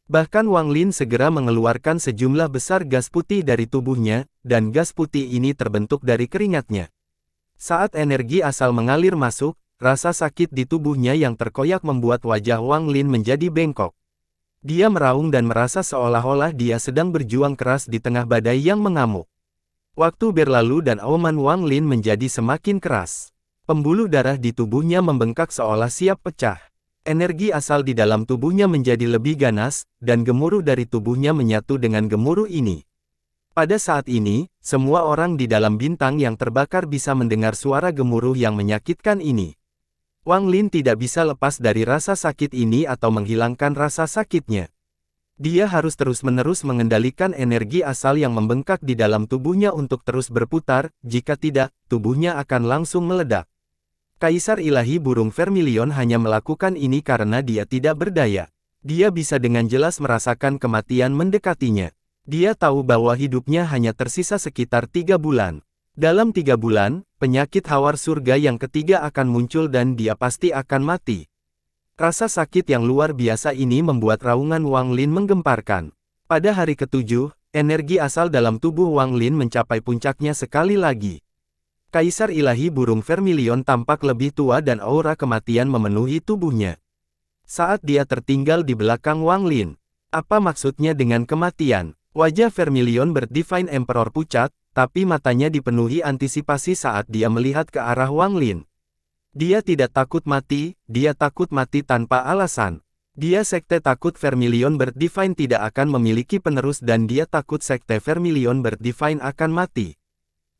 Bahkan Wang Lin segera mengeluarkan sejumlah besar gas putih dari tubuhnya, dan gas putih ini terbentuk dari keringatnya. Saat energi asal mengalir masuk, rasa sakit di tubuhnya yang terkoyak membuat wajah Wang Lin menjadi bengkok. Dia meraung dan merasa seolah-olah dia sedang berjuang keras di tengah badai yang mengamuk. Waktu berlalu dan auman Wang Lin menjadi semakin keras. Pembuluh darah di tubuhnya membengkak seolah siap pecah. Energi asal di dalam tubuhnya menjadi lebih ganas, dan gemuruh dari tubuhnya menyatu dengan gemuruh ini. Pada saat ini, semua orang di dalam bintang yang terbakar bisa mendengar suara gemuruh yang menyakitkan ini. Wang Lin tidak bisa lepas dari rasa sakit ini atau menghilangkan rasa sakitnya. Dia harus terus-menerus mengendalikan energi asal yang membengkak di dalam tubuhnya untuk terus berputar, jika tidak, tubuhnya akan langsung meledak. Kaisar Ilahi Burung Vermilion hanya melakukan ini karena dia tidak berdaya. Dia bisa dengan jelas merasakan kematian mendekatinya. Dia tahu bahwa hidupnya hanya tersisa sekitar 3 bulan. Dalam 3 bulan, penyakit hawar surga yang ketiga akan muncul dan dia pasti akan mati. Rasa sakit yang luar biasa ini membuat raungan Wang Lin menggemparkan. Pada hari ke-7, energi asal dalam tubuh Wang Lin mencapai puncaknya sekali lagi. Kaisar Ilahi Burung Vermilion tampak lebih tua dan aura kematian memenuhi tubuhnya. Saat dia tertinggal di belakang Wang Lin. Apa maksudnya dengan kematian? Wajah Vermilion Bird Divine Emperor pucat, tapi matanya dipenuhi antisipasi saat dia melihat ke arah Wang Lin. Dia tidak takut mati, dia takut mati tanpa alasan. Dia sekte takut Vermilion Bird Divine tidak akan memiliki penerus dan dia takut sekte Vermilion Bird Divine akan mati.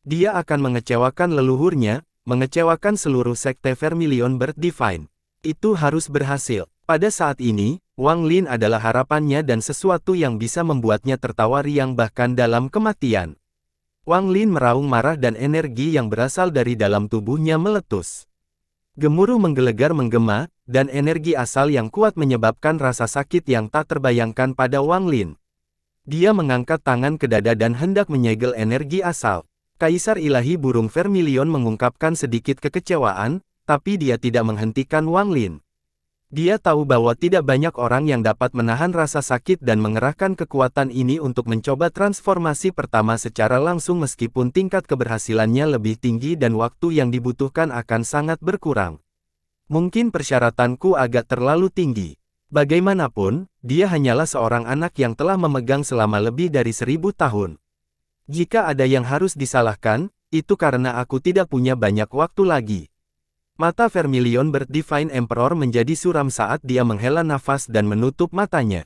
Dia akan mengecewakan leluhurnya, mengecewakan seluruh sekte Vermilion Bird Divine. Itu harus berhasil. Pada saat ini, Wang Lin adalah harapannya dan sesuatu yang bisa membuatnya tertawa riang bahkan dalam kematian. Wang Lin meraung marah dan energi yang berasal dari dalam tubuhnya meletus. Gemuruh menggelegar menggema, dan energi asal yang kuat menyebabkan rasa sakit yang tak terbayangkan pada Wang Lin. Dia mengangkat tangan ke dada dan hendak menyegel energi asal. Kaisar Ilahi Burung Vermilion mengungkapkan sedikit kekecewaan, tapi dia tidak menghentikan Wang Lin. Dia tahu bahwa tidak banyak orang yang dapat menahan rasa sakit dan mengerahkan kekuatan ini untuk mencoba transformasi pertama secara langsung meskipun tingkat keberhasilannya lebih tinggi dan waktu yang dibutuhkan akan sangat berkurang. Mungkin persyaratanku agak terlalu tinggi. Bagaimanapun, dia hanyalah seorang anak yang telah memegang selama lebih dari 1000 tahun. Jika ada yang harus disalahkan, itu karena aku tidak punya banyak waktu lagi. Mata Vermilion Bird Divine Emperor menjadi suram saat dia menghela nafas dan menutup matanya.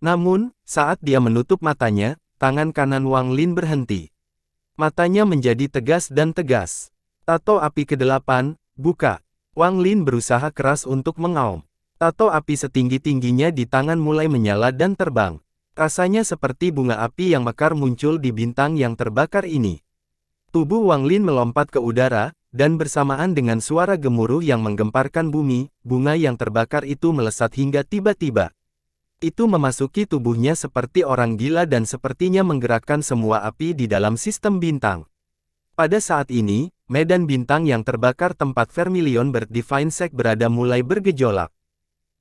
Namun, saat dia menutup matanya, tangan kanan Wang Lin berhenti. Matanya menjadi tegas dan tegas. Tato api ke-8, buka. Wang Lin berusaha keras untuk mengaum. Tato api setinggi-tingginya di tangan mulai menyala dan terbang. Rasanya seperti bunga api yang mekar muncul di bintang yang terbakar ini. Tubuh Wang Lin melompat ke udara, dan bersamaan dengan suara gemuruh yang menggemparkan bumi, bunga yang terbakar itu melesat hingga tiba-tiba. Itu memasuki tubuhnya seperti orang gila dan sepertinya menggerakkan semua api di dalam sistem bintang. Pada saat ini, medan bintang yang terbakar tempat Vermilion Bird Divine Sect berada mulai bergejolak.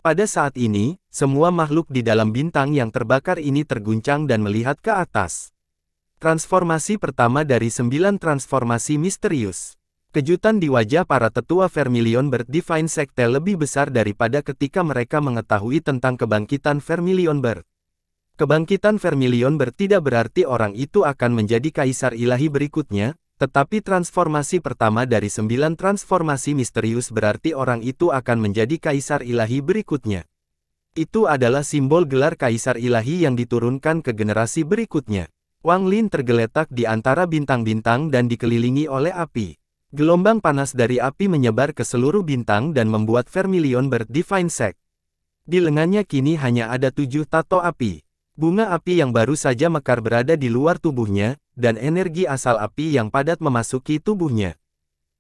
Pada saat ini, semua makhluk di dalam bintang yang terbakar ini terguncang dan melihat ke atas. Transformasi pertama dari 9 transformasi misterius. Kejutan di wajah para tetua Vermilion Bird Divine Sekte lebih besar daripada ketika mereka mengetahui tentang kebangkitan Vermilion Bird. Kebangkitan Vermilion Bird tidak berarti orang itu akan menjadi kaisar ilahi berikutnya, tetapi transformasi pertama dari 9 transformasi misterius berarti orang itu akan menjadi kaisar ilahi berikutnya. Itu adalah simbol gelar kaisar ilahi yang diturunkan ke generasi berikutnya. Wang Lin tergeletak di antara bintang-bintang dan dikelilingi oleh api. Gelombang panas dari api menyebar ke seluruh bintang dan membuat Vermilion Bird Divine Sect. Di lengannya kini hanya ada 7 tato api. Bunga api yang baru saja mekar berada di luar tubuhnya, dan energi asal api yang padat memasuki tubuhnya.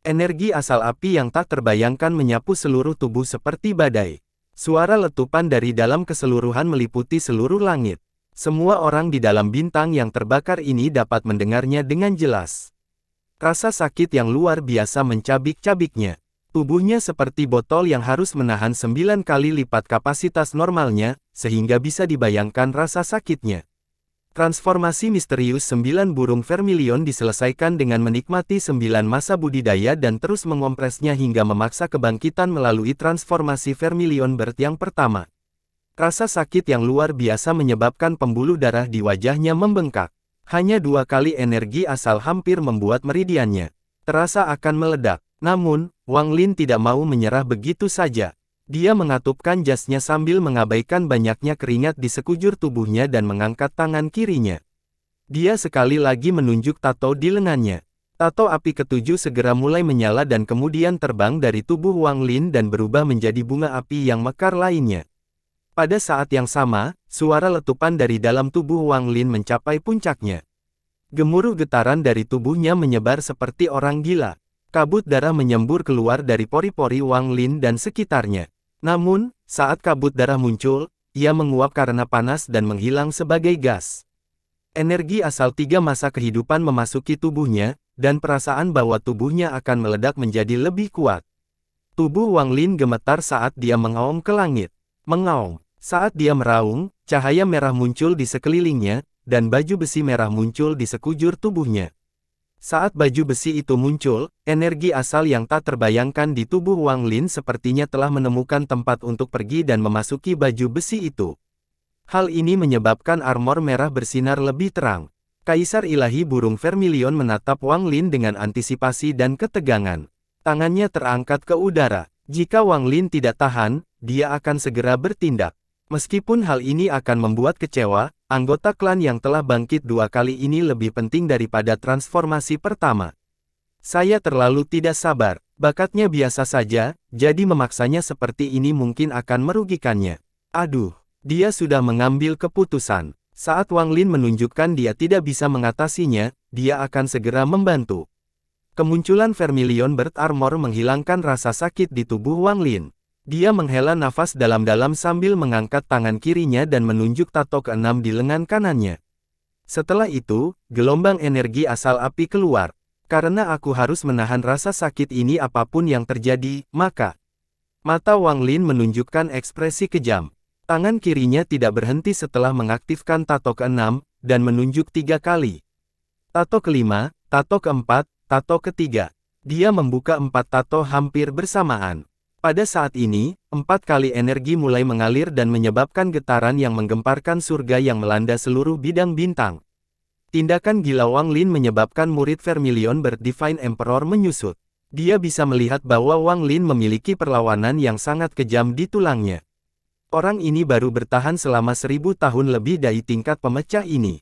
Energi asal api yang tak terbayangkan menyapu seluruh tubuh seperti badai. Suara letupan dari dalam keseluruhan meliputi seluruh langit. Semua orang di dalam bintang yang terbakar ini dapat mendengarnya dengan jelas. Rasa sakit yang luar biasa mencabik-cabiknya. Tubuhnya seperti botol yang harus menahan 9 kali lipat kapasitas normalnya, sehingga bisa dibayangkan rasa sakitnya. Transformasi misterius 9 burung Vermilion diselesaikan dengan menikmati 9 masa budidaya dan terus mengompresnya hingga memaksa kebangkitan melalui transformasi Vermilion Bird yang pertama. Rasa sakit yang luar biasa menyebabkan pembuluh darah di wajahnya membengkak. Hanya 2 kali energi asal hampir membuat meridiannya terasa akan meledak. Namun, Wang Lin tidak mau menyerah begitu saja. Dia mengatupkan jasnya sambil mengabaikan banyaknya keringat di sekujur tubuhnya dan mengangkat tangan kirinya. Dia sekali lagi menunjuk tato di lengannya. Tato api ke-7 segera mulai menyala dan kemudian terbang dari tubuh Wang Lin dan berubah menjadi bunga api yang mekar lainnya. Pada saat yang sama, suara letupan dari dalam tubuh Wang Lin mencapai puncaknya. Gemuruh getaran dari tubuhnya menyebar seperti orang gila. Kabut darah menyembur keluar dari pori-pori Wang Lin dan sekitarnya. Namun, saat kabut darah muncul, ia menguap karena panas dan menghilang sebagai gas. Energi asal 3 masa kehidupan memasuki tubuhnya, dan perasaan bahwa tubuhnya akan meledak menjadi lebih kuat. Tubuh Wang Lin gemetar saat dia mengaum ke langit. Mengaum. Saat dia meraung, cahaya merah muncul di sekelilingnya, dan baju besi merah muncul di sekujur tubuhnya. Saat baju besi itu muncul, energi asal yang tak terbayangkan di tubuh Wang Lin sepertinya telah menemukan tempat untuk pergi dan memasuki baju besi itu. Hal ini menyebabkan armor merah bersinar lebih terang. Kaisar ilahi burung Vermilion menatap Wang Lin dengan antisipasi dan ketegangan. Tangannya terangkat ke udara. Jika Wang Lin tidak tahan, dia akan segera bertindak. Meskipun hal ini akan membuat kecewa, anggota klan yang telah bangkit 2 kali ini lebih penting daripada transformasi pertama. Saya terlalu tidak sabar, bakatnya biasa saja, jadi memaksanya seperti ini mungkin akan merugikannya. Aduh, dia sudah mengambil keputusan. Saat Wang Lin menunjukkan dia tidak bisa mengatasinya, dia akan segera membantu. Kemunculan Vermilion Bird Armor menghilangkan rasa sakit di tubuh Wang Lin. Dia menghela nafas dalam-dalam sambil mengangkat tangan kirinya dan menunjuk tato ke-6 di lengan kanannya. Setelah itu, gelombang energi asal api keluar. Karena aku harus menahan rasa sakit ini apapun yang terjadi, maka Mata Wang Lin menunjukkan ekspresi kejam. Tangan kirinya tidak berhenti setelah mengaktifkan tato ke-6, dan menunjuk 3 kali. Tato ke-5, tato ke-4, tato ke-3. Dia membuka 4 tato hampir bersamaan. Pada saat ini, 4 kali energi mulai mengalir dan menyebabkan getaran yang menggemparkan surga yang melanda seluruh bidang bintang. Tindakan gila Wang Lin menyebabkan murid Vermilion Divine Emperor menyusut. Dia bisa melihat bahwa Wang Lin memiliki perlawanan yang sangat kejam di tulangnya. Orang ini baru bertahan selama 1000 tahun lebih dari tingkat pemecah ini.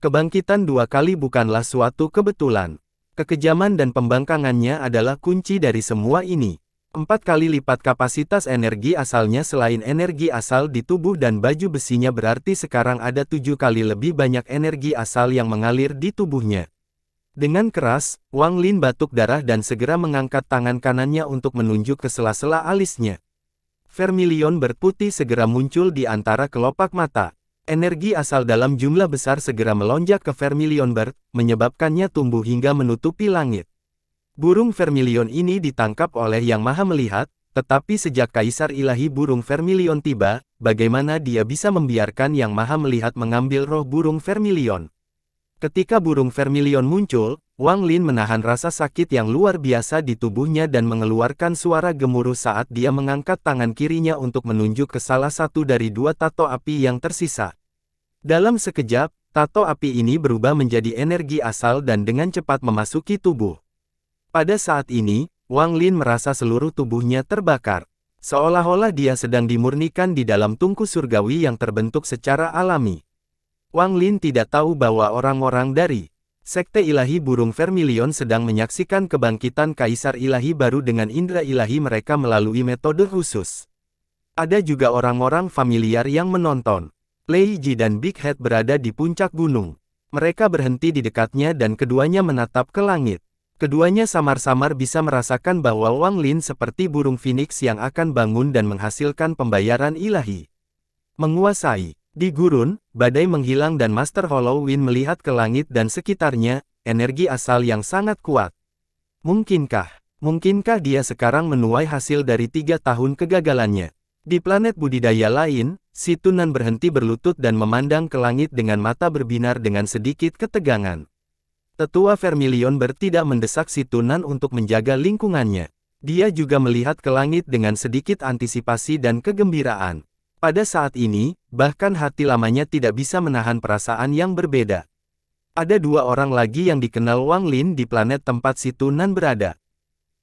Kebangkitan 2 kali bukanlah suatu kebetulan. Kekejaman dan pembangkangannya adalah kunci dari semua ini. 4 kali lipat kapasitas energi asalnya selain energi asal di tubuh dan baju besinya, berarti sekarang ada 7 kali lebih banyak energi asal yang mengalir di tubuhnya. Dengan keras, Wang Lin batuk darah dan segera mengangkat tangan kanannya untuk menunjuk ke sela-sela alisnya. Vermilion berputih segera muncul di antara kelopak mata. Energi asal dalam jumlah besar segera melonjak ke Vermilion menyebabkannya tumbuh hingga menutupi langit. Burung Vermilion ini ditangkap oleh Yang Maha Melihat, tetapi sejak Kaisar Ilahi Burung Vermilion tiba, bagaimana dia bisa membiarkan Yang Maha Melihat mengambil roh burung Vermilion? Ketika burung Vermilion muncul, Wang Lin menahan rasa sakit yang luar biasa di tubuhnya dan mengeluarkan suara gemuruh saat dia mengangkat tangan kirinya untuk menunjuk ke salah satu dari 2 tato api yang tersisa. Dalam sekejap, tato api ini berubah menjadi energi asal dan dengan cepat memasuki tubuh. Pada saat ini, Wang Lin merasa seluruh tubuhnya terbakar. Seolah-olah dia sedang dimurnikan di dalam tungku surgawi yang terbentuk secara alami. Wang Lin tidak tahu bahwa orang-orang dari Sekte Ilahi Burung Vermilion sedang menyaksikan kebangkitan Kaisar Ilahi baru dengan indera ilahi mereka melalui metode khusus. Ada juga orang-orang familiar yang menonton. Lei Ji dan Big Head berada di puncak gunung. Mereka berhenti di dekatnya dan keduanya menatap ke langit. Keduanya samar-samar bisa merasakan bahwa Wang Lin seperti burung phoenix yang akan bangun dan menghasilkan pembayaran ilahi. Menguasai. Di gurun, badai menghilang dan Master Hollow Wind melihat ke langit dan sekitarnya, energi asal yang sangat kuat. Mungkinkah dia sekarang menuai hasil dari 3 tahun kegagalannya? Di planet budidaya lain, si Tunan berhenti berlutut dan memandang ke langit dengan mata berbinar dengan sedikit ketegangan. Tetua Vermilion tidak mendesak si Tunan untuk menjaga lingkungannya. Dia juga melihat ke langit dengan sedikit antisipasi dan kegembiraan. Pada saat ini, bahkan hati lamanya tidak bisa menahan perasaan yang berbeda. Ada 2 orang lagi yang dikenal Wang Lin di planet tempat si Tunan berada.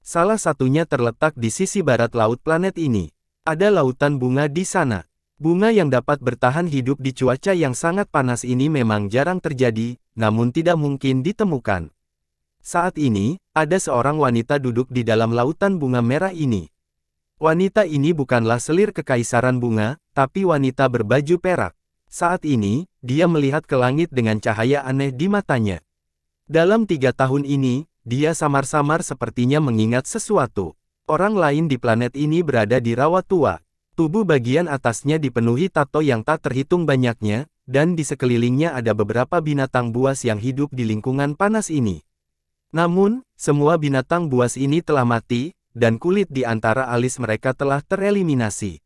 Salah satunya terletak di sisi barat laut planet ini. Ada lautan bunga di sana. Bunga yang dapat bertahan hidup di cuaca yang sangat panas ini memang jarang terjadi, namun tidak mungkin ditemukan. Saat ini, ada seorang wanita duduk di dalam lautan bunga merah ini. Wanita ini bukanlah selir kekaisaran bunga, tapi wanita berbaju perak. Saat ini, dia melihat ke langit dengan cahaya aneh di matanya. Dalam 3 tahun ini, dia samar-samar sepertinya mengingat sesuatu. Orang lain di planet ini berada di rawa tua. Tubuh bagian atasnya dipenuhi tato yang tak terhitung banyaknya, dan di sekelilingnya ada beberapa binatang buas yang hidup di lingkungan panas ini. Namun, semua binatang buas ini telah mati, dan kulit di antara alis mereka telah tereliminasi.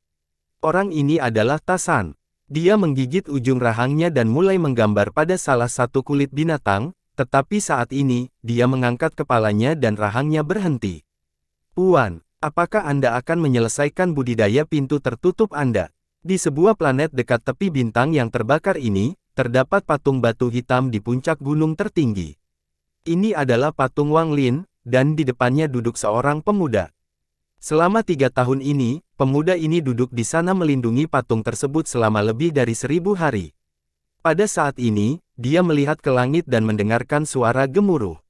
Orang ini adalah Tasan. Dia menggigit ujung rahangnya dan mulai menggambar pada salah satu kulit binatang, tetapi saat ini, dia mengangkat kepalanya dan rahangnya berhenti. Puan, apakah Anda akan menyelesaikan budidaya pintu tertutup Anda? Di sebuah planet dekat tepi bintang yang terbakar ini, terdapat patung batu hitam di puncak gunung tertinggi. Ini adalah patung Wang Lin, dan di depannya duduk seorang pemuda. Selama 3 tahun ini, pemuda ini duduk di sana melindungi patung tersebut selama lebih dari 1000 hari. Pada saat ini, dia melihat ke langit dan mendengarkan suara gemuruh.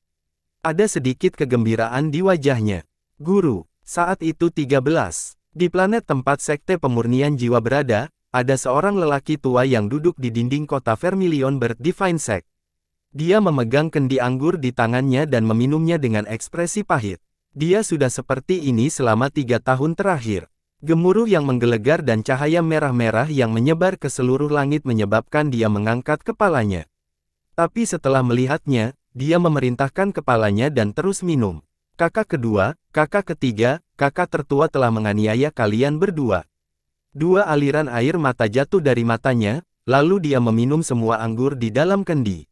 Ada sedikit kegembiraan di wajahnya. Guru, saat itu 13. Di planet tempat Sekte Pemurnian Jiwa berada, ada seorang lelaki tua yang duduk di dinding kota Vermilion Divine Sect. Dia memegang kendi anggur di tangannya dan meminumnya dengan ekspresi pahit. Dia sudah seperti ini selama 3 tahun terakhir. Gemuruh yang menggelegar dan cahaya merah-merah yang menyebar ke seluruh langit menyebabkan dia mengangkat kepalanya. Tapi setelah melihatnya, dia memerintahkan kepalanya dan terus minum. Kakak kedua, kakak ketiga, kakak tertua telah menganiaya kalian berdua. Dua aliran air mata jatuh dari matanya, lalu dia meminum semua anggur di dalam kendi.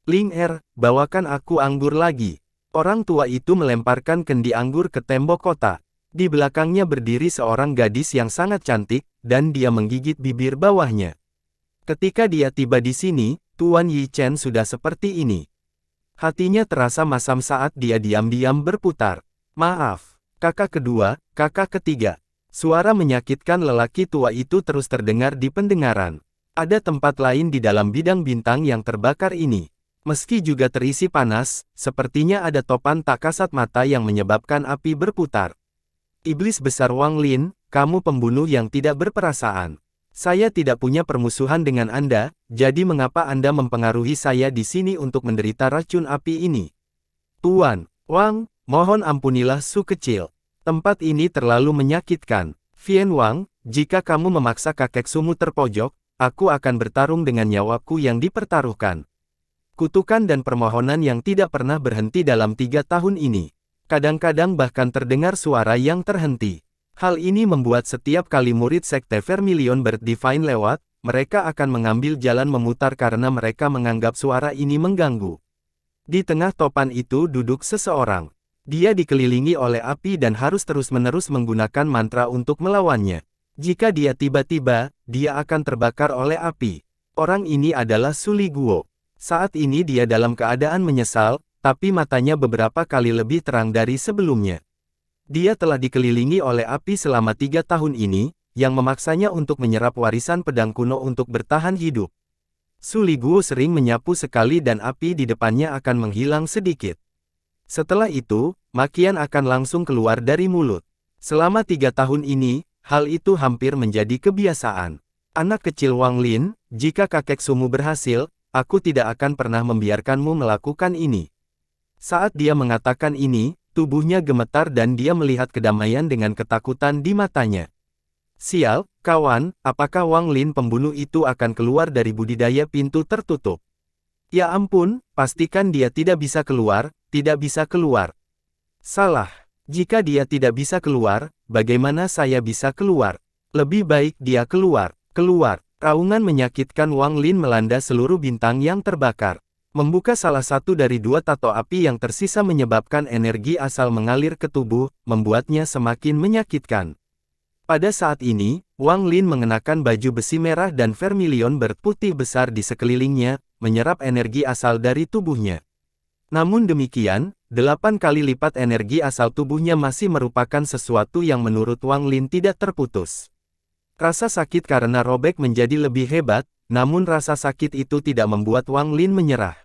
Ling Er, bawakan aku anggur lagi. Orang tua itu melemparkan kendi anggur ke tembok kota. Di belakangnya berdiri seorang gadis yang sangat cantik, dan dia menggigit bibir bawahnya. Ketika dia tiba di sini, Tuan Yi Chen sudah seperti ini. Hatinya terasa masam saat dia diam-diam berputar. Maaf, kakak kedua, kakak ketiga. Suara menyakitkan lelaki tua itu terus terdengar di pendengaran. Ada tempat lain di dalam bidang bintang yang terbakar ini. Meski juga terisi panas, sepertinya ada topan tak kasat mata yang menyebabkan api berputar. Iblis besar Wang Lin, kamu pembunuh yang tidak berperasaan. Saya tidak punya permusuhan dengan Anda, jadi mengapa Anda mempengaruhi saya di sini untuk menderita racun api ini? Tuan, Wang, mohon ampunilah Su kecil. Tempat ini terlalu menyakitkan. Vian Wang, jika kamu memaksa kakek Sumu terpojok, aku akan bertarung dengan nyawaku yang dipertaruhkan. Kutukan dan permohonan yang tidak pernah berhenti dalam 3 tahun ini. Kadang-kadang bahkan terdengar suara yang terhenti. Hal ini membuat setiap kali murid sekte Vermilion Bird Divine lewat, mereka akan mengambil jalan memutar karena mereka menganggap suara ini mengganggu. Di tengah topan itu duduk seseorang. Dia dikelilingi oleh api dan harus terus-menerus menggunakan mantra untuk melawannya. Jika dia tiba-tiba, dia akan terbakar oleh api. Orang ini adalah Su Liguo. Saat ini dia dalam keadaan menyesal, tapi matanya beberapa kali lebih terang dari sebelumnya. Dia telah dikelilingi oleh api selama 3 tahun ini, yang memaksanya untuk menyerap warisan pedang kuno untuk bertahan hidup. Su Liguo sering menyapu sekali dan api di depannya akan menghilang sedikit. Setelah itu, makian akan langsung keluar dari mulut. Selama 3 tahun ini, hal itu hampir menjadi kebiasaan. Anak kecil Wang Lin, jika kakek Sumu berhasil, aku tidak akan pernah membiarkanmu melakukan ini. Saat dia mengatakan ini, tubuhnya gemetar dan dia melihat kedamaian dengan ketakutan di matanya. Sial, kawan, apakah Wang Lin pembunuh itu akan keluar dari budidaya pintu tertutup? Ya ampun, pastikan dia tidak bisa keluar, tidak bisa keluar. Salah. Jika dia tidak bisa keluar, bagaimana saya bisa keluar? Lebih baik dia keluar. Keluar. Raungan menyakitkan Wang Lin melanda seluruh bintang yang terbakar. Membuka salah satu dari 2 tato api yang tersisa menyebabkan energi asal mengalir ke tubuh, membuatnya semakin menyakitkan. Pada saat ini, Wang Lin mengenakan baju besi merah dan vermilion berputih besar di sekelilingnya, menyerap energi asal dari tubuhnya. Namun demikian, 8 kali lipat energi asal tubuhnya masih merupakan sesuatu yang menurut Wang Lin tidak terputus. Rasa sakit karena robek menjadi lebih hebat, namun rasa sakit itu tidak membuat Wang Lin menyerah.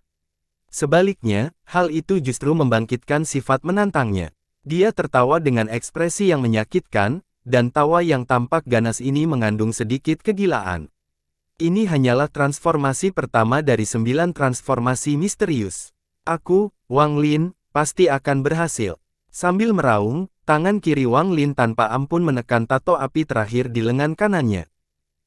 Sebaliknya, hal itu justru membangkitkan sifat menantangnya. Dia tertawa dengan ekspresi yang menyakitkan, dan tawa yang tampak ganas ini mengandung sedikit kegilaan. Ini hanyalah transformasi pertama dari 9 transformasi misterius. Aku, Wang Lin, pasti akan berhasil. Sambil meraung, tangan kiri Wang Lin tanpa ampun menekan tato api terakhir di lengan kanannya.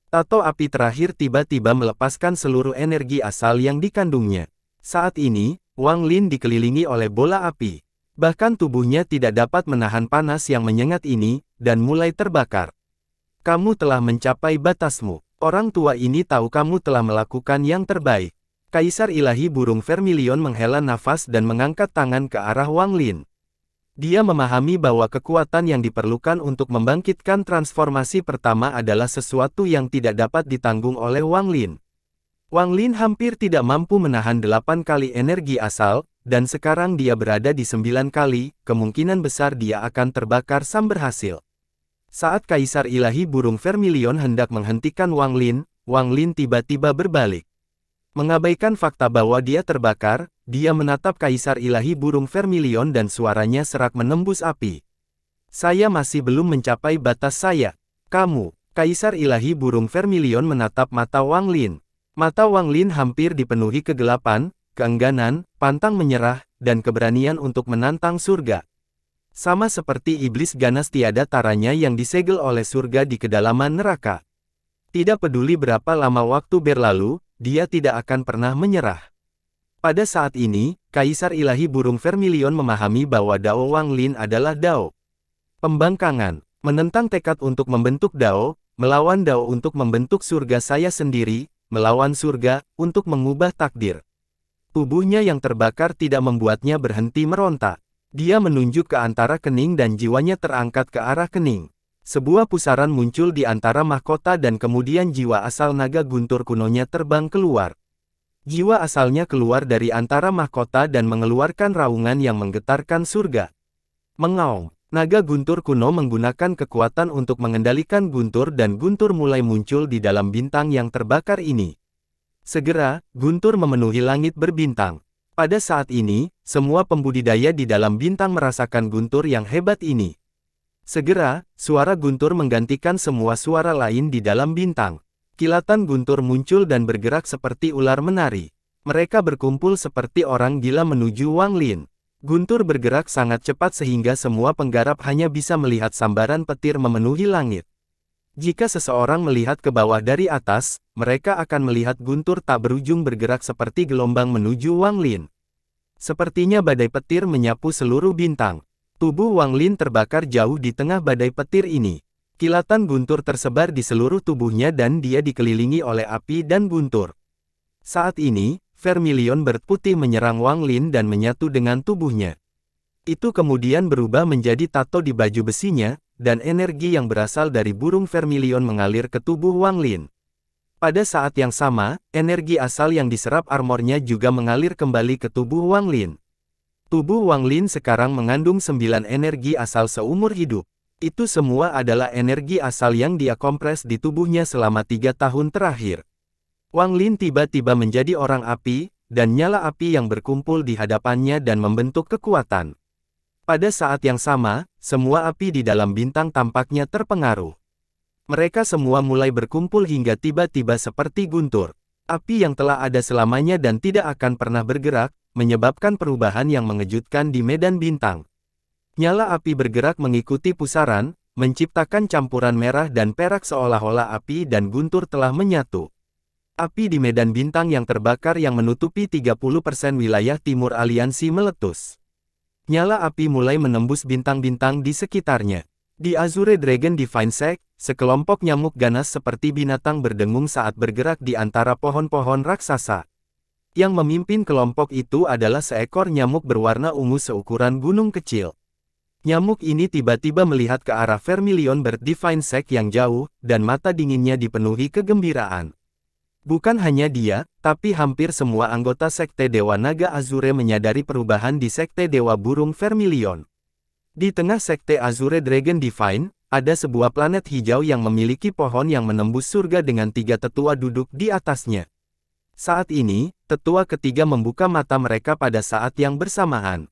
Tato api terakhir tiba-tiba melepaskan seluruh energi asal yang dikandungnya. Saat ini, Wang Lin dikelilingi oleh bola api. Bahkan tubuhnya tidak dapat menahan panas yang menyengat ini, dan mulai terbakar. Kamu telah mencapai batasmu. Orang tua ini tahu kamu telah melakukan yang terbaik. Kaisar ilahi burung Vermilion menghela nafas dan mengangkat tangan ke arah Wang Lin. Dia memahami bahwa kekuatan yang diperlukan untuk membangkitkan transformasi pertama adalah sesuatu yang tidak dapat ditanggung oleh Wang Lin. Wang Lin hampir tidak mampu menahan 8 kali energi asal, dan sekarang dia berada di 9 kali, kemungkinan besar dia akan terbakar berhasil. Saat Kaisar Ilahi Burung Vermilion hendak menghentikan Wang Lin tiba-tiba berbalik. Mengabaikan fakta bahwa dia terbakar, dia menatap Kaisar Ilahi Burung Vermilion dan suaranya serak menembus api. Saya masih belum mencapai batas saya. Kamu, Kaisar Ilahi Burung Vermilion menatap mata Wang Lin. Mata Wang Lin hampir dipenuhi kegelapan, keengganan, pantang menyerah, dan keberanian untuk menantang surga. Sama seperti iblis ganas tiada taranya yang disegel oleh surga di kedalaman neraka. Tidak peduli berapa lama waktu berlalu, dia tidak akan pernah menyerah. Pada saat ini, Kaisar Ilahi Burung Vermilion memahami bahwa Dao Wang Lin adalah Dao. Pembangkangan, menentang tekad untuk membentuk Dao, melawan Dao untuk membentuk surga saya sendiri, melawan surga, untuk mengubah takdir. Tubuhnya yang terbakar tidak membuatnya berhenti meronta. Dia menunjuk ke antara kening dan jiwanya terangkat ke arah kening. Sebuah pusaran muncul di antara mahkota dan kemudian jiwa asal naga guntur kunonya terbang keluar. Jiwa asalnya keluar dari antara mahkota dan mengeluarkan raungan yang menggetarkan surga. Mengaum. Naga guntur kuno menggunakan kekuatan untuk mengendalikan guntur dan guntur mulai muncul di dalam bintang yang terbakar ini. Segera, guntur memenuhi langit berbintang. Pada saat ini, semua pembudidaya di dalam bintang merasakan guntur yang hebat ini. Segera, suara guntur menggantikan semua suara lain di dalam bintang. Kilatan guntur muncul dan bergerak seperti ular menari. Mereka berkumpul seperti orang gila menuju Wang Lin. Guntur bergerak sangat cepat sehingga semua penggarap hanya bisa melihat sambaran petir memenuhi langit. Jika seseorang melihat ke bawah dari atas, mereka akan melihat guntur tak berujung bergerak seperti gelombang menuju Wang Lin. Sepertinya badai petir menyapu seluruh bintang. Tubuh Wang Lin terbakar jauh di tengah badai petir ini. Kilatan guntur tersebar di seluruh tubuhnya dan dia dikelilingi oleh api dan guntur. Saat ini, vermilion berputih menyerang Wang Lin dan menyatu dengan tubuhnya. Itu kemudian berubah menjadi tato di baju besinya, dan energi yang berasal dari burung vermilion mengalir ke tubuh Wang Lin. Pada saat yang sama, energi asal yang diserap armornya juga mengalir kembali ke tubuh Wang Lin. Tubuh Wang Lin sekarang mengandung 9 energi asal seumur hidup. Itu semua adalah energi asal yang dia kompres di tubuhnya selama 3 tahun terakhir. Wang Lin tiba-tiba menjadi orang api, dan nyala api yang berkumpul di hadapannya dan membentuk kekuatan. Pada saat yang sama, semua api di dalam bintang tampaknya terpengaruh. Mereka semua mulai berkumpul hingga tiba-tiba seperti guntur. Api yang telah ada selamanya dan tidak akan pernah bergerak, menyebabkan perubahan yang mengejutkan di medan bintang. Nyala api bergerak mengikuti pusaran, menciptakan campuran merah dan perak seolah-olah api dan guntur telah menyatu. Api di medan bintang yang terbakar yang menutupi 30% wilayah timur aliansi meletus. Nyala api mulai menembus bintang-bintang di sekitarnya. Di Azure Dragon Divine Sect, sekelompok nyamuk ganas seperti binatang berdengung saat bergerak di antara pohon-pohon raksasa. Yang memimpin kelompok itu adalah seekor nyamuk berwarna ungu seukuran gunung kecil. Nyamuk ini tiba-tiba melihat ke arah Vermilion Bird Divine Sect yang jauh, dan mata dinginnya dipenuhi kegembiraan. Bukan hanya dia, tapi hampir semua anggota Sekte Dewa Naga Azure menyadari perubahan di Sekte Dewa Burung Vermilion. Di tengah Sekte Azure Dragon Divine, ada sebuah planet hijau yang memiliki pohon yang menembus surga dengan 3 tetua duduk di atasnya. Saat ini, tetua ketiga membuka mata mereka pada saat yang bersamaan.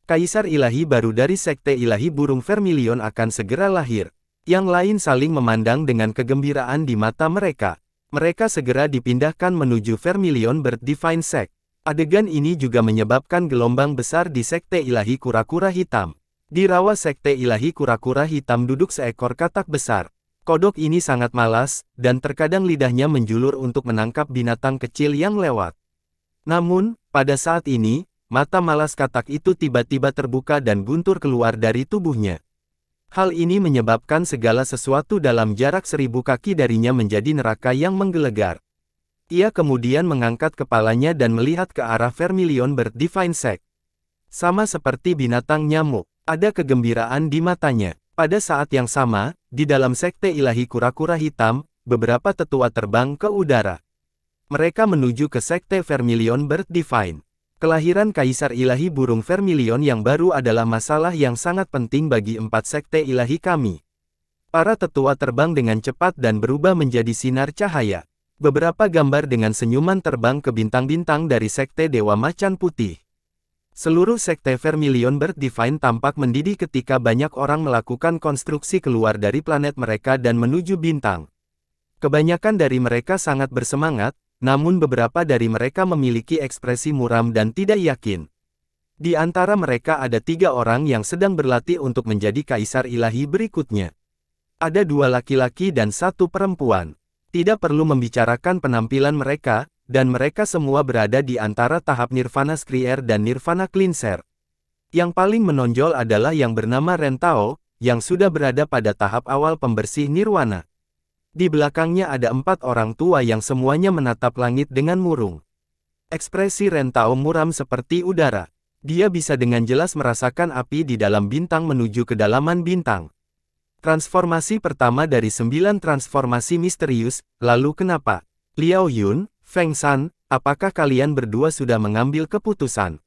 Kaisar ilahi baru dari Sekte Ilahi Burung Vermilion akan segera lahir. Yang lain saling memandang dengan kegembiraan di mata mereka. Mereka segera dipindahkan menuju Vermilion Bird Divine Sect. Adegan ini juga menyebabkan gelombang besar di Sekte Ilahi Kura-Kura Hitam. Di rawa Sekte Ilahi Kura-Kura Hitam duduk seekor katak besar. Kodok ini sangat malas, dan terkadang lidahnya menjulur untuk menangkap binatang kecil yang lewat. Namun, pada saat ini, mata malas katak itu tiba-tiba terbuka dan guntur keluar dari tubuhnya. Hal ini menyebabkan segala sesuatu dalam jarak 1000 kaki darinya menjadi neraka yang menggelegar. Ia kemudian mengangkat kepalanya dan melihat ke arah Vermilion Bird Divine Sect. Sama seperti binatang nyamuk, ada kegembiraan di matanya. Pada saat yang sama, di dalam Sekte Ilahi Kura-Kura Hitam, beberapa tetua terbang ke udara. Mereka menuju ke Sekte Vermilion Bird Divine. Kelahiran Kaisar Ilahi Burung Vermilion yang baru adalah masalah yang sangat penting bagi 4 sekte ilahi kami. Para tetua terbang dengan cepat dan berubah menjadi sinar cahaya. Beberapa gambar dengan senyuman terbang ke bintang-bintang dari Sekte Dewa Macan Putih. Seluruh Sekte Vermilion Bird Divine tampak mendidih ketika banyak orang melakukan konstruksi keluar dari planet mereka dan menuju bintang. Kebanyakan dari mereka sangat bersemangat, namun beberapa dari mereka memiliki ekspresi muram dan tidak yakin. Di antara mereka ada 3 orang yang sedang berlatih untuk menjadi kaisar ilahi berikutnya. Ada 2 laki-laki dan 1 perempuan. Tidak perlu membicarakan penampilan mereka, dan mereka semua berada di antara tahap Nirvana Skrier dan Nirvana Cleanser. Yang paling menonjol adalah yang bernama Ren Tao, yang sudah berada pada tahap awal pembersih nirwana. Di belakangnya ada 4 orang tua yang semuanya menatap langit dengan murung. Ekspresi Ren Tao muram seperti udara. Dia bisa dengan jelas merasakan api di dalam bintang menuju kedalaman bintang. Transformasi pertama dari 9 transformasi misterius, lalu kenapa? Liao Yun, Feng San, apakah kalian berdua sudah mengambil keputusan?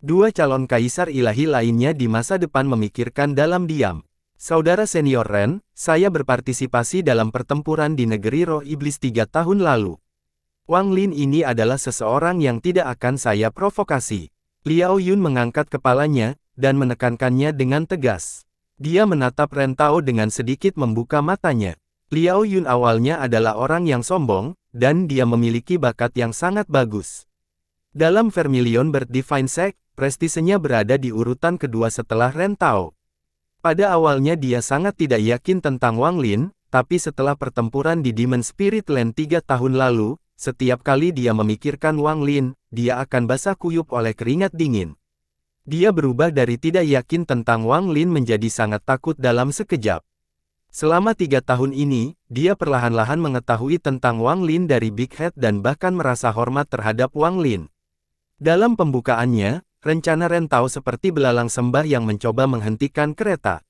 Dua calon kaisar ilahi lainnya di masa depan memikirkan dalam diam. Saudara senior Ren, saya berpartisipasi dalam pertempuran di negeri roh iblis 3 tahun lalu. Wang Lin ini adalah seseorang yang tidak akan saya provokasi. Liao Yun mengangkat kepalanya, dan menekankannya dengan tegas. Dia menatap Ren Tao dengan sedikit membuka matanya. Liao Yun awalnya adalah orang yang sombong, dan dia memiliki bakat yang sangat bagus. Dalam Vermilion Bird Divine Sect, prestisenya berada di urutan kedua setelah Ren Tao. Pada awalnya dia sangat tidak yakin tentang Wang Lin, tapi setelah pertempuran di Demon Spirit Land 3 tahun lalu, setiap kali dia memikirkan Wang Lin, dia akan basah kuyup oleh keringat dingin. Dia berubah dari tidak yakin tentang Wang Lin menjadi sangat takut dalam sekejap. Selama 3 tahun ini, dia perlahan-lahan mengetahui tentang Wang Lin dari Big Head dan bahkan merasa hormat terhadap Wang Lin. Dalam pembukaannya, rencana Ren Tao seperti belalang sembah yang mencoba menghentikan kereta.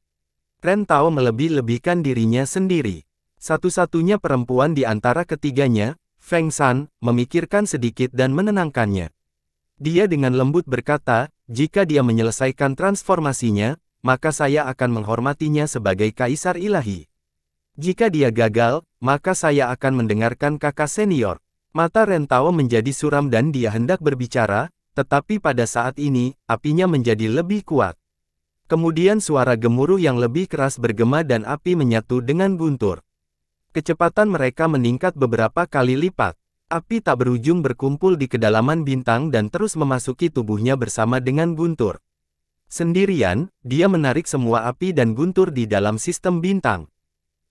Ren Tao melebih-lebihkan dirinya sendiri. Satu-satunya perempuan di antara ketiganya, Feng San, memikirkan sedikit dan menenangkannya. Dia dengan lembut berkata, jika dia menyelesaikan transformasinya, maka saya akan menghormatinya sebagai kaisar ilahi. Jika dia gagal, maka saya akan mendengarkan kakak senior. Mata Ren Tao menjadi suram dan dia hendak berbicara, tetapi pada saat ini, apinya menjadi lebih kuat. Kemudian suara gemuruh yang lebih keras bergema dan api menyatu dengan guntur. Kecepatan mereka meningkat beberapa kali lipat. Api tak berujung berkumpul di kedalaman bintang dan terus memasuki tubuhnya bersama dengan guntur. Sendirian, dia menarik semua api dan guntur di dalam sistem bintang.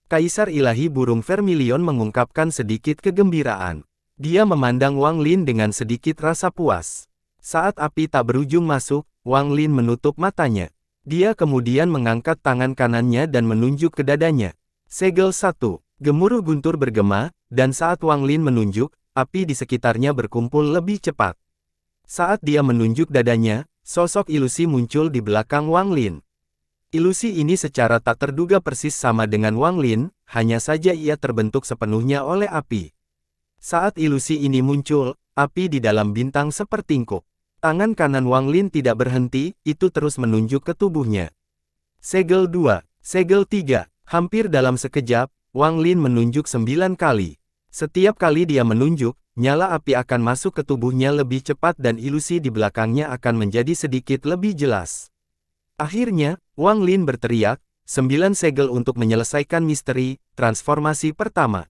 Kaisar ilahi burung Vermilion mengungkapkan sedikit kegembiraan. Dia memandang Wang Lin dengan sedikit rasa puas. Saat api tak berujung masuk, Wang Lin menutup matanya. Dia kemudian mengangkat tangan kanannya dan menunjuk ke dadanya. Segel 1. Gemuruh guntur bergema, dan saat Wang Lin menunjuk, api di sekitarnya berkumpul lebih cepat. Saat dia menunjuk dadanya, sosok ilusi muncul di belakang Wang Lin. Ilusi ini secara tak terduga persis sama dengan Wang Lin, hanya saja ia terbentuk sepenuhnya oleh api. Saat ilusi ini muncul, api di dalam bintang sepertingkup. Tangan kanan Wang Lin tidak berhenti, itu terus menunjuk ke tubuhnya. Segel 2, segel 3, hampir dalam sekejap, Wang Lin menunjuk 9 kali. Setiap kali dia menunjuk, nyala api akan masuk ke tubuhnya lebih cepat dan ilusi di belakangnya akan menjadi sedikit lebih jelas. Akhirnya, Wang Lin berteriak, 9 segel untuk menyelesaikan misteri, transformasi pertama.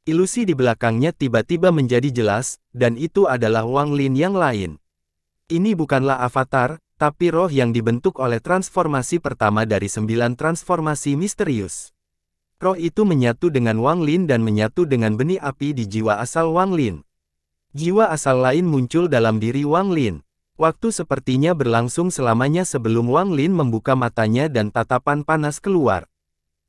Ilusi di belakangnya tiba-tiba menjadi jelas, dan itu adalah Wang Lin yang lain. Ini bukanlah avatar, tapi roh yang dibentuk oleh transformasi pertama dari 9 transformasi misterius. Roh itu menyatu dengan Wang Lin dan menyatu dengan benih api di jiwa asal Wang Lin. Jiwa asal lain muncul dalam diri Wang Lin. Waktu sepertinya berlangsung selamanya sebelum Wang Lin membuka matanya dan tatapan panas keluar.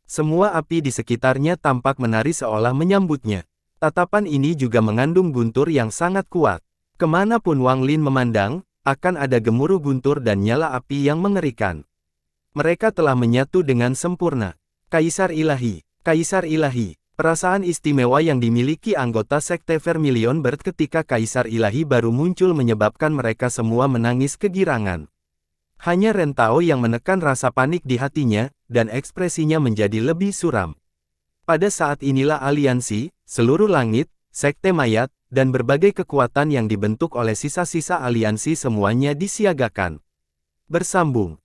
Semua api di sekitarnya tampak menari seolah menyambutnya. Tatapan ini juga mengandung guntur yang sangat kuat. Kemanapun Wang Lin memandang, akan ada gemuruh guntur dan nyala api yang mengerikan. Mereka telah menyatu dengan sempurna. Kaisar ilahi, kaisar ilahi. Perasaan istimewa yang dimiliki anggota Sekte Vermilion Bird ketika kaisar ilahi baru muncul menyebabkan mereka semua menangis kegirangan. Hanya Ren Tao yang menekan rasa panik di hatinya, dan ekspresinya menjadi lebih suram. Pada saat inilah aliansi, seluruh langit, sekte mayat, dan berbagai kekuatan yang dibentuk oleh sisa-sisa aliansi semuanya disiagakan. Bersambung.